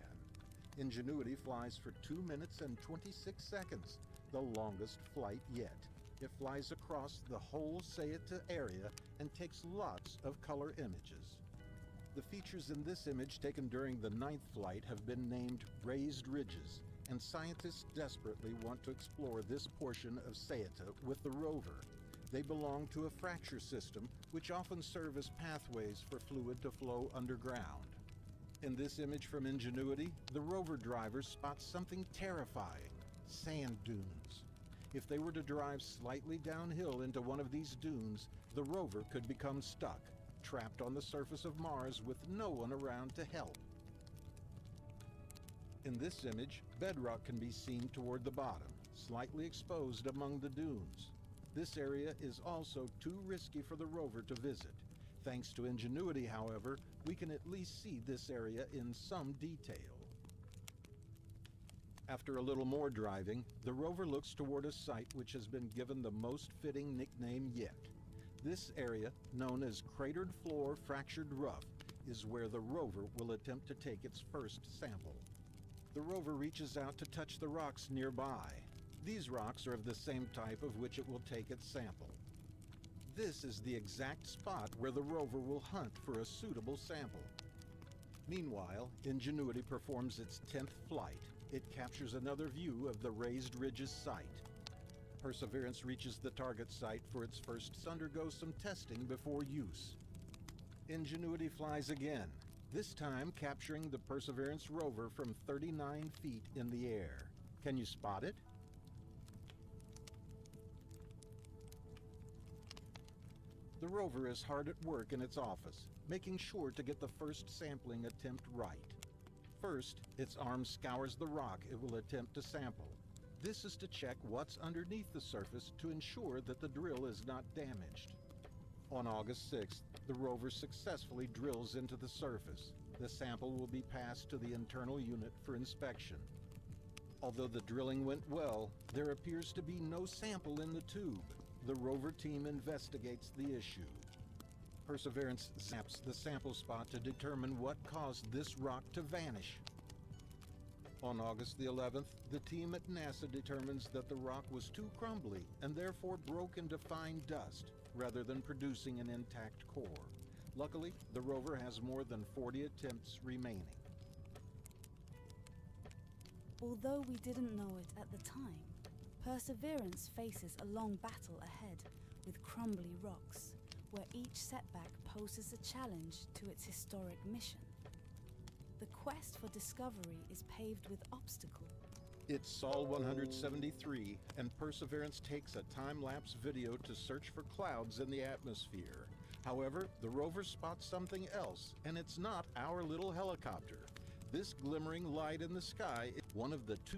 Ingenuity flies for 2 minutes and 26 seconds, the longest flight yet. It flies across the whole Ceuta area and takes lots of color images. The features in this image taken during the 9th flight have been named raised ridges, and scientists desperately want to explore this portion of Ceuta with the rover. They belong to a fracture system, which often serve as pathways for fluid to flow underground. In this image from Ingenuity, the rover driver spots something terrifying: sand dunes. If they were to drive slightly downhill into one of these dunes, the rover could become stuck, trapped on the surface of Mars with no one around to help. In this image, bedrock can be seen toward the bottom, slightly exposed among the dunes. This area is also too risky for the rover to visit. Thanks to Ingenuity, however, we can at least see this area in some detail. After a little more driving, the rover looks toward a site which has been given the most fitting nickname yet. This area, known as Cratered Floor Fractured Rough, is where the rover will attempt to take its first sample. The rover reaches out to touch the rocks nearby. These rocks are of the same type of which it will take its sample. This is the exact spot where the rover will hunt for a suitable sample. Meanwhile, Ingenuity performs its 10th flight. It captures another view of the raised ridges site. Perseverance reaches the target site for its first to undergo some testing before use. Ingenuity flies again, this time capturing the Perseverance rover from 39 feet in the air. Can you spot it? The rover is hard at work in its office, making sure to get the first sampling attempt right. First, its arm scours the rock it will attempt to sample. This is to check what's underneath the surface to ensure that the drill is not damaged. On August 6th, the rover successfully drills into the surface. The sample will be passed to the internal unit for inspection. Although the drilling went well, there appears to be no sample in the tube. The rover team investigates the issue. Perseverance zaps the sample spot to determine what caused this rock to vanish. On August the 11th, the team at NASA determines that the rock was too crumbly and therefore broke into fine dust, rather than producing an intact core. Luckily, the rover has more than 40 attempts remaining. Although we didn't know it at the time, Perseverance faces a long battle ahead with crumbly rocks, where each setback poses a challenge to its historic mission. The quest for discovery is paved with obstacles. It's Sol 173, and Perseverance takes a time-lapse video to search for clouds in the atmosphere. However, the rover spots something else, and it's not our little helicopter. This glimmering light in the sky is one of the two